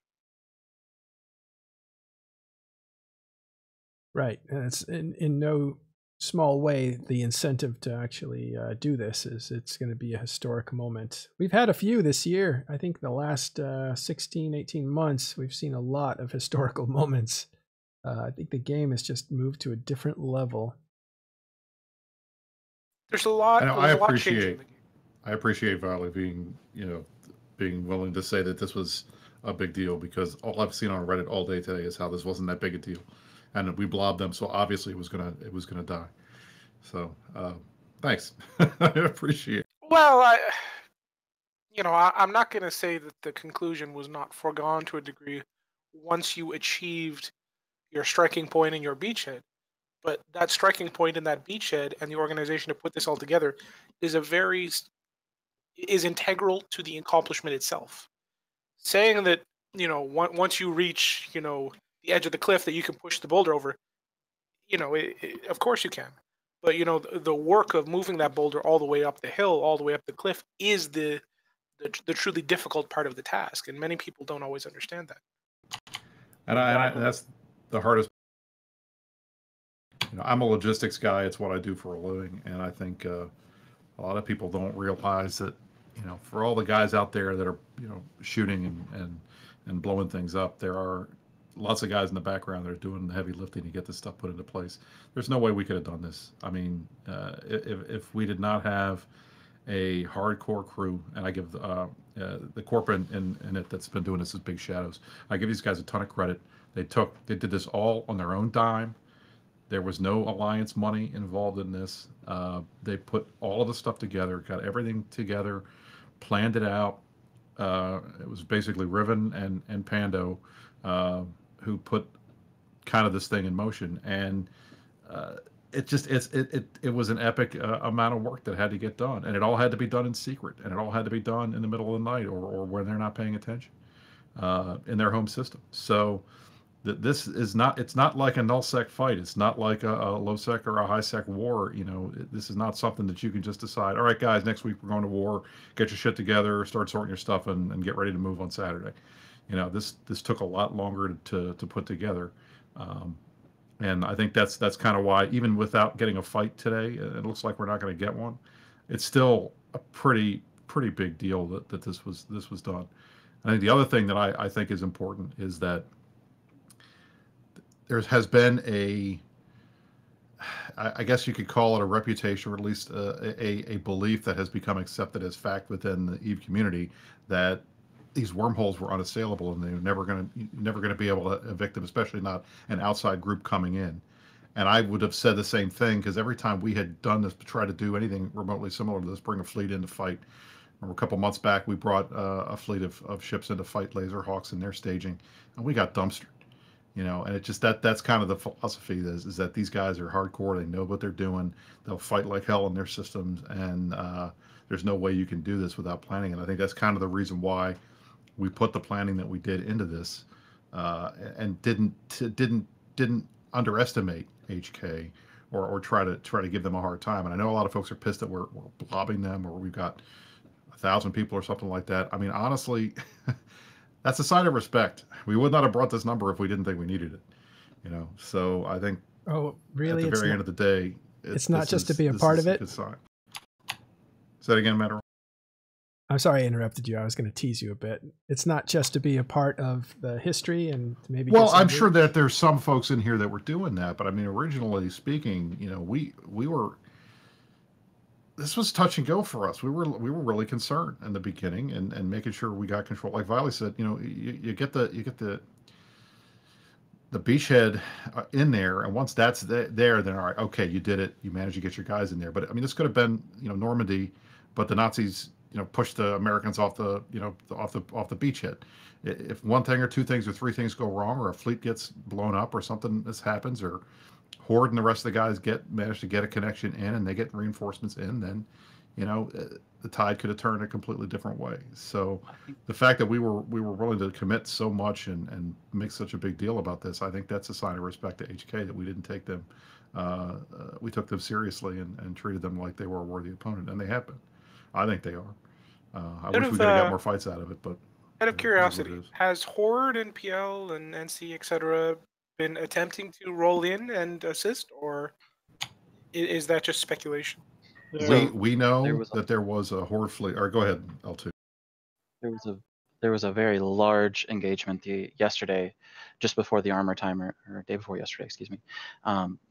Right. And it's in no small way the incentive to actually do this is it's going to be a historic moment. We've had a few this year. I think the last 16, 18 months, we've seen a lot of historical moments. I think the game has just moved to a different level. There's a lot. I There's a lot changing in the game. I appreciate Violet being willing to say that this was a big deal, because all I've seen on Reddit all day today is how this wasn't that big a deal, and we blobbed them, so obviously it was gonna die. So thanks, I appreciate it. Well, I'm not going to say that the conclusion was not foregone to a degree once you achieved your striking point in your beachhead. But that striking point in that beachhead and the organization to put this all together is integral to the accomplishment itself. Saying that, once you reach, the edge of the cliff that you can push the boulder over, of course you can. But, the work of moving that boulder all the way up the hill, all the way up the cliff is the truly difficult part of the task. And many people don't always understand that. And that's the hardest. I'm a logistics guy. It's what I do for a living. And I think a lot of people don't realize that, for all the guys out there that are, shooting and blowing things up, there are lots of guys in the background that are doing the heavy lifting to get this stuff put into place. There's no way we could have done this. I mean, if we did not have a hardcore crew, and I give the corporate in it that's been doing this is Big Shadows. I give these guys a ton of credit. They did this all on their own dime. There was no alliance money involved in this. They put all of the stuff together, got everything together, planned it out. It was basically Riven and Pando who put kind of this thing in motion, and it was an epic amount of work that had to get done, and it all had to be done in secret, and it all had to be done in the middle of the night or when they're not paying attention in their home system. So this is not, it's not like a null-sec fight. It's not like a low-sec or a high-sec war. This is not something that you can just decide, all right, guys, next week we're going to war, get your shit together, start sorting your stuff, and get ready to move on Saturday. This took a lot longer to put together. And I think that's kind of why, even without getting a fight today, it looks like we're not going to get one. It's still a pretty big deal that this was done. I think the other thing that I think is important is that there has been I guess you could call it a reputation, or at least a belief that has become accepted as fact within the EVE community, that these wormholes were unassailable and they were never going to be able to evict them, especially not an outside group coming in. And I would have said the same thing, because every time we had done this, try to do anything remotely similar to this, bring a fleet in to fight. Remember a couple months back, we brought a fleet of ships in to fight Laserhawks in their staging, and we got dumpstered. And it just that's kind of the philosophy is that these guys are hardcore. They know what they're doing. They'll fight like hell in their systems, and there's no way you can do this without planning. And I think that's kind of the reason why we put the planning that we did into this, and didn't underestimate HK or try to give them a hard time. And I know a lot of folks are pissed that we're blobbing them, or we've got 1,000 people or something like that. I mean, honestly, that's a sign of respect. We would not have brought this number if we didn't think we needed it. So I think. Oh, really? At the very end of the day, it's not just to be a part of it. Say that again, Matt. I'm sorry I interrupted you. I was going to tease you a bit. It's not just to be a part of the history and maybe. Well, I'm sure that there's some folks in here that were doing that, but I mean, originally speaking, we were. This was touch and go for us. We were really concerned in the beginning and making sure we got control. Like Violet said, you get the beachhead in there, and once that's there, then all right, okay, you did it. You managed to get your guys in there. But I mean, this could have been Normandy, but the Nazis pushed the Americans off the off the beachhead. If one thing or two things or three things go wrong, or a fleet gets blown up, or something this happens, or Horde and the rest of the guys manage to get a connection in, and they get reinforcements in, then the tide could have turned a completely different way. So the fact that we were willing to commit so much and make such a big deal about this, I think that's a sign of respect to HK, that we didn't take them. We took them seriously and treated them like they were a worthy opponent, and they have been. I think they are. I Out wish we of could have got more fights out of it, but out of it is what it curiosity, is. has Horde and PL and NC etc. been attempting to roll in and assist, or is that just speculation? We know was a, that there was a Horde fleet. Or go ahead, L2. there was a very large engagement yesterday, just before the armor timer, or day before yesterday, excuse me,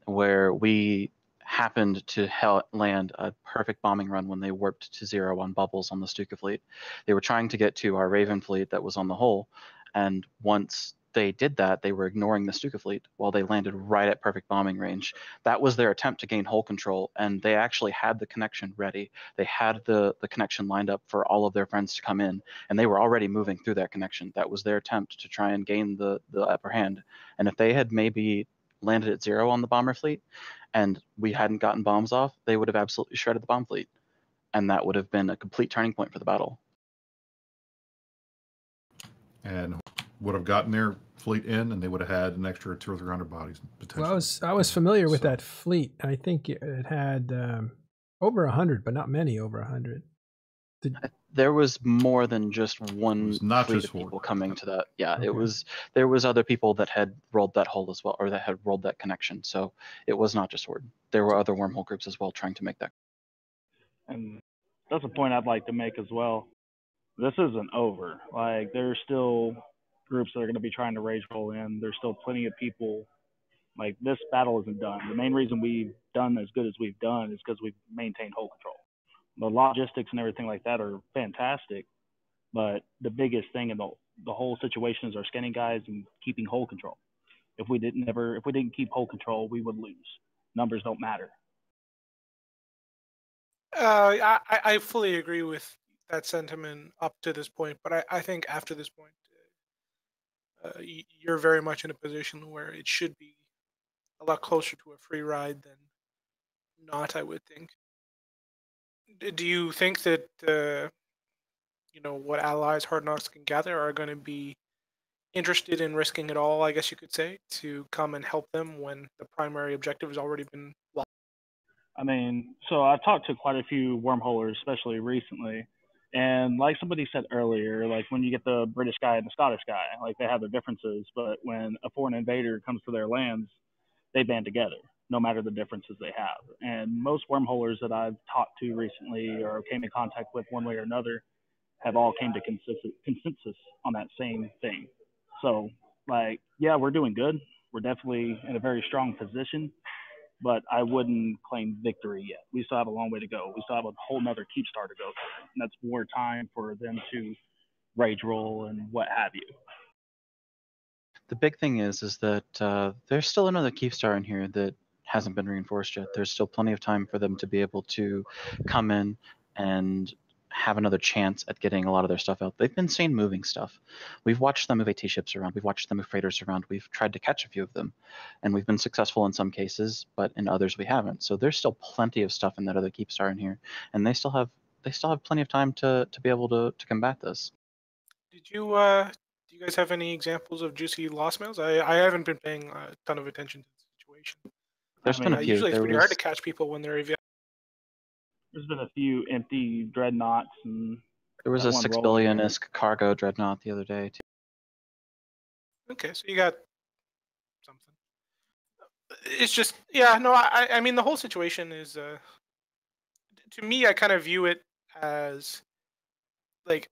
where we happened to land a perfect bombing run when they warped to 0 on bubbles on the Stuka fleet. They were trying to get to our Raven fleet that was on the hull, and once they did that, they were ignoring the Stuka fleet while they landed right at perfect bombing range. That was their attempt to gain hull control, and they actually had the connection ready. They had the connection lined up for all of their friends to come in, and they were already moving through that connection. That was their attempt to try and gain the upper hand. And if they had maybe landed at 0 on the bomber fleet and we hadn't gotten bombs off, they would have absolutely shredded the bomb fleet. And that would have been a complete turning point for the battle. And would have gotten their fleet in, and they would have had an extra 200 or 300 bodies potentially. Well, I was familiar with that fleet. I think it had over 100, but not many over 100. There was more than just one not fleet just of people Horde. coming to that. Yeah, Okay. there was other people that had rolled that hull as well, or that had rolled that connection. So it was not just Horde. There were other wormhole groups as well trying to make that. And that's a point I'd like to make as well. This isn't over. Like, there's still groups that are going to be trying to rage roll in. There's still plenty of people. Like, this battle isn't done. The main reason we've done as good as we've done is because we've maintained hull control. The logistics and everything like that are fantastic, but the biggest thing in the whole situation is our scanning guys and keeping hull control. If we didn't keep hull control, we would lose. Numbers don't matter. I fully agree with that sentiment up to this point, but I think after this point, you're very much in a position where it should be a lot closer to a free ride than not, I would think. Do you think that what allies Hard Knocks can gather are going to be interested in risking it all, I guess you could say, to come and help them when the primary objective has already been lost? I mean, so I've talked to quite a few wormholers, especially recently. And like somebody said earlier, like when you get the British guy and the Scottish guy, like they have their differences, but when a foreign invader comes to their lands, they band together, no matter the differences they have. And most wormholers that I've talked to recently or came in contact with one way or another have all came to consensus on that same thing. So, like, yeah, we're doing good. We're definitely in a very strong position, but I wouldn't claim victory yet. We still have a long way to go. We still have a whole nother keep star to go through, and that's more time for them to rage roll and what have you. The big thing is that there's still another Keepstar in here that hasn't been reinforced yet. There's still plenty of time for them to be able to come in and have another chance at getting a lot of their stuff out. They've been seen moving stuff. We've watched them move AT ships around. We've watched them move freighters around. We've tried to catch a few of them, and we've been successful in some cases, but in others we haven't. So there's still plenty of stuff in that other Keepstar in here, and they still have plenty of time to be able to combat this. Did you do you guys have any examples of juicy lost mails? I haven't been paying a ton of attention to the situation. There's been a few. Usually it's pretty hard to catch people when they're AVI. There's been a few empty dreadnoughts, and there was a 6 billion-esque cargo dreadnought the other day too. Okay, so you got something. It's just, yeah, no, I mean the whole situation is to me, I kind of view it as like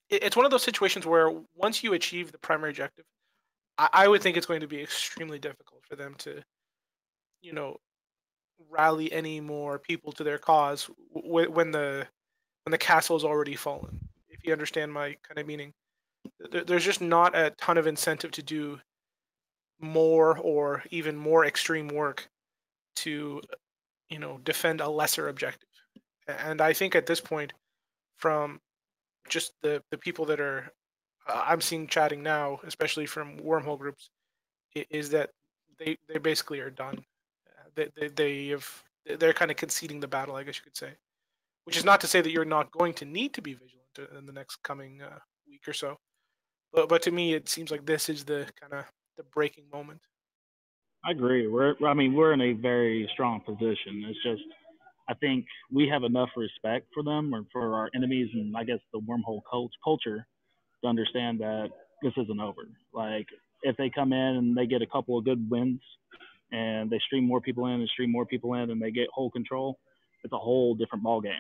it's one of those situations where once you achieve the primary objective, I would think it's going to be extremely difficult for them to, rally any more people to their cause when the castle's already fallen. If you understand my kind of meaning, there's just not a ton of incentive to do more or even more extreme work to, defend a lesser objective. And I think at this point, from just the people that are I'm seeing chatting now, especially from wormhole groups, is that they basically are done. They're kind of conceding the battle, I guess you could say. Which is not to say that you're not going to need to be vigilant in the next coming week or so, but to me it seems like this is the kind of the breaking moment. I agree. We're in a very strong position. It's just I think we have enough respect for them or for our enemies and I guess the wormhole culture to understand that this isn't over. Like if they come in and they get a couple of good wins and they stream more people in and stream more people in and they get whole control, it's a whole different ball game.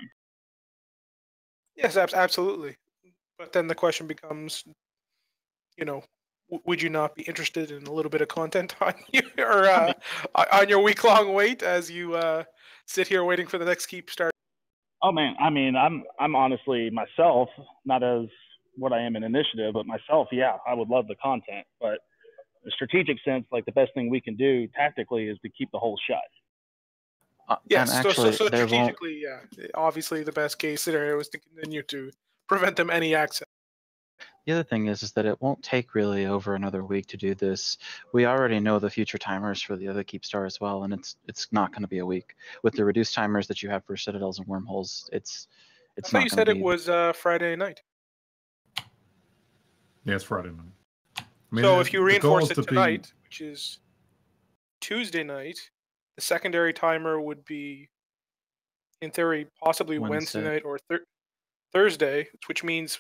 Yes, absolutely. But then the question becomes, would you not be interested in a little bit of content on your on your week-long wait as you sit here waiting for the next keep start? Oh man, I mean, I'm honestly myself, not as what I am in initiative, but myself, yeah, I would love the content. But in a strategic sense, like the best thing we can do tactically is to keep the hole shut. Yes, and actually, so there won't. strategically, yeah. Obviously, the best case scenario is to continue to prevent them any access. The other thing is that it won't take really over another week to do this. We already know the future timers for the other Keepstar as well, and it's not going to be a week. With the reduced timers that you have for Citadels and Wormholes, it's I not thought you going said to it be. was Friday night. Yeah, it's Friday night. I mean, So if you reinforce it to tonight, which is Tuesday night, the secondary timer would be, in theory, possibly Wednesday night or Thursday, which means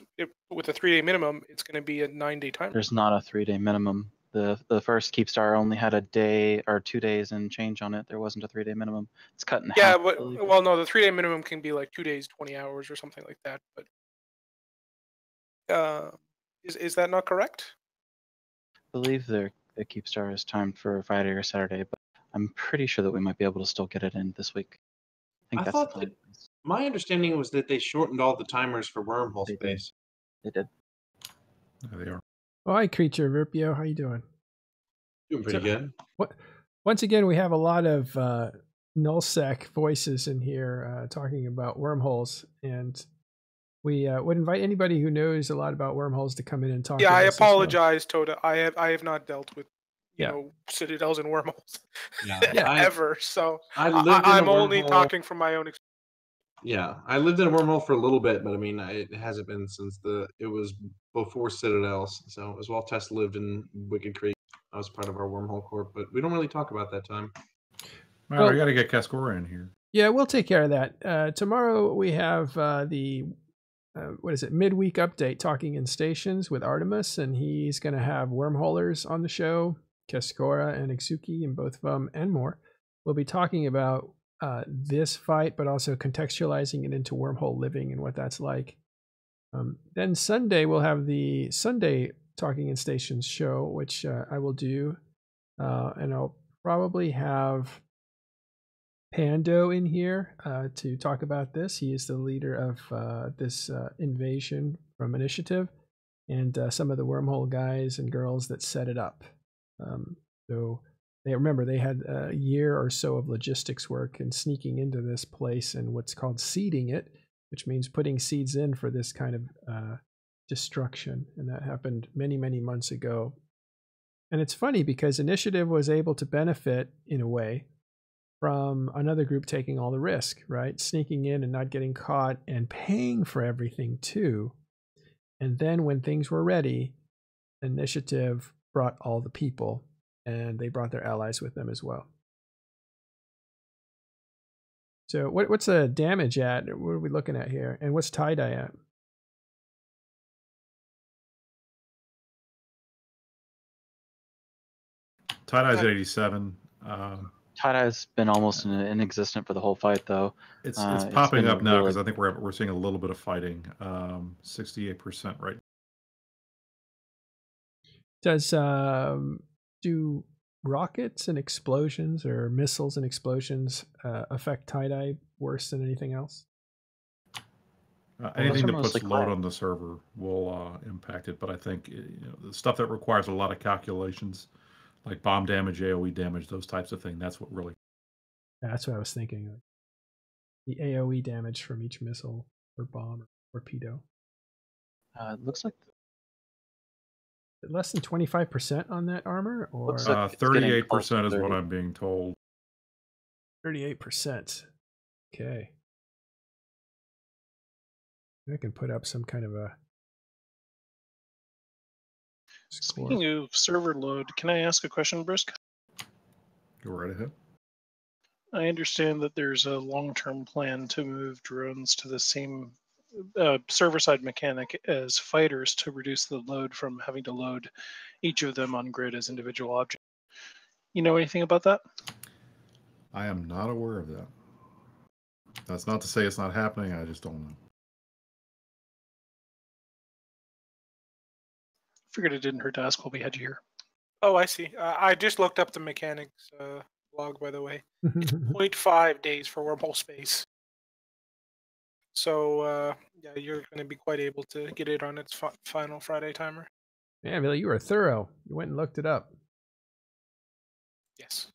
with a 3-day minimum, it's going to be a 9-day timer. There's not a 3-day minimum. The first Keepstar only had a day or 2 days and change on it. There wasn't a 3-day minimum. It's cut in half. Yeah, but well, no, the 3-day minimum can be like 2 days, 20 hours, or something like that. But is that not correct? I believe the Keepstar is timed for Friday or Saturday, but I'm pretty sure that we might be able to still get it in this week. I think that's thought the plan. my understanding was that they shortened all the timers for Wormhole space. They did. There they are. Oh, hi, Creature Verpio. How you doing? Doing pretty good. Once again, we have a lot of nullsec voices in here talking about wormholes, and we would invite anybody who knows a lot about wormholes to come in and talk. Yeah, to I us as well. apologize, Toda. I have not dealt with Citadels and Wormholes ever. So I'm only talking from my own experience. Yeah, I lived in a wormhole for a little bit, but I mean, it hasn't been since it was before Citadels. So as well, Tess lived in Wicked Creek. I was part of our wormhole corp, but we don't really talk about that time. All right, we got to get Cascora in here. Yeah, we'll take care of that. Tomorrow we have midweek update, Talking in Stations with Artemis, and he's going to have wormholers on the show, Cascora and Ixuki, and both of them, and more. We'll be talking about this fight, but also contextualizing it into wormhole living and what that's like. Then Sunday we'll have the Sunday Talking in Stations show, which I will do, and I'll probably have Pando in here to talk about this. He is the leader of this invasion from Initiative, and some of the wormhole guys and girls that set it up. So they had a year or so of logistics work and sneaking into this place and what's called seeding it, which means putting seeds in for this kind of destruction. And that happened many, many months ago. And it's funny because Initiative was able to benefit in a way from another group taking all the risk, right? Sneaking in and not getting caught and paying for everything too. And then when things were ready, Initiative brought all the people, and they brought their allies with them as well. So what's the damage at? What are we looking at here? And what's tie-dye at? Tie-dye's 87. Tie-dye's been almost inexistent for the whole fight, though. It's popping up now because I think we're seeing a little bit of fighting. 68% right. Does do rockets and explosions or missiles and explosions affect tie-dye worse than anything else? Anything that puts load on the server will impact it, but I think the stuff that requires a lot of calculations, like bomb damage, AoE damage, those types of things, that's what really. Yeah, that's what I was thinking. Like the AoE damage from each missile or bomb or torpedo. It looks like less than 25% on that armor, or 38% is what I'm being told. 38%. Okay. I can put up some kind of a score. Speaking of server load, can I ask a question, Brisk? Go right ahead. I understand that there's a long-term plan to move drones to the same server-side mechanic as fighters to reduce the load from having to load each of them on grid as individual objects. You know anything about that? I am not aware of that. That's not to say it's not happening. I just don't know. Figured it didn't hurt to ask while we had you here. Oh, I see. I just looked up the mechanics log, by the way. It's 0.5 days for wormhole space. So, yeah, you're going to be quite able to get it on its final Friday timer. Yeah, Billy, you were thorough. You went and looked it up. Yes.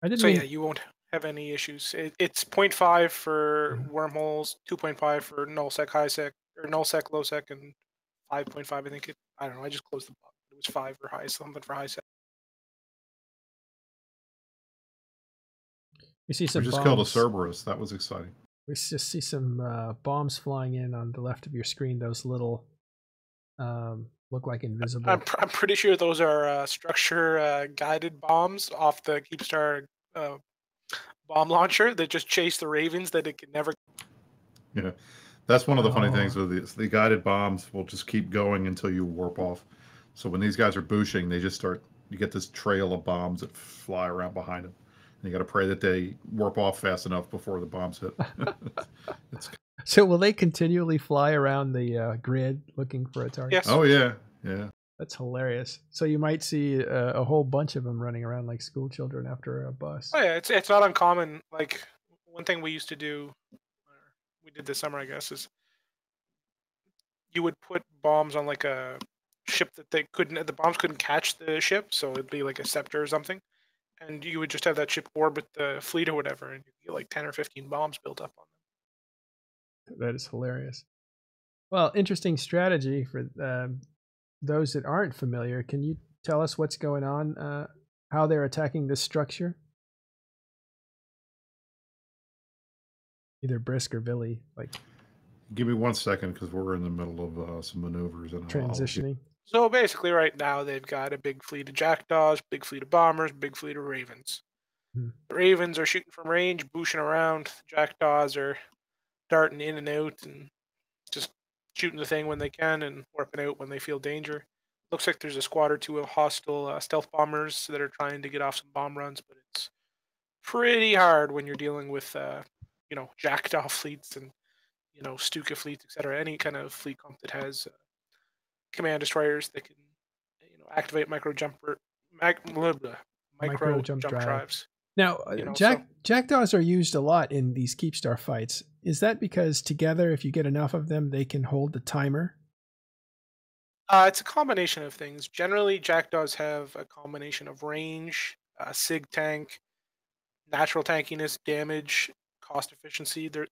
Yeah, you won't have any issues. It's 0.5 for wormholes, 2.5 for nullsec, highsec, or nullsec, lowsec, and 5.5. I think I don't know. I just closed the box. It was 5 for high, something for highsec. We see some. We just killed a Cerberus. That was exciting. We just see some bombs flying in on the left of your screen. Those little look like invisible. I'm pretty sure those are structure guided bombs off the Keepstar bomb launcher that just chase the Ravens that it can never. Yeah, that's one of the funny things with the guided bombs will just keep going until you warp off. So when these guys are booshing, they just start. You get this trail of bombs that fly around behind them. And you got to pray that they warp off fast enough before the bombs hit. So will they continually fly around the grid looking for a target? Yes. Oh yeah, yeah. That's hilarious. So you might see a whole bunch of them running around like school children after a bus. Oh yeah, it's not uncommon. Like one thing we used to do, we did this summer, I guess, is you would put bombs on like a ship that the bombs couldn't catch the ship, so it'd be like a scepter or something. And you would just have that ship orbit the fleet or whatever, and you get like 10 or 15 bombs built up on them. That is hilarious. Well, interesting strategy for those that aren't familiar. Can you tell us what's going on, how they're attacking this structure? Either Brisk or Billy. Give me 1 second because we're in the middle of some maneuvers and transitioning. So basically, right now they've got a big fleet of jackdaws, big fleet of bombers, big fleet of ravens. The ravens are shooting from range, booshing around. The jackdaws are darting in and out and just shooting the thing when they can and warping out when they feel danger. Looks like there's a squad or two of hostile stealth bombers that are trying to get off some bomb runs, but it's pretty hard when you're dealing with jackdaw fleets and Stuka fleets, etc. Any kind of fleet comp that has command destroyers that can activate micro jump drives. Now, jackdaws are used a lot in these Keepstar fights. Is that because together, if you get enough of them, they can hold the timer? It's a combination of things. Generally, jackdaws have a combination of range, sig tank, natural tankiness, damage, cost efficiency. They're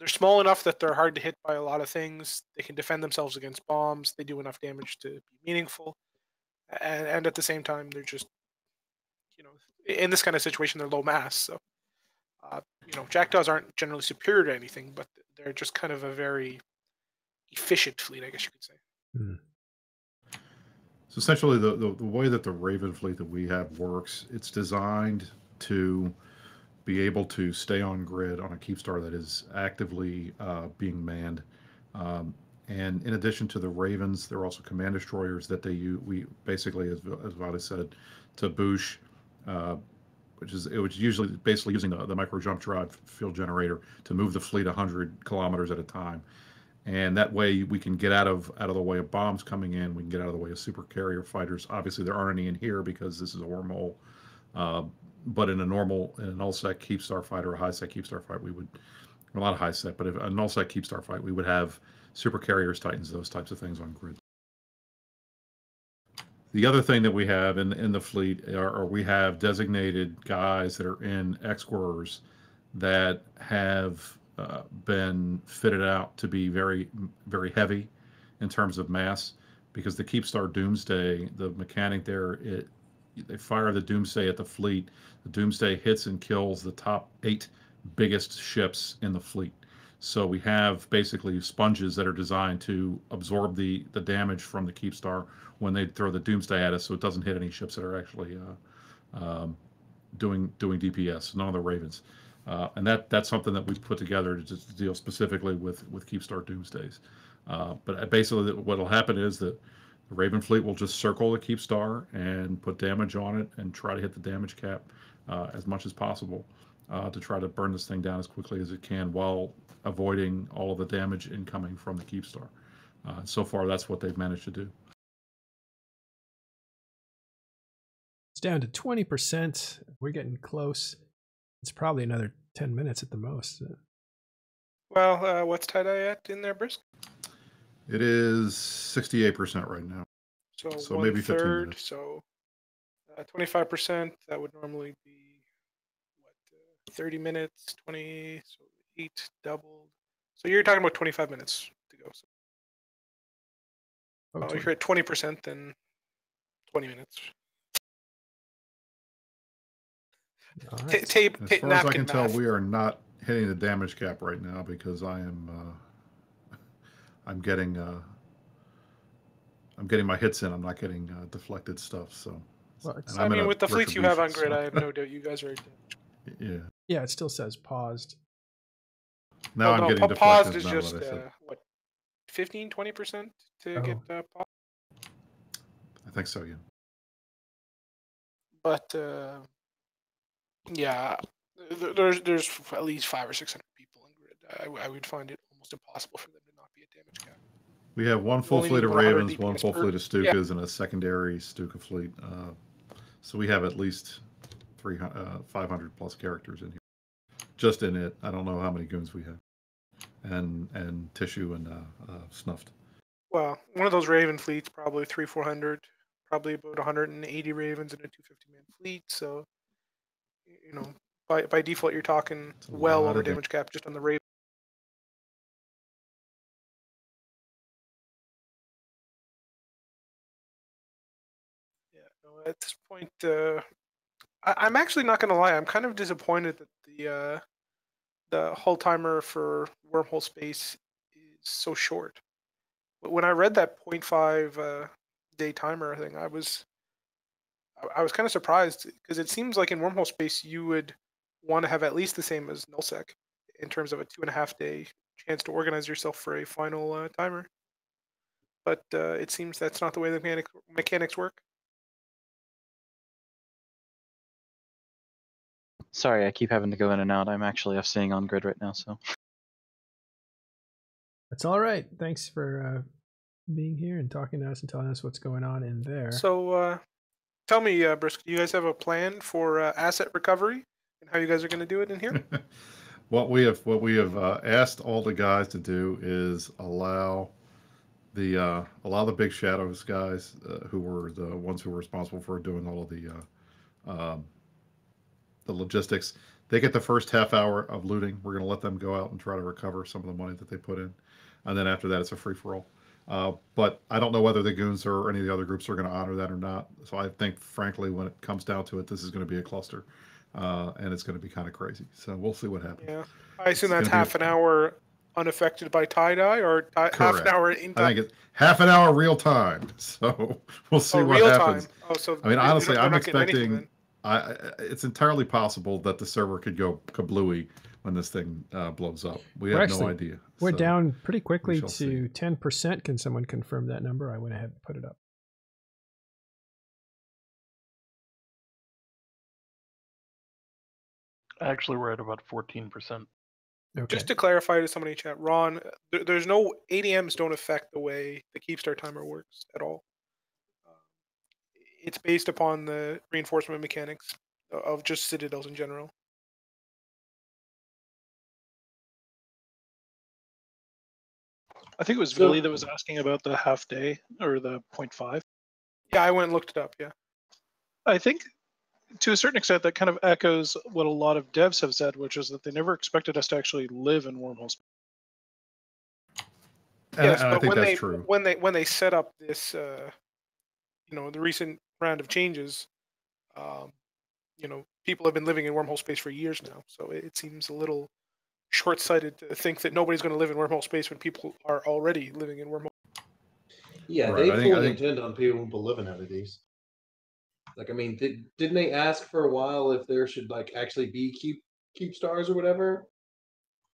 small enough that they're hard to hit by a lot of things. They can defend themselves against bombs. They do enough damage to be meaningful, and at the same time, they're just in this kind of situation, they're low mass. So jackdaws aren't generally superior to anything, but they're just kind of a very efficient fleet, I guess you could say. So essentially, the way that the Raven fleet that we have works, it's designed to be able to stay on grid on a Keepstar that is actively being manned. And in addition to the Ravens, there are also command destroyers that we basically, as Vada said, to boosh, which is usually basically using the micro jump drive field generator to move the fleet 100 kilometers at a time. And that way we can get out of the way of bombs coming in. We can get out of the way of super carrier fighters. Obviously, there aren't any in here because this is a wormhole. But in a null-sec Keepstar fight or a high-sec Keepstar fight, we would, a lot of high-sec, but if a null-sec Keepstar fight, we would have super carriers, titans, those types of things on grid. The other thing that we have in the fleet are we have designated guys that are in X-Growers that have been fitted out to be very, very heavy in terms of mass, because the Keepstar Doomsday, the mechanic there, they fire the Doomsday at the fleet. The Doomsday hits and kills the top 8 biggest ships in the fleet. So we have basically sponges that are designed to absorb the damage from the Keepstar when they throw the Doomsday at us, so it doesn't hit any ships that are actually doing DPS. None of the Ravens, and that's something that we put together to just deal specifically with Keepstar Doomsdays. But basically, what will happen is that the Raven fleet will just circle the Keepstar and put damage on it and try to hit the damage cap as much as possible to try to burn this thing down as quickly as it can while avoiding all of the damage incoming from the Keepstar. So far, that's what they've managed to do. It's down to 20%. We're getting close. It's probably another 10 minutes at the most. Well, what's tie-dye at in there, Brisk? It is 68% right now. So maybe 15 1/3. minutes. So 25%. That would normally be what 30 minutes, 20, so 8 doubled. So you're talking about 25 minutes to go. So, if you're at 20%, then 20 minutes. Right. As far as I can tell, we are not hitting the damage cap right now because I'm getting my hits in. I'm not getting deflected stuff. So, well, I mean, with the fleets you have on grid, I have no doubt you guys are. Yeah. Yeah, it still says paused. Now I'm getting deflected. Paused is just what 15, 20% to get paused. I think so, yeah. But yeah, there's at least 500 or 600 people in grid. I would find it almost impossible for them to not be a damage cap. We have one full fleet of Ravens, one full fleet of Stukas, and a secondary Stuka fleet. So we have at least 500 plus characters in here. Just in it. I don't know how many goons we have. And tissue and snuffed. Well, one of those Raven fleets, probably 300-400, probably about 180 Ravens in a 250-man fleet. So, you know, by default, you're talking well over damage cap just on the Raven. Yeah, no, at this point, I'm actually not going to lie. I'm kind of disappointed that the hull timer for Wormhole Space is so short. When I read that 0.5 day timer thing, I was kind of surprised because it seems like in Wormhole Space you would want to have at least the same as nullsec in terms of a 2.5 day chance to organize yourself for a final timer. But it seems that's not the way the mechanics work. Sorry, I keep having to go in and out. I'm actually FC-ing on grid right now, so. That's all right. Thanks for being here and talking to us and telling us what's going on in there. So tell me, Brisk, do you guys have a plan for asset recovery and how you guys are going to do it in here? What we have asked all the guys to do is allow the Big Shadows guys who were the ones who were responsible for doing all of the logistics. They get the first half hour of looting. We're going to let them go out and try to recover some of the money that they put in, and then after that, it's a free for all. But I don't know whether the goons or any of the other groups are going to honor that or not. So I think, frankly, when it comes down to it, this is going to be a cluster, and it's going to be kind of crazy. So we'll see what happens. Yeah, I assume that's half an hour unaffected by tie-dye, or half an hour in time? I think it's half an hour real time. So we'll see what happens. Oh, so I mean, honestly, I'm expecting. It's entirely possible that the server could go kablooey when this thing blows up. We have no idea. We're down pretty quickly to 10%. Can someone confirm that number? I went ahead and put it up. Actually, we're at about 14%. Okay. Just to clarify to somebody in chat, Ron, there's no ADMs don't affect the way the Keepstar timer works at all. It's based upon the reinforcement mechanics of just Citadels in general. I think it was Billy that was asking about the half day or the 0.5. Yeah, I went and looked it up, yeah. I think to a certain extent that kind of echoes what a lot of devs have said, which is that they never expected us to actually live in Wormholes. Yes, but when they set up this, the recent round of changes, people have been living in Wormhole Space for years now, so it seems a little short-sighted to think that nobody's going to live in wormhole space when people are already living in wormhole. Yeah, Right, they fully intend on people living out of these. Like, I mean, didn't they ask for a while if there should like actually be keep stars or whatever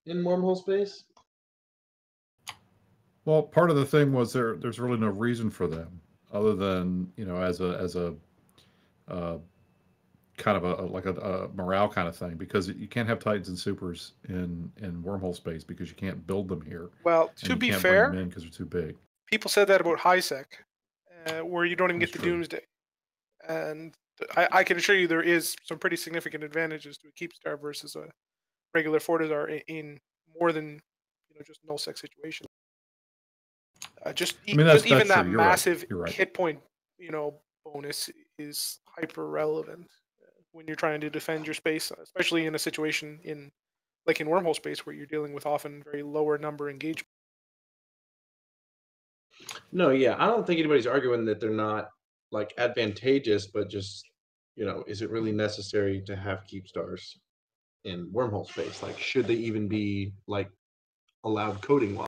in wormhole space? Well, part of the thing was there's really no reason for them other than, you know, as a kind of a morale kind of thing, because you can't have Titans and Supers in wormhole space because you can't build them here. Well, and to you be can't bring them fair, in because they're too big. people said that about HiSec, where you don't even That's get the true. Doomsday. And I can assure you there is some pretty significant advantages to a Keepstar versus a regular Fortizar in more than just null-sec situations. Just I mean, just that's even that true. You're right. massive You're right. hit point bonus is hyper relevant when you're trying to defend your space, especially in a situation like in wormhole space where you're dealing with often very lower number engagement. No, yeah, I don't think anybody's arguing that they're not like advantageous, but just is it really necessary to have keep stars in wormhole space? Like, should they even be like allowed coding wise?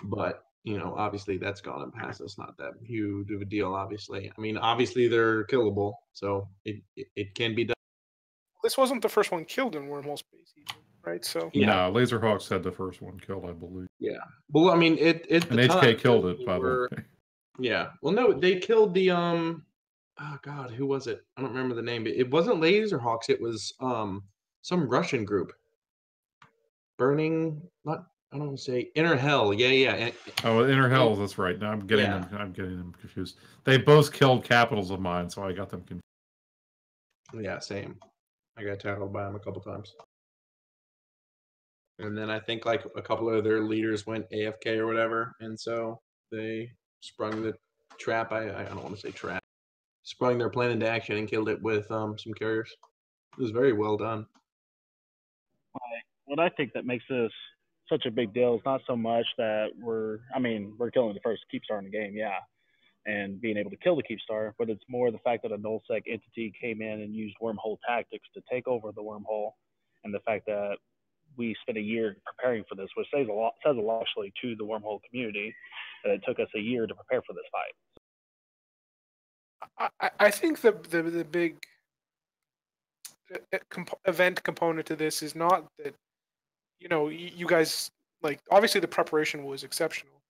But obviously that's gone and past. It's not that huge of a deal. Obviously, I mean, obviously they're killable, so it can be done. This wasn't the first one killed in wormhole space, even, right? So No, Laserhawks had the first one killed, I believe. Yeah. Well, I mean, it and HK killed it, by the way. Yeah. Well, no, they killed the oh God, who was it? I don't remember the name. It wasn't Laserhawks. It was some Russian group. Burning, not I don't want to say Inner Hell. Yeah. Oh, Inner Hells. That's right. Now I'm getting them confused. They both killed capitals of mine, so I got them confused. Yeah, same. I got tackled by them a couple times. And then I think like a couple of their leaders went AFK or whatever, and so they sprung the trap. I don't want to say trap. Sprung their plan into action and killed it with some carriers. It was very well done. What I think that makes this such a big deal is not so much that we're killing the first Keepstar in the game, yeah, and being able to kill the Keepstar, but it's more the fact that a nullsec entity came in and used wormhole tactics to take over the wormhole, and the fact that we spent a year preparing for this, which says a lot actually to the wormhole community, that it took us a year to prepare for this fight. I think the big event component to this is not that you guys, like, obviously the preparation was exceptional,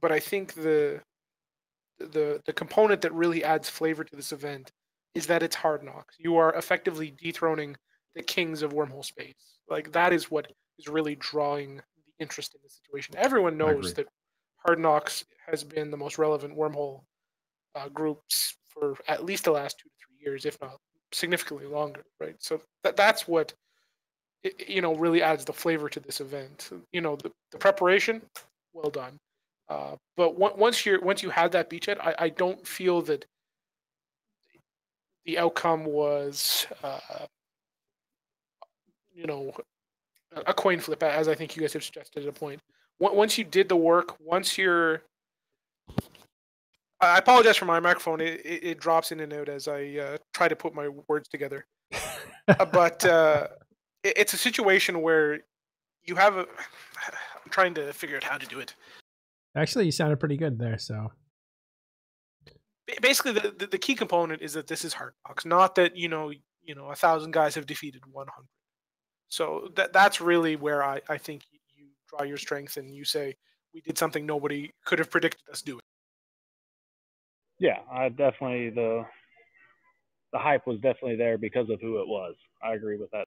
but I think the component that really adds flavor to this event is that it's Hard Knocks. You are effectively dethroning the kings of wormhole space. Like, that is what is really drawing the interest in the situation. Everyone knows that Hard Knocks has been the most relevant wormhole groups for at least the last 2 to 3 years, if not significantly longer, right? So that's what really adds the flavor to this event. The preparation, well done. But once you had that beachhead, I don't feel that the outcome was a coin flip, as I think you guys have suggested at a point. Once you did the work, I apologize for my microphone. It drops in and out as I try to put my words together. But it's a situation where you have I'm trying to figure out how to do it. Actually, you sounded pretty good there. So basically, the key component is that this is Hard Knocks, not that 1,000 guys have defeated 100. So that's really where I think you draw your strength and you say we did something nobody could have predicted us doing. Yeah, I definitely the hype was definitely there because of who it was. I agree with that.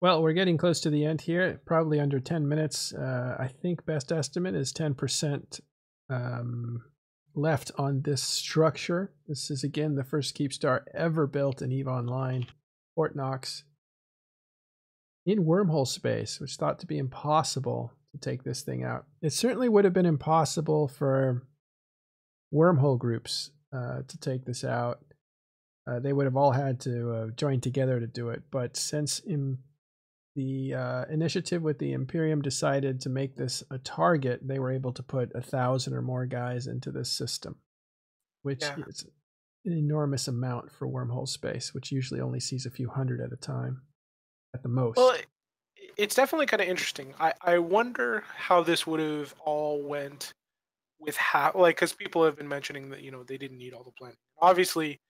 Well, we're getting close to the end here, probably under 10 minutes. I think best estimate is 10% left on this structure. This is, again, the first Keepstar ever built in EVE Online, Fort Knox, in wormhole space, which is thought to be impossible to take this thing out. It certainly would have been impossible for wormhole groups to take this out. They would have all had to join together to do it. But since the initiative with the Imperium decided to make this a target, they were able to put 1,000 or more guys into this system, which an enormous amount for wormhole space, which usually only sees a few hundred at a time, at the most. Well, it's definitely kind of interesting. I wonder how this would have all went with how, like, because people have been mentioning that they didn't need all the planning. Obviously,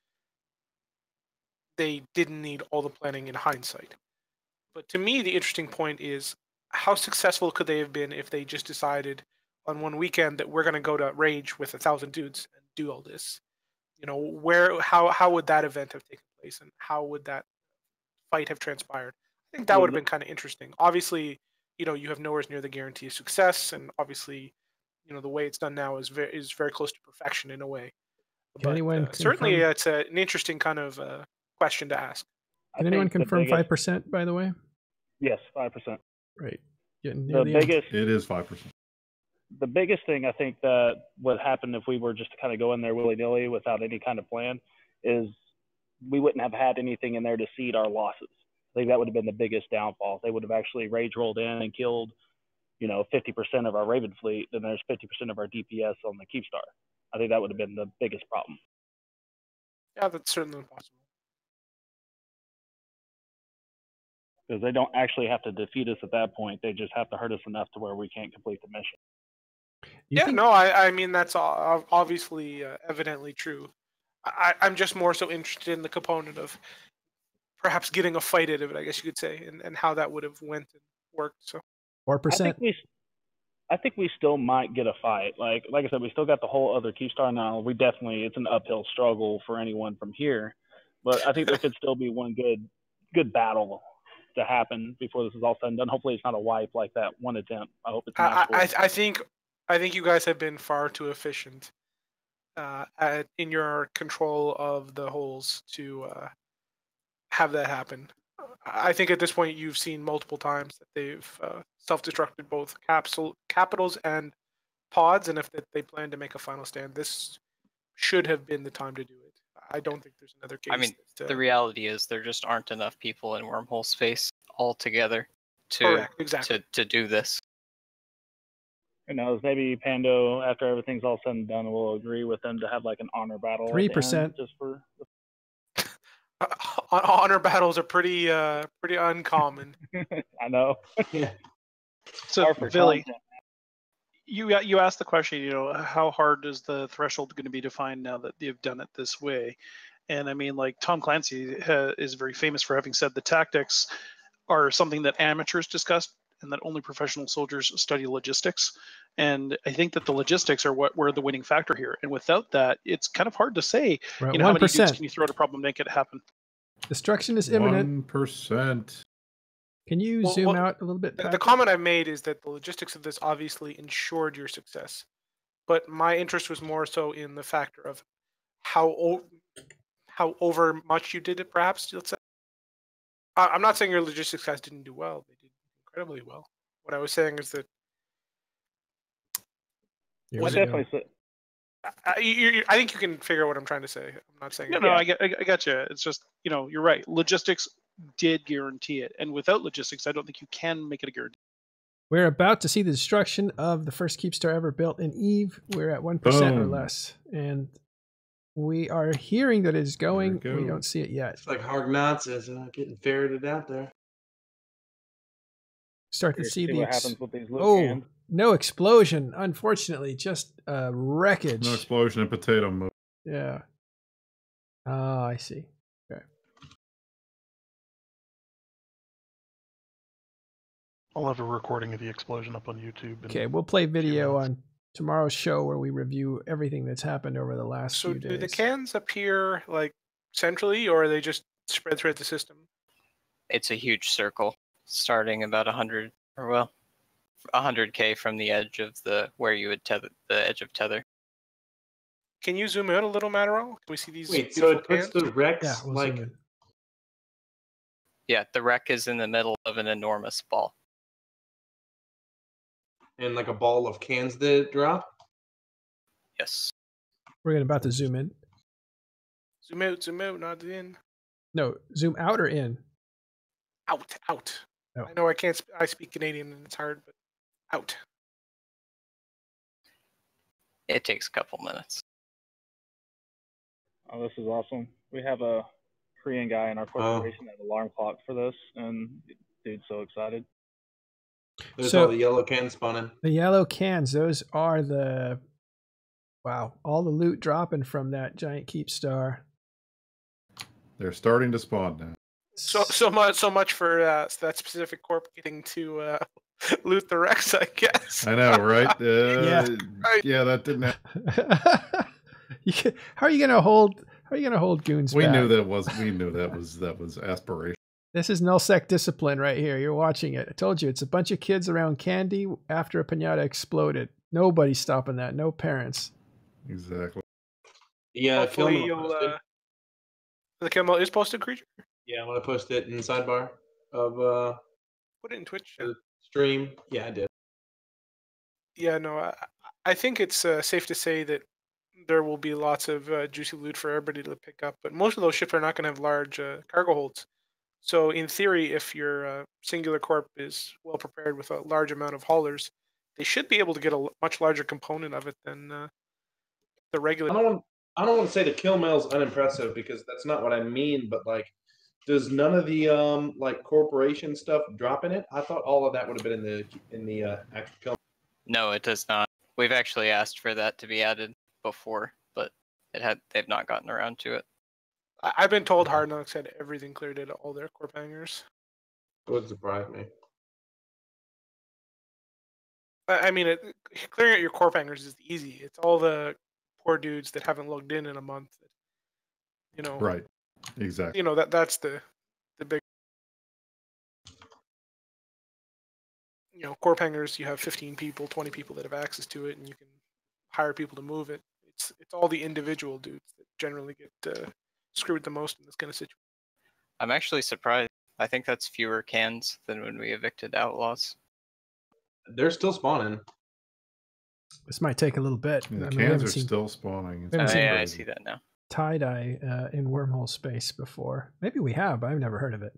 they didn't need all the planning in hindsight. But to me, the interesting point is how successful could they have been if they just decided on one weekend that we're going to go to Rage with 1,000 dudes and do all this. How would that event have taken place, and how would that fight have transpired? I think that would have been kind of interesting. Obviously, you have nowhere near the guarantee of success, and obviously, the way it's done now is very close to perfection in a way. Can anyone certainly, confirm? it's an interesting kind of question to ask. Can anyone confirm 5%? By the way. Yes, 5%. Right. Getting near the biggest. It is 5%. The biggest thing I think that would happen if we were just to kind of go in there willy-nilly without any kind of plan is we wouldn't have had anything in there to seed our losses. I think that would have been the biggest downfall. They would have actually rage rolled in and killed, 50% of our Raven fleet, and there's 50% of our DPS on the Keepstar. I think that would have been the biggest problem. Yeah, that's certainly possible. Because they don't actually have to defeat us at that point. They just have to hurt us enough to where we can't complete the mission. No, I mean, that's obviously evidently true. I'm just more so interested in the component of perhaps getting a fight out of it, I guess you could say, and how that would have went and worked. So 4%. I think we still might get a fight. Like I said, we still got the whole other Keepstar now. It's an uphill struggle for anyone from here, but I think there could still be one good battle to happen before this is all said and done. Hopefully, it's not a wipe like that one attempt. I hope it's not. I think you guys have been far too efficient in your control of the holes to have that happen. I think at this point you've seen multiple times that they've self-destructed both capitals and pods, and if they plan to make a final stand, this should have been the time to do it. I don't think there's another case. I mean, the reality is there just aren't enough people in wormhole space altogether to do this. Who knows? Maybe Pando, after everything's all said and done, will agree with them to have like an honor battle. 3%. Just for honor battles are pretty uncommon. I know. So, Billy, you asked the question, how hard is the threshold going to be defined now that you've done it this way? And I mean, like Tom Clancy is very famous for having said the tactics are something that amateurs discuss and that only professional soldiers study logistics. And I think that the logistics are where the winning factor here. And without that, it's kind of hard to say, how many dudes can you throw at a problem and make it happen? Destruction is imminent. 1%. Can you zoom out a little bit? The comment I've made is that the logistics of this obviously ensured your success. But my interest was more so in the factor of how over much you did it, perhaps, let's say. I'm not saying your logistics guys didn't do well. They did incredibly well. What I was saying is that I think you can figure out what I'm trying to say. I'm not saying I got you. It's just you're right. Logistics did guarantee it, and without logistics, I don't think you can make it a guarantee. We're about to see the destruction of the first Keepstar ever built in Eve. We're at 1% or less, and we are hearing that it is going. We don't see it yet. It's like Hard Knocks is getting ferreted out there. Start to see what happens with these cans. No explosion, unfortunately, just wreckage. No explosion in potato mode. Yeah. Oh, I see. Okay. I'll have a recording of the explosion up on YouTube. Okay, we'll play video on tomorrow's show where we review everything that's happened over the last few days. So do the cans appear like centrally, or are they just spread throughout the system? It's a huge circle, starting about 100K from the edge of where you would tether the edge of tether. Can you zoom out a little, Matterall? Can we see these? Wait, so it puts the wrecks Yeah, the wreck is in the middle of an enormous ball. And like a ball of cans that drop? Yes. We're about to zoom in. Zoom out, not in. No, zoom out or in? Out. Oh. I know I speak Canadian and it's hard, but out. It takes a couple minutes. Oh, this is awesome. We have a Korean guy in our corporation that alarm clock for this, and dude's so excited. There's all the yellow cans spawning. The yellow cans, those are the all the loot dropping from that giant keep star. They're starting to spawn now. So much for that specific corp getting to loot the Rex, I guess. I know, right? Yeah, that didn't happen. How are you gonna hold goons We back? knew that was aspiration. This is nullsec discipline right here. You're watching it. I told you, it's a bunch of kids around candy after a pinata exploded. Nobody's stopping that. No parents. Exactly. Yeah, hopefully the kill is posted, creature. Yeah, I'm gonna post it in the sidebar of put it in Twitch. The stream. Yeah, I did. Yeah, no, I think it's safe to say that there will be lots of juicy loot for everybody to pick up, but most of those ships are not going to have large cargo holds. So in theory, if your singular corp is well prepared with a large amount of haulers, they should be able to get a much larger component of it than the regular. I don't want to say the kill mail's unimpressive because that's not what I mean, but like, does none of the like corporation stuff drop in it? I thought all of that would have been in the actual kill. No, it does not. We've actually asked for that to be added before, but they've not gotten around to it. I've been told Hard Knocks had everything cleared at all their corp hangers. It would surprise me. I mean, clearing out your corp hangers is easy. It's all the poor dudes that haven't logged in a month. You know. Right. Exactly. You know that's the big. You know, corp hangers. You have 15 people, 20 people that have access to it, and you can hire people to move it. It's all the individual dudes that generally get screwed the most in this kind of situation. I'm actually surprised. I think that's fewer cans than when we evicted Outlaws. They're still spawning. This might take a little bit. Yeah, the cans are still spawning. I see that now. Tie-dye in wormhole space before. Maybe we have, but I've never heard of it.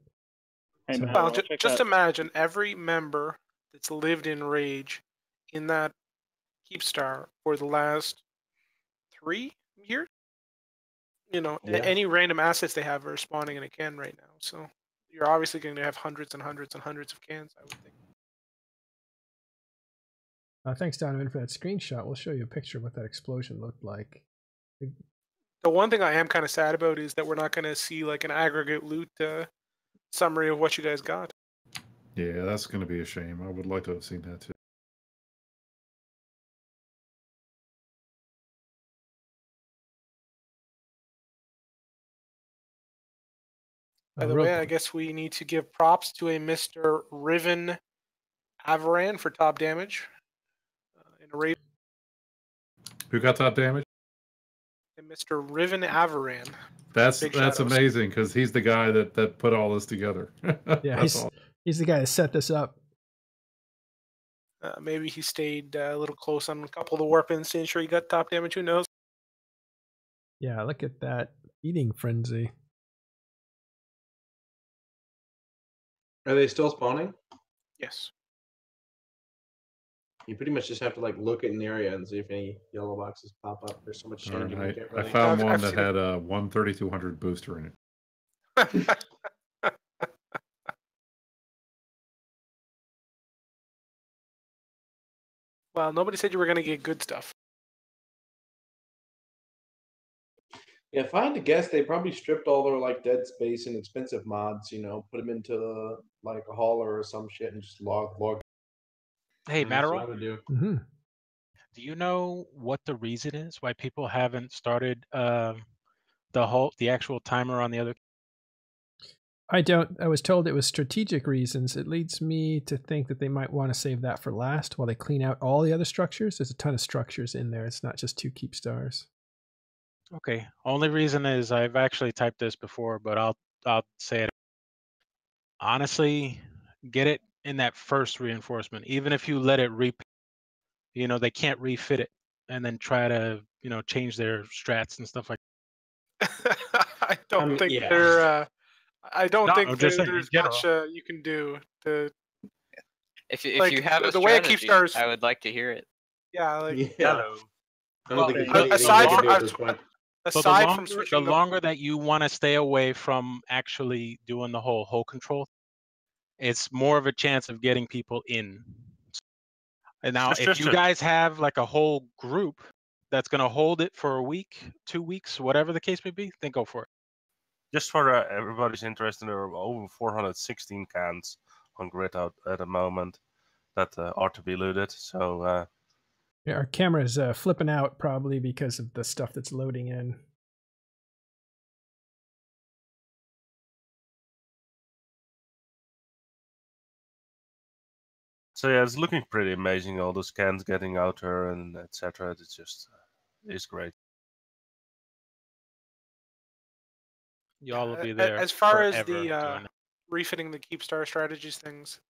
Hey, Well, just imagine every member that's lived in Rage in that Keepstar for the last 3 years. You know, any random assets they have are spawning in a can right now. So you're obviously going to have hundreds and hundreds and hundreds of cans, I would think. Thanks, Donovan, for that screenshot. We'll show you a picture of what that explosion looked like. The one thing I am kind of sad about is that we're not going to see like an aggregate loot summary of what you guys got. Yeah, that's going to be a shame. I would like to have seen that too. By the way, I guess we need to give props to a Mr. Riven Avaran for top damage. In a raid. Who got top damage? And Mr. Riven Avaran. That's amazing because he's the guy that put all this together. Yeah, he's the guy that set this up. Maybe he stayed a little close on a couple of the warp-ins to ensure he got top damage. Who knows? Yeah, look at that eating frenzy. Are they still spawning? Yes. You pretty much just have to like look at an area and see if any yellow boxes pop up. There's so much changing. Right. Really... I found one that had a 13200 booster in it. Well, nobody said you were going to get good stuff. Yeah, if I had to guess, they probably stripped all their like dead space and expensive mods. You know, put them into like a hauler or some shit and just log. Hey, Matterall, do you know what the reason is why people haven't started the actual timer on the other? I don't. I was told it was strategic reasons. It leads me to think that they might want to save that for last while they clean out all the other structures. There's a ton of structures in there. It's not just 2 keep stars. Okay. Only reason is I've actually typed this before, but I'll say it. Honestly, get it in that first reinforcement. Even if you let it they can't refit it and then try to, change their strats and stuff like that. I don't think they're I don't think there's much you can do to. If you have a strategy, I would like to hear it. Yeah, like yellow. Aside from So aside from switching the longer that you want to stay away from actually doing the whole hole control, it's more of a chance of getting people in. And now, if you guys have like a whole group that's going to hold it for a week, 2 weeks, whatever the case may be, then go for it. Just for everybody's interest, there are over 416 cans on grid out at the moment that are to be looted. So yeah, our camera's flipping out probably because of the stuff that's loading in. So yeah, it's looking pretty amazing. All those cans getting out there and etc. It's just it's great. Y'all will be there. As far as forever the doing it. refitting the Keepstar strategies things,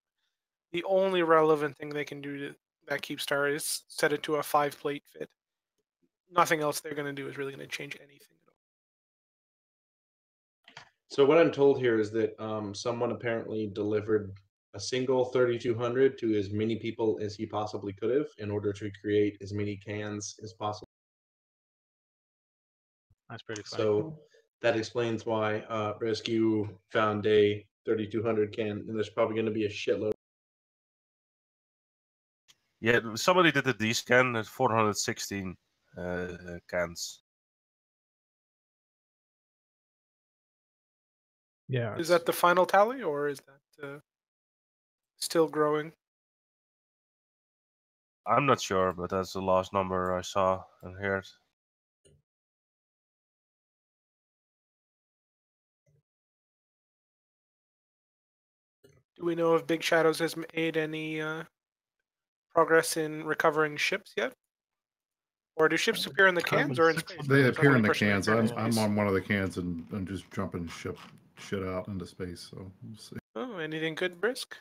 the only relevant thing they can do to that Keepstar is set it to a 5-plate fit. Nothing else they're going to do is really going to change anything at all. So what I'm told here is that someone apparently delivered a single 3200 to as many people as he possibly could have in order to create as many cans as possible. That's pretty funny. So that explains why Rescue found a 3200 can, and there's probably going to be a shitload. Yeah, somebody did a D-scan at 416 cans. Yeah. Is that the final tally, or is that still growing? I'm not sure, but that's the last number I saw and heard. Do we know if Big Shadows has made any progress in recovering ships yet? Or do ships appear in the cans or in space? They That's appear one in the question. cans. They appear in I'm space. on one of the cans and I'm just jumping shit out into space. So we'll see. Oh, anything good, Brisk?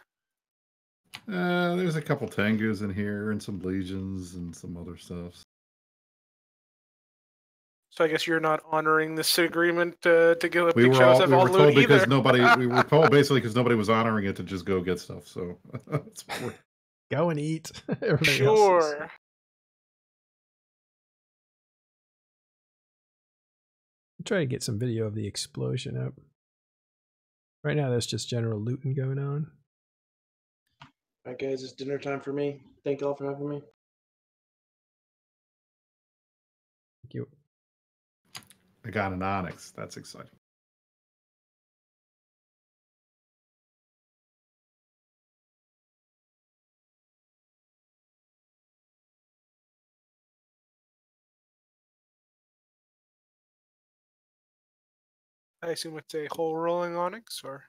There's a couple Tengus in here and some Legions and some other stuff. So I guess you're not honoring this agreement to give We Big were Shadows all have we all were loot told because either. we were told basically because nobody was honoring it to just go get stuff. So that's what we're... Go and eat. Everybody Sure. else try to get some video of the explosion up. Right now, there's just general looting going on. All right, guys, it's dinner time for me. Thank you all for having me. Thank you. I got an Onyx. That's exciting. I assume it's a whole rolling Onyx, or?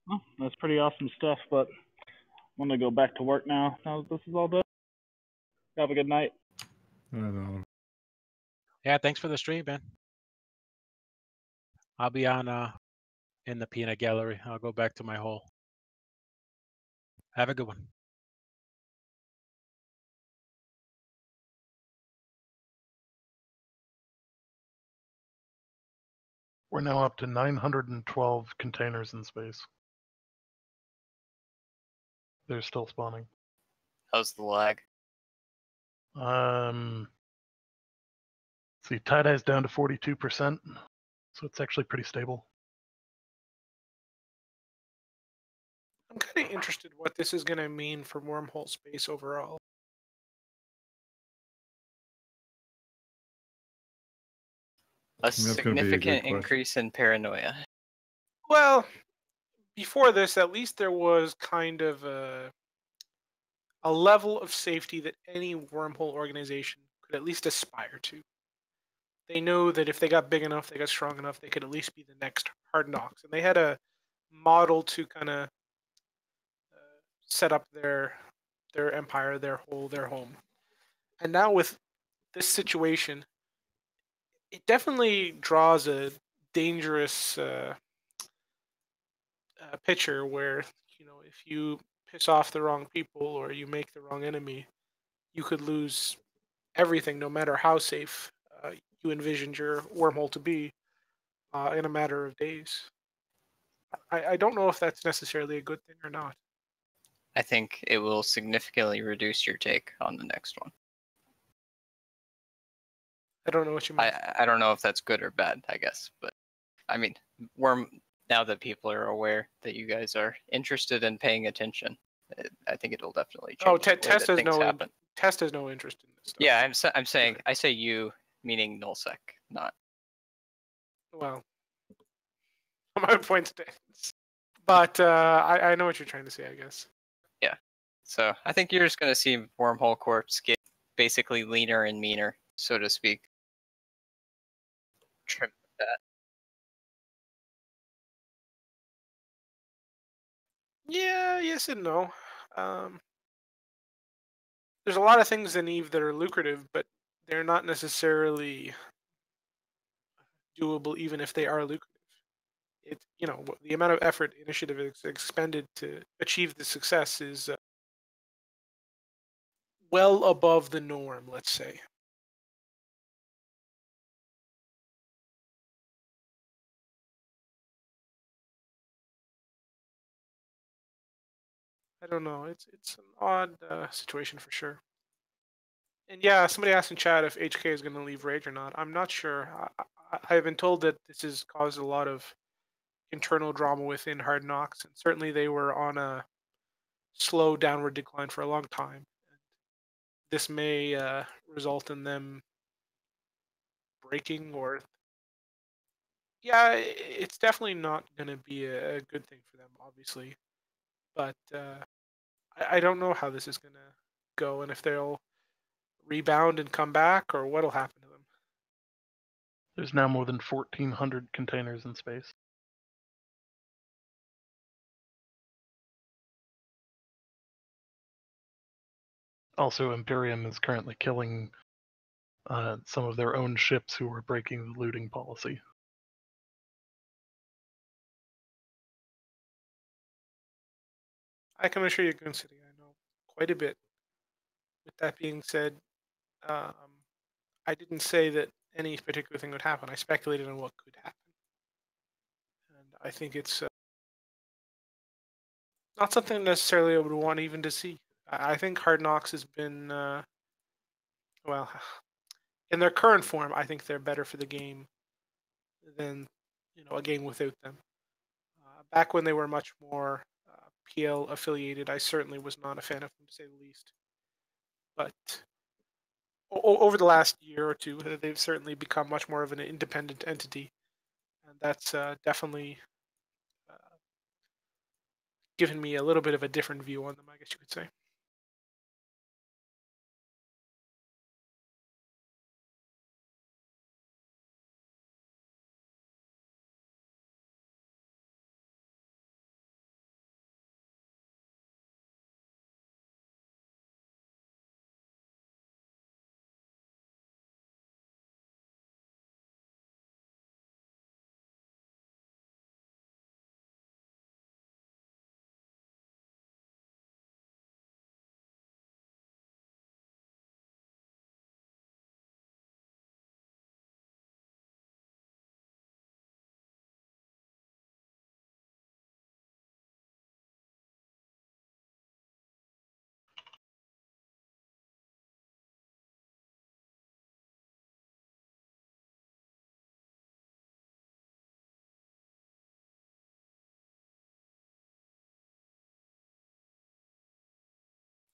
Well, that's pretty awesome stuff, but I'm going to go back to work now that this is all done. Have a good night. Yeah, thanks for the stream, man. I'll be on in the peanut gallery. I'll go back to my hole. Have a good one. We're now up to 912 containers in space. They're still spawning. How's the lag? See, tie-dye's down to 42%, so it's actually pretty stable. I'm kind of interested what this is going to mean for wormhole space overall. A significant increase in paranoia. Well, before this, at least there was kind of a level of safety that any wormhole organization could at least aspire to. They know that if they got big enough, they got strong enough, they could at least be the next Hard Knocks. And they had a model to kind of set up their empire, their home. And now with this situation, it definitely draws a dangerous picture where, you know, if you piss off the wrong people or you make the wrong enemy, you could lose everything, no matter how safe you envisioned your wormhole to be, in a matter of days. I don't know if that's necessarily a good thing or not. I think it will significantly reduce your take on the next one. I don't know what you mean. I don't know if that's good or bad, I guess, but I mean, now that people are aware that you guys are interested in paying attention, I think it'll definitely change. Oh, the way Test that has things no happen. Test has no interest in this stuff. Yeah, I'm saying I say you, meaning nullsec, not. Well, my point stands. But I know what you're trying to say, I guess. Yeah. So I think you're just going to see Wormhole Corps get basically leaner and meaner, so to speak. Trim that. Yeah, yes and no. There's a lot of things in Eve that are lucrative, but they're not necessarily doable even if they are lucrative. It, the amount of effort, initiative expended to achieve the success is well above the norm, let's say. I don't know. It's an odd situation for sure. And yeah, somebody asked in chat if HK is going to leave Rage or not. I'm not sure. I've been told that this has caused a lot of internal drama within Hard Knocks, and certainly they were on a slow downward decline for a long time. This may result in them breaking, or yeah, it's definitely not going to be a good thing for them, obviously. But I don't know how this is going to go, and if they'll rebound and come back, or what'll happen to them. There's now more than 1,400 containers in space. Also, Imperium is currently killing some of their own ships who are breaking the looting policy. I can assure you, Goon City, I know quite a bit. With that being said, I didn't say that any particular thing would happen. I speculated on what could happen. And I think it's not something necessarily I would want even to see. I think Hard Knocks has been, well, in their current form, I think they're better for the game than a game without them. Back when they were much more PL affiliated, I certainly was not a fan of them, to say the least. But over the last year or two, they've certainly become much more of an independent entity, and that's definitely given me a little bit of a different view on them, I guess you could say.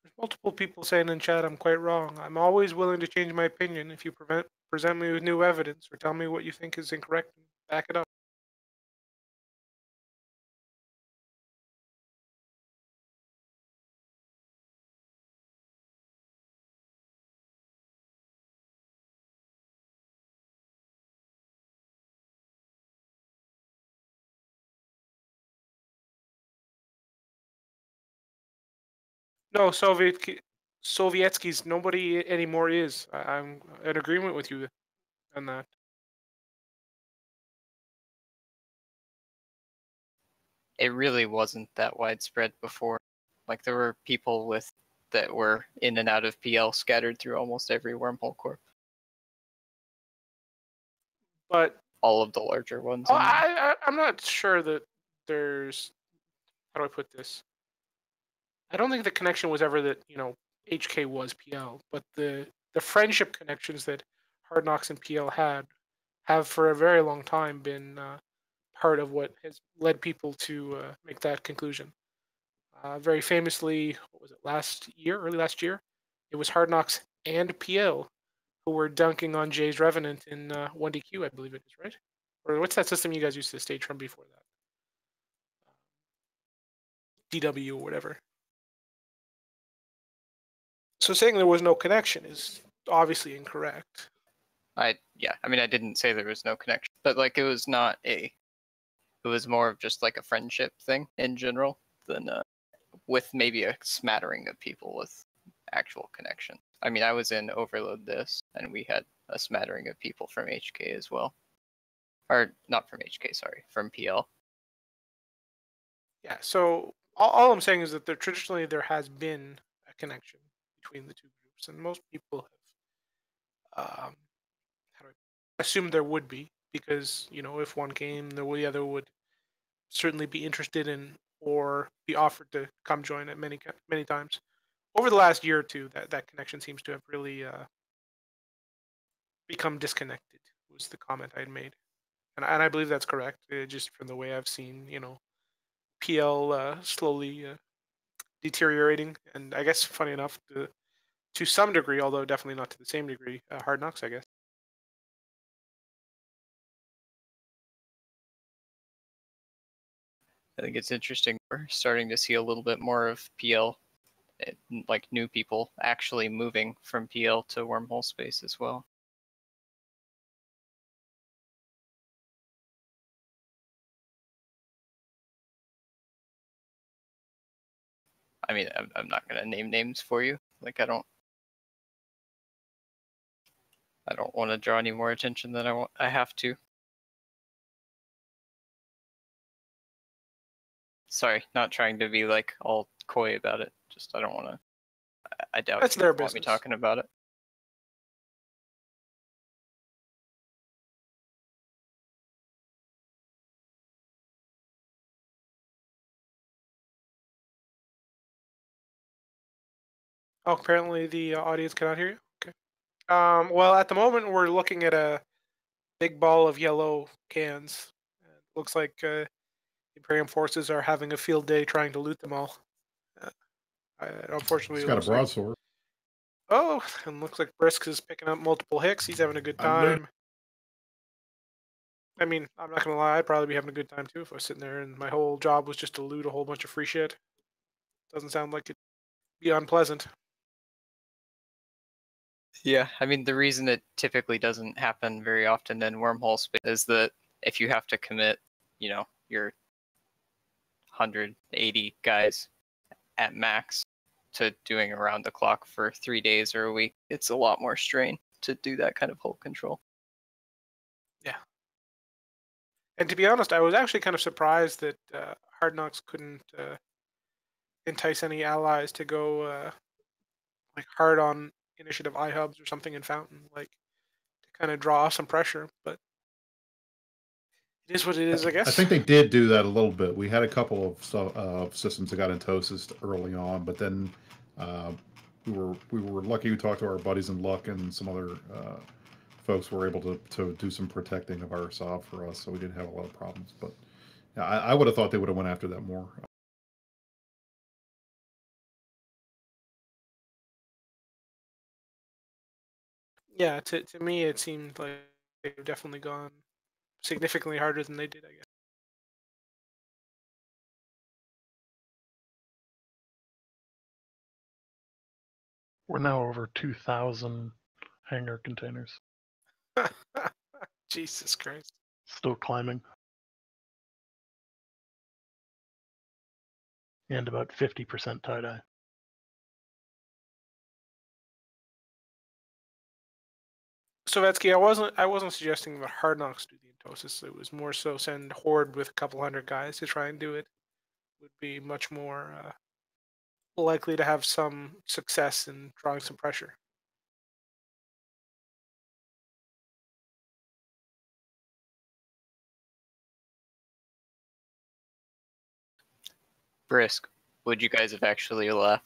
There's multiple people saying in chat I'm quite wrong. I'm always willing to change my opinion if you present me with new evidence or tell me what you think is incorrect and back it up. No, Sovietsky's nobody anymore is. I'm in agreement with you on that. It really wasn't that widespread before. Like there were people with that were in and out of PL scattered through almost every Wormhole Corp. But all of the larger ones. I'm not sure that there's, how do I put this? I don't think the connection was ever that, HK was PL, but the friendship connections that Hard Knocks and PL have for a very long time been part of what has led people to make that conclusion. Very famously, what was it, early last year? It was Hard Knocks and PL who were dunking on Jay's Revenant in 1DQ, I believe it is, right? Or what's that system you guys used to stage from before that? DW or whatever. So saying there was no connection is obviously incorrect. I didn't say there was no connection, but like it was more of just like a friendship thing in general than with maybe a smattering of people with actual connection. I mean, I was in Overload this, and we had a smattering of people from HK as well. Or not from HK, sorry, from PL. Yeah, so all I'm saying is that traditionally there has been a connection between the two groups, and most people have assumed there would be, because, if one came, the other would certainly be interested in or be offered to come join it many times. Over the last year or two, that connection seems to have really become disconnected, was the comment I had made. And I believe that's correct, just from the way I've seen, PL slowly deteriorating. And I guess, funny enough, to some degree, although definitely not to the same degree, Hard Knocks, I guess. I think it's interesting. We're starting to see a little bit more of PL, like new people actually moving from PL to Wormhole space as well. I mean, I'm not gonna name names for you. Like I don't want to draw any more attention than I have to. Sorry, not trying to be like all coy about it. Just I don't want to. I doubt that's you their want business. me talking about it. Oh, apparently the audience cannot hear you. Okay. Well, at the moment we're looking at a big ball of yellow cans. It looks like Imperium forces are having a field day trying to loot them all. Unfortunately, He's got a broadsword. Oh, and looks like Brisk is picking up multiple hicks. He's having a good time. I mean, I'm not gonna lie, I'd probably be having a good time too if I was sitting there and my whole job was just to loot a whole bunch of free shit. Doesn't sound like it'd be unpleasant. Yeah, I mean, the reason it typically doesn't happen very often in Wormhole space is that if you have to commit, your 180 guys at max to doing around the clock for 3 days or a week, it's a lot more strain to do that kind of hold control. Yeah. And to be honest, I was actually kind of surprised that Hard Knocks couldn't entice any allies to go like hard on initiative iHubs or something in Fountain, like to kind of draw off some pressure. But it is what it is, I guess. I think they did do that a little bit. We had a couple of systems that got Entosis early on, but then we were lucky. We talked to our buddies in Luck, and some other folks were able to do some protecting of our Saab for us, so we didn't have a lot of problems. But yeah, I would have thought they would have went after that more. Yeah, to me, it seemed like they've definitely gone significantly harder than they did, I guess. We're now over 2,000 hangar containers. Jesus Christ. Still climbing. And about 50% tie-dye. Sovetsky, I wasn't suggesting that Hard Knocks do the Entosis. It was more so send Horde with a couple hundred guys to try and do it. Would be much more likely to have some success in drawing some pressure. Brisk, would you guys have actually left,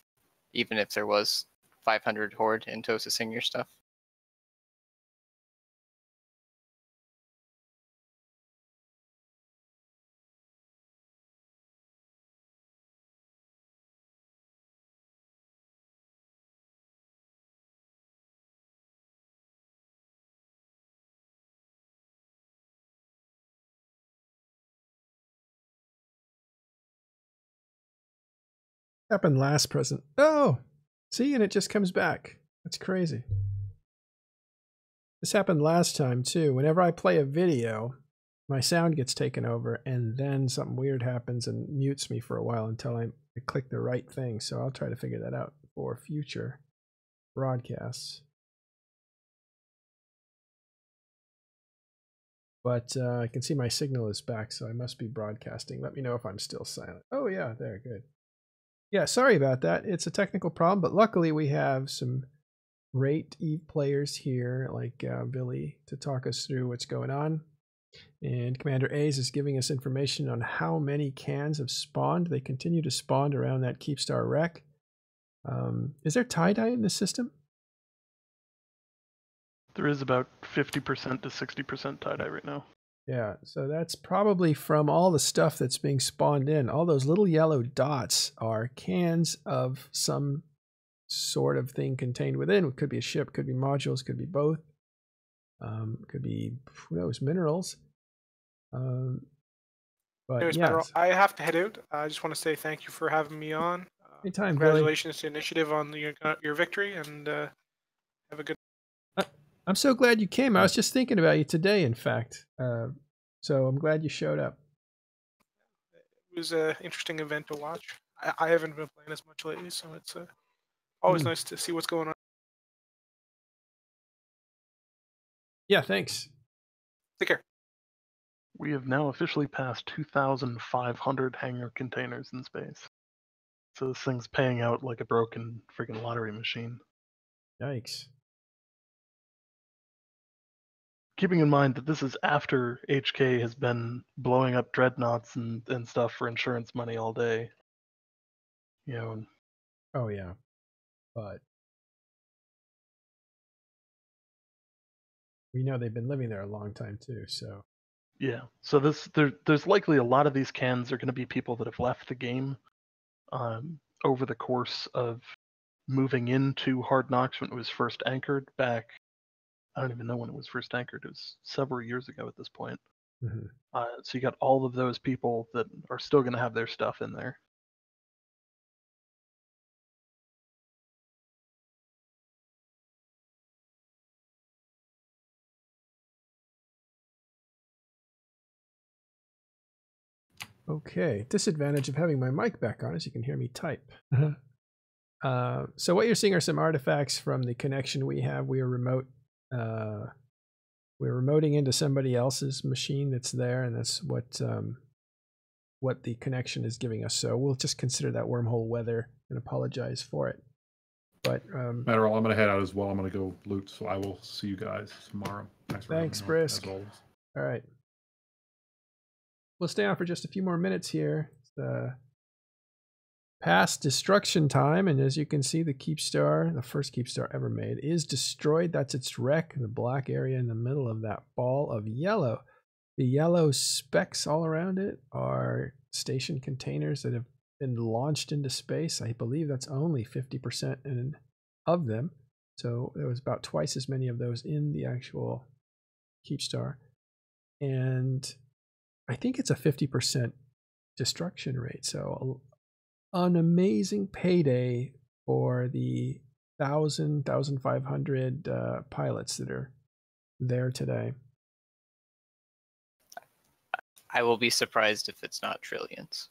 even if there was 500 horde in Tosasing your stuff? Happened last present. Oh, see, and it just comes back. That's crazy. This happened last time too. Whenever I play a video, my sound gets taken over, and then something weird happens and mutes me for a while until I click the right thing. So I'll try to figure that out for future broadcasts. But I can see my signal is back, so I must be broadcasting. Let me know if I'm still silent. Oh yeah, there, good. Yeah, sorry about that. It's a technical problem, but luckily we have some great Eve players here, like Billy, to talk us through what's going on. And Commander A's is giving us information on how many cans have spawned. They continue to spawn around that Keepstar wreck. Is there tie-dye in the system? There is about 50% to 60% tie-dye right now. Yeah, so that's probably from all the stuff that's being spawned in. All those little yellow dots are cans of some sort of thing contained within. It could be a ship, could be modules, could be both. Could be, who knows, minerals. But Anyways, yeah, Mineral, I have to head out. I just want to say thank you for having me on. anytime, Congratulations to Initiative on your victory, and have a good. I'm so glad you came. I was just thinking about you today, in fact. So I'm glad you showed up. It was an interesting event to watch. I haven't been playing as much lately, so it's always nice to see what's going on. Yeah, thanks. Take care. We have now officially passed 2,500 hangar containers in space. So this thing's paying out like a broken freaking lottery machine. Yikes. Keeping in mind that this is after HK has been blowing up dreadnoughts and stuff for insurance money all day. You know. Oh yeah, but we know they've been living there a long time too. So yeah, so there's likely a lot of these cans are going to be people that have left the game over the course of moving into Hard Knocks when it was first anchored back. I don't even know when it was first anchored. It was several years ago at this point. Mm-hmm. So you got all of those people that are still going to have their stuff in there. Okay, disadvantage of having my mic back on is you can hear me type. So what you're seeing are some artifacts from the connection we have. We are remote. We're remoting into somebody else's machine that's there, and that's what the connection is giving us. So we'll just consider that wormhole weather and apologize for it. But Matterall, I'm going to head out as well. I'm going to go loot, so I will see you guys tomorrow. Thanks, Brisk. As always. All right. We'll stay on for just a few more minutes here. It's past destruction time, and as you can see, the Keepstar, the first Keepstar ever made, is destroyed. That's its wreck, the black area in the middle of that ball of yellow. The yellow specks all around it are station containers that have been launched into space. I believe that's only 50% of them. So there was about twice as many of those in the actual Keepstar. And I think it's a 50% destruction rate. So an amazing payday for the 1,500 pilots that are there today. I will be surprised if it's not trillions.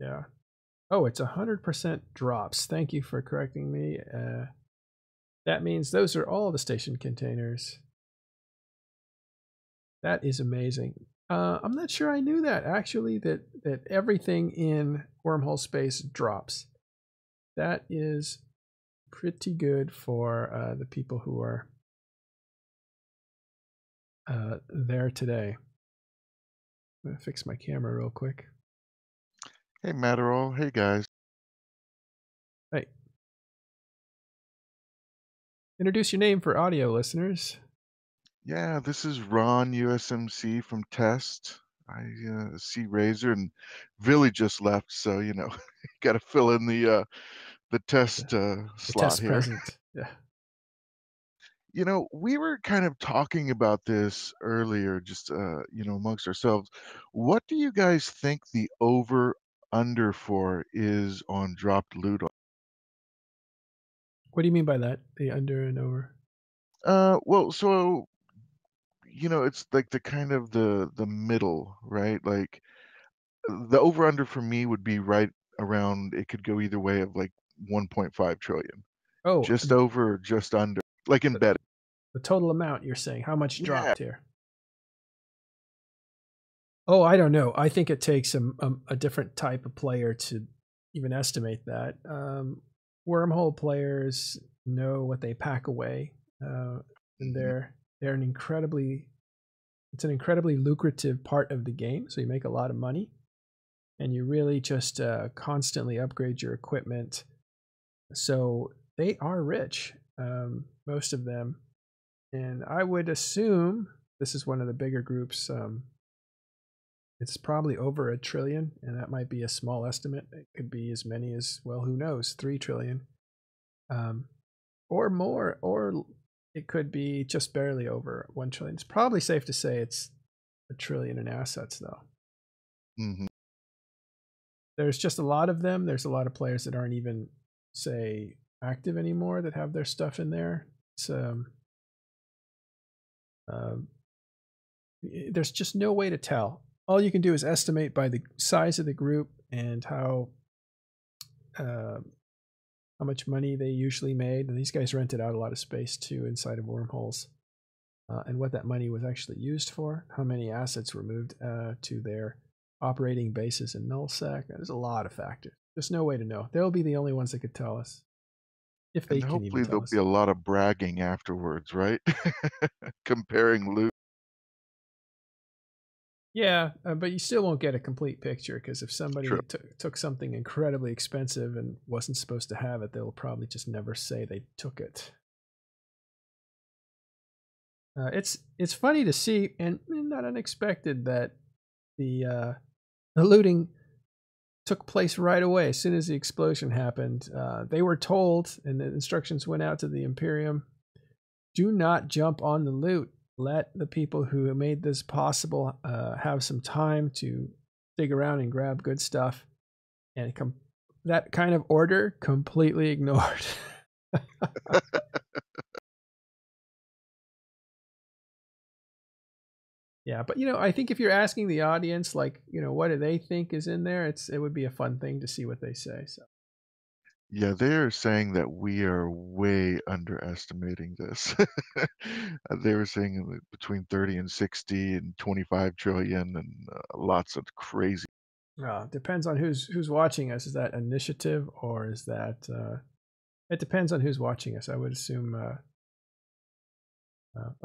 Yeah. Oh, it's 100% drops. Thank you for correcting me. That means those are all the station containers. That is amazing. I'm not sure I knew that actually. That everything in wormhole space drops. That is pretty good for the people who are there today. I'm gonna fix my camera real quick. Hey, Matterall. Hey, guys. Hey. Introduce your name for audio listeners. Yeah, this is Ron USMC from Test. I see Razor and Billy just left, so got to fill in the test The slot test here. present. Yeah. We were kind of talking about this earlier, just amongst ourselves. What do you guys think the over under for is on dropped loot? What do you mean by that? The under and over? Well, so it's like the kind of the middle, right? Like the over under for me would be right around, it could go either way, of like 1.5 trillion. Oh, Just over or just under, like embedded. The total amount you're saying. How much Yeah. dropped here? Oh, I don't know. I think it takes a different type of player to even estimate that. Wormhole players know what they pack away, and they're an incredibly lucrative part of the game. So you make a lot of money, and you really just constantly upgrade your equipment. So they are rich, most of them, and I would assume this is one of the bigger groups. It's probably over $1 trillion, and that might be a small estimate. It could be as many as, well, who knows, 3 trillion, or more, or it could be just barely over 1 trillion. It's probably safe to say it's $1 trillion in assets, though. Mm-hmm. There's just a lot of them. There's a lot of players that aren't even, say, active anymore that have their stuff in there. It's there's just no way to tell. All you can do is estimate by the size of the group and how much money they usually made. And these guys rented out a lot of space too inside of Wormholes, and what that money was actually used for. How many assets were moved to their operating bases in nullsec. There's a lot of factors. There's no way to know. They'll be the only ones that could tell us, if they And can even hopefully tell there'll us. be a lot of bragging afterwards, right? Comparing loot. Yeah, but you still won't get a complete picture, because if somebody took something incredibly expensive and wasn't supposed to have it, they'll probably just never say they took it. It's funny to see, and not unexpected, that the looting took place right away as soon as the explosion happened. They were told, and the instructions went out to the Imperium, do not jump on the loot. Let the people who made this possible have some time to dig around and grab good stuff. And that kind of order completely ignored. Yeah, but I think if you're asking the audience, like, what do they think is in there, it would be a fun thing to see what they say. So. Yeah, they are saying that we are way underestimating this. They were saying between 30 and 60 and 25 trillion and lots of crazy. Depends on who's watching us. Is that initiative, or is that? It depends on who's watching us. I would assume.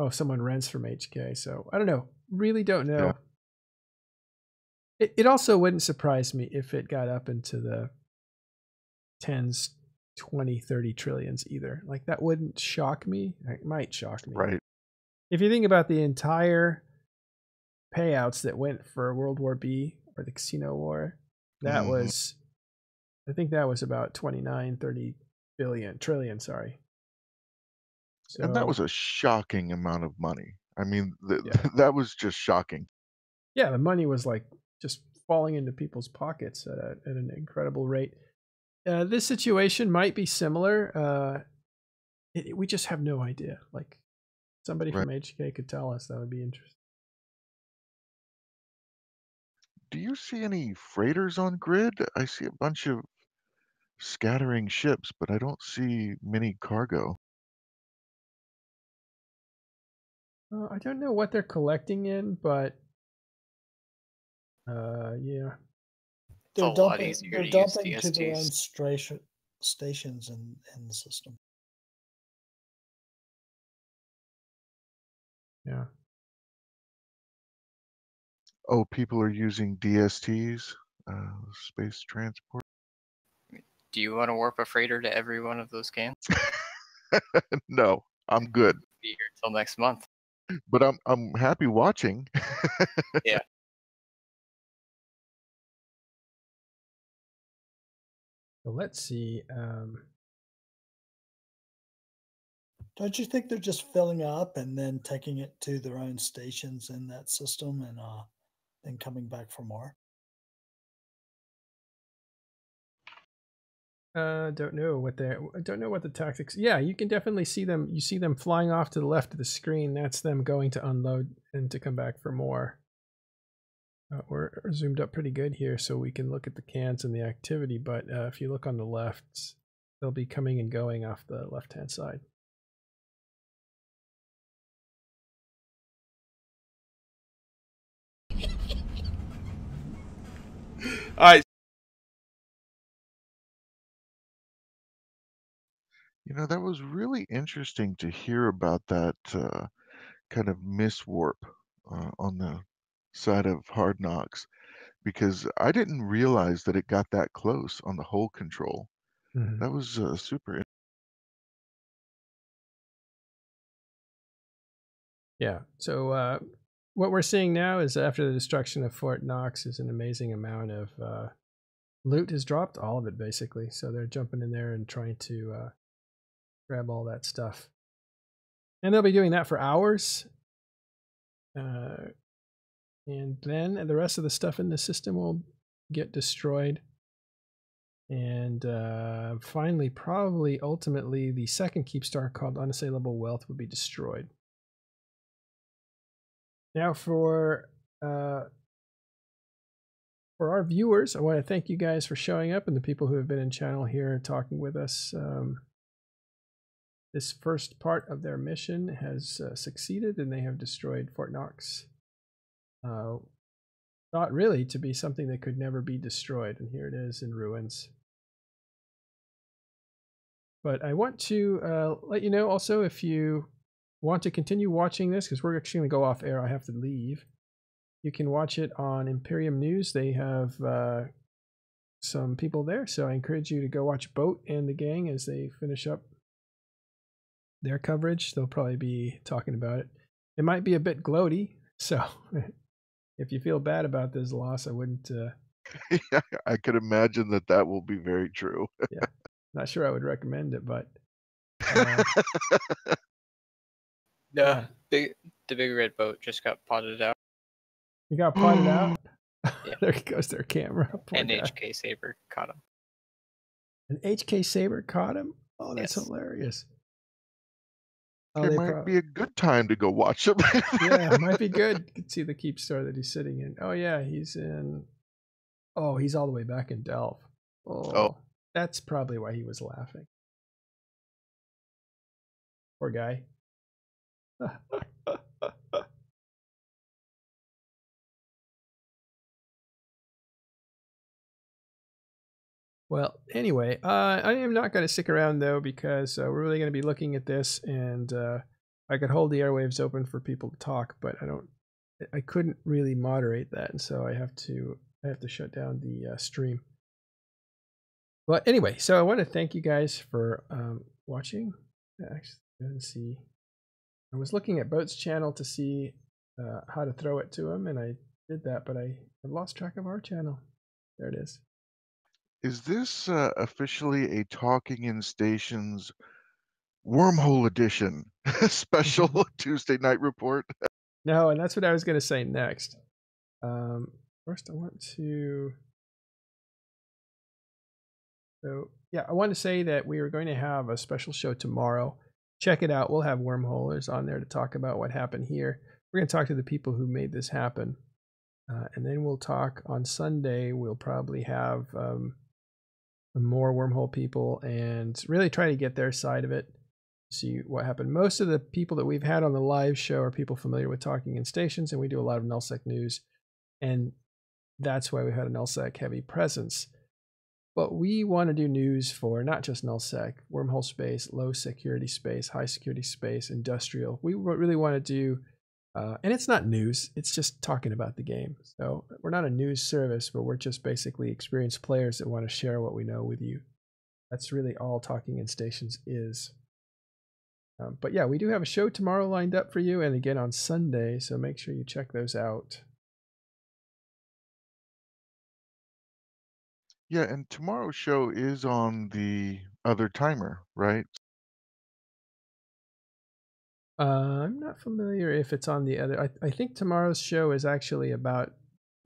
Someone rents from HK. So I don't know. Really don't know. Yeah. It also wouldn't surprise me if it got up into the 10s, 20, 30 trillions either. Like, that wouldn't shock me. It might shock me. Right. If you think about the entire payouts that went for World War B or the Casino War, that was, I think that was about 29, 30 trillion, sorry. So, and that was a shocking amount of money. I mean, that was just shocking. Yeah, the money was like just falling into people's pockets at an incredible rate. This situation might be similar. We just have no idea. Like, somebody from HK could tell us. That would be interesting. Do you see any freighters on grid? I see a bunch of scattering ships, but I don't see many cargo. I don't know what they're collecting in, but Yeah. It's a lot easier They're to use dumping to their own DSTs. stations in the system. Yeah. Oh, people are using DSTs, space transport. Do you want to warp a freighter to every one of those cans? No, I'm good. Be here till next month. But I'm happy watching. Yeah. So let's see. Don't you think they're just filling up and then taking it to their own stations in that system and then coming back for more? Don't know what the tactics. Yeah, you can definitely see them. You see them flying off to the left of the screen. That's them going to unload and to come back for more. We're zoomed up pretty good here, so we can look at the cans and the activity. But if you look on the left, they'll be coming and going off the left-hand side. All right. You know, that was really interesting to hear about that kind of miswarp on the side of Hard Knocks, because I didn't realize that it got that close on the hull control. Mm-hmm. That was super. Yeah. So what we're seeing now is after the destruction of Fort Knox is an amazing amount of loot has dropped, all of it basically. So they're jumping in there and trying to grab all that stuff. And they'll be doing that for hours. And then the rest of the stuff in the system will get destroyed. And finally, probably ultimately, the second keep star called Unassailable Wealth will be destroyed. Now for our viewers, I want to thank you guys for showing up and the people who have been in channel here talking with us. This first part of their mission has succeeded and they have destroyed Fort Knox. Thought really to be something that could never be destroyed, and here it is in ruins. But I want to let you know also, if you want to continue watching this, because we're actually going to go off air, I have to leave. You can watch it on Imperium News. They have some people there, so I encourage you to go watch Boat and the gang as they finish up their coverage. They'll probably be talking about it. It might be a bit gloaty, so if you feel bad about this loss, I wouldn't. Yeah, I could imagine that will be very true. Yeah, not sure I would recommend it, but. No, the big red boat just got potted out. You got potted out? Yeah. There goes their camera. Poor And guy. HK Saber caught him. An HK Saber caught him? Oh, that's hilarious. Oh, It might be a good time to go watch him. Yeah, it might be good. You can see the keep store that he's sitting in. Oh, yeah, he's in. Oh, he's all the way back in Delph. Oh, that's probably why he was laughing. Poor guy. Well, anyway, I am not going to stick around though, because we're really going to be looking at this, and I could hold the airwaves open for people to talk, but I couldn't really moderate that, and so I have to shut down the stream. But anyway, so I want to thank you guys for watching. Actually, let's see. I was looking at Boat's channel to see how to throw it to him, and I did that, but I lost track of our channel. There it is. Is this officially a Talking in Stations Wormhole Edition special Tuesday night report? No, and that's what I was going to say next. First, I want to. So, yeah, I want to say that we are going to have a special show tomorrow. Check it out. We'll have Wormholers on there to talk about what happened here. We're going to talk to the people who made this happen. And then we'll talk on Sunday. We'll probably have more Wormhole people and really try to get their side of it, see what happened. Most of the people that we've had on the live show are people familiar with Talking in Stations, and we do a lot of nullsec news. And that's why we had a nullsec heavy presence. But we want to do news for not just nullsec, wormhole space, low security space, high security space, industrial. We really want to do, and it's not news, it's just talking about the game. So we're not a news service, but we're just basically experienced players that want to share what we know with you. That's really all Talking in Stations is. But yeah, we do have a show tomorrow lined up for you, and again on Sunday, so make sure you check those out. Yeah, and tomorrow's show is on the other timer, right? I'm not familiar if it's on the other. I think tomorrow's show is actually about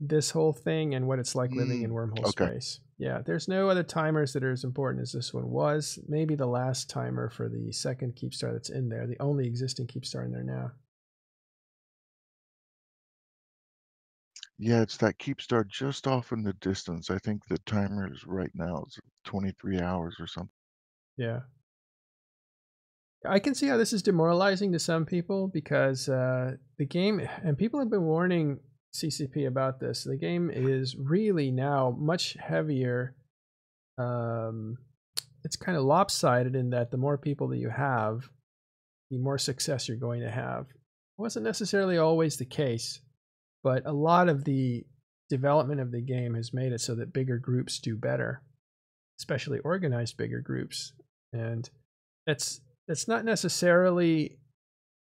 this whole thing and what it's like living in wormhole space. Yeah, there's no other timers that are as important as this one was. Maybe the last timer for the second Keepstar that's in there, the only existing Keepstar in there now. Yeah, it's that Keepstar just off in the distance. I think the timer is right now is 23 hours or something. Yeah. I can see how this is demoralizing to some people because the game, and people have been warning CCP about this, the game is really now much heavier. It's kind of lopsided in that the more people that you have, the more success you're going to have. It wasn't necessarily always the case, but a lot of the development of the game has made it so that bigger groups do better, especially organized bigger groups. And that's not necessarily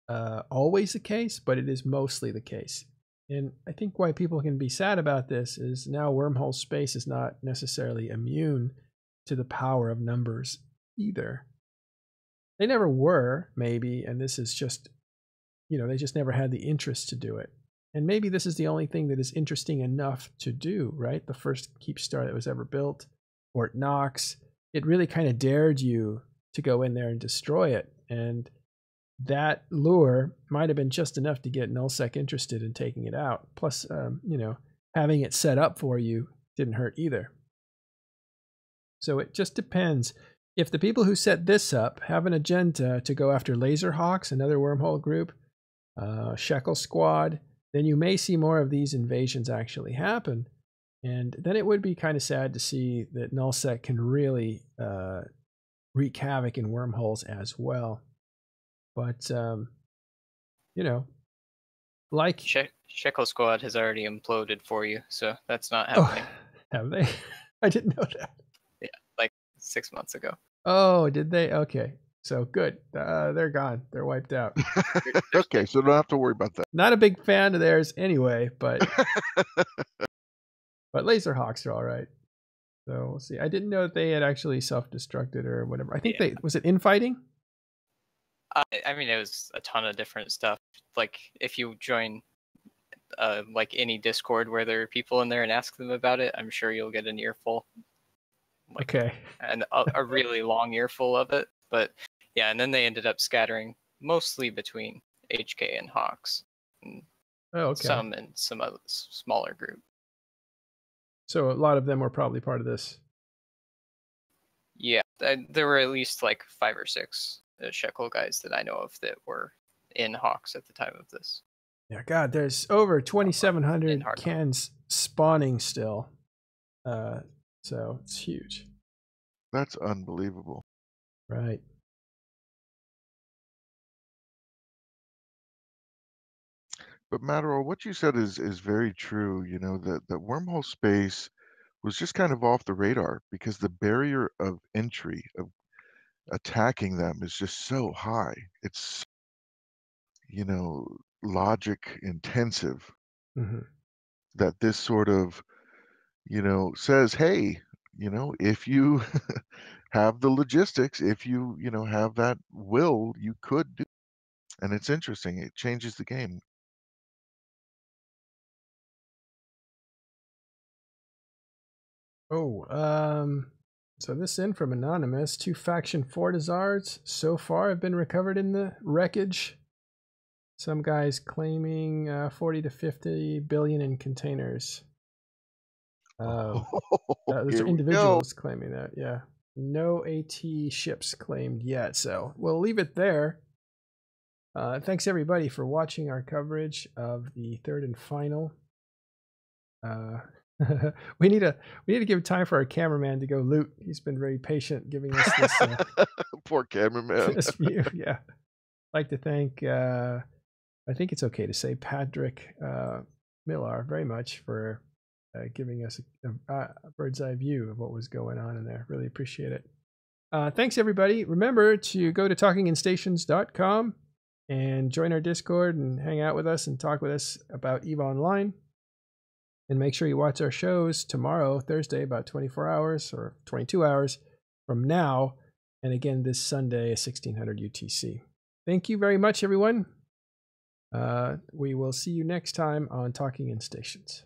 always the case, but it is mostly the case. And I think why people can be sad about this is now wormhole space is not necessarily immune to the power of numbers either. They never were, maybe, and this is just, they just never had the interest to do it. And maybe this is the only thing that is interesting enough to do, right? The first Keepstar that was ever built, Fort Knox, it really kind of dared you to go in there and destroy it. And that lure might have been just enough to get nullsec interested in taking it out. Plus, having it set up for you didn't hurt either. So it just depends. If the people who set this up have an agenda to go after Laserhawks, another wormhole group, Shekel Squad, then you may see more of these invasions actually happen. And then it would be kind of sad to see that nullsec can really wreak havoc in wormholes as well. But, like... Shekel Squad has already imploded for you, so that's not happening. Oh, have they? I didn't know that. Yeah, like 6 months ago. Oh, did they? Okay. So good. They're gone. They're wiped out. Okay, so don't have to worry about that. Not a big fan of theirs anyway, but but Laserhawks are all right. So we'll see. I didn't know that they had actually self-destructed or whatever. I think was it infighting? I mean, it was a ton of different stuff. Like if you join like any Discord where there are people in there and ask them about it, I'm sure you'll get an earful. Okay. And a really long earful of it. But yeah, and then they ended up scattering mostly between HK and Hawks. And some in some other smaller group. So a lot of them were probably part of this. Yeah, there were at least like 5 or 6 Shekel guys that I know of that were in Hawks at the time of this. Yeah, God, there's over 2,700 cans spawning still. So it's huge. That's unbelievable. Right. But Matterall, what you said is very true. That wormhole space was just kind of off the radar because the barrier of entry of attacking them is just so high. It's logic intensive that this sort of says, hey, if you have the logistics, if you have that will, you could do. And it's interesting. It changes the game. So this in from Anonymous. 2 faction Fortizards so far have been recovered in the wreckage. Some guys claiming 40 to 50 billion in containers. Those are individuals claiming that, yeah. No AT ships claimed yet, so we'll leave it there. Thanks everybody for watching our coverage of the third and final we need to give time for our cameraman to go loot. He's been very patient giving us this Poor cameraman. this view. Yeah. I'd like to thank I think it's okay to say Patrick Millar very much for giving us a bird's eye view of what was going on in there. Really appreciate it. Thanks everybody. Remember to go to talkinginstations.com and join our Discord and hang out with us and talk with us about EVE Online. And make sure you watch our shows tomorrow, Thursday, about 24 hours or 22 hours from now. And again, this Sunday, 1600 UTC. Thank you very much, everyone. We will see you next time on Talking in Stations.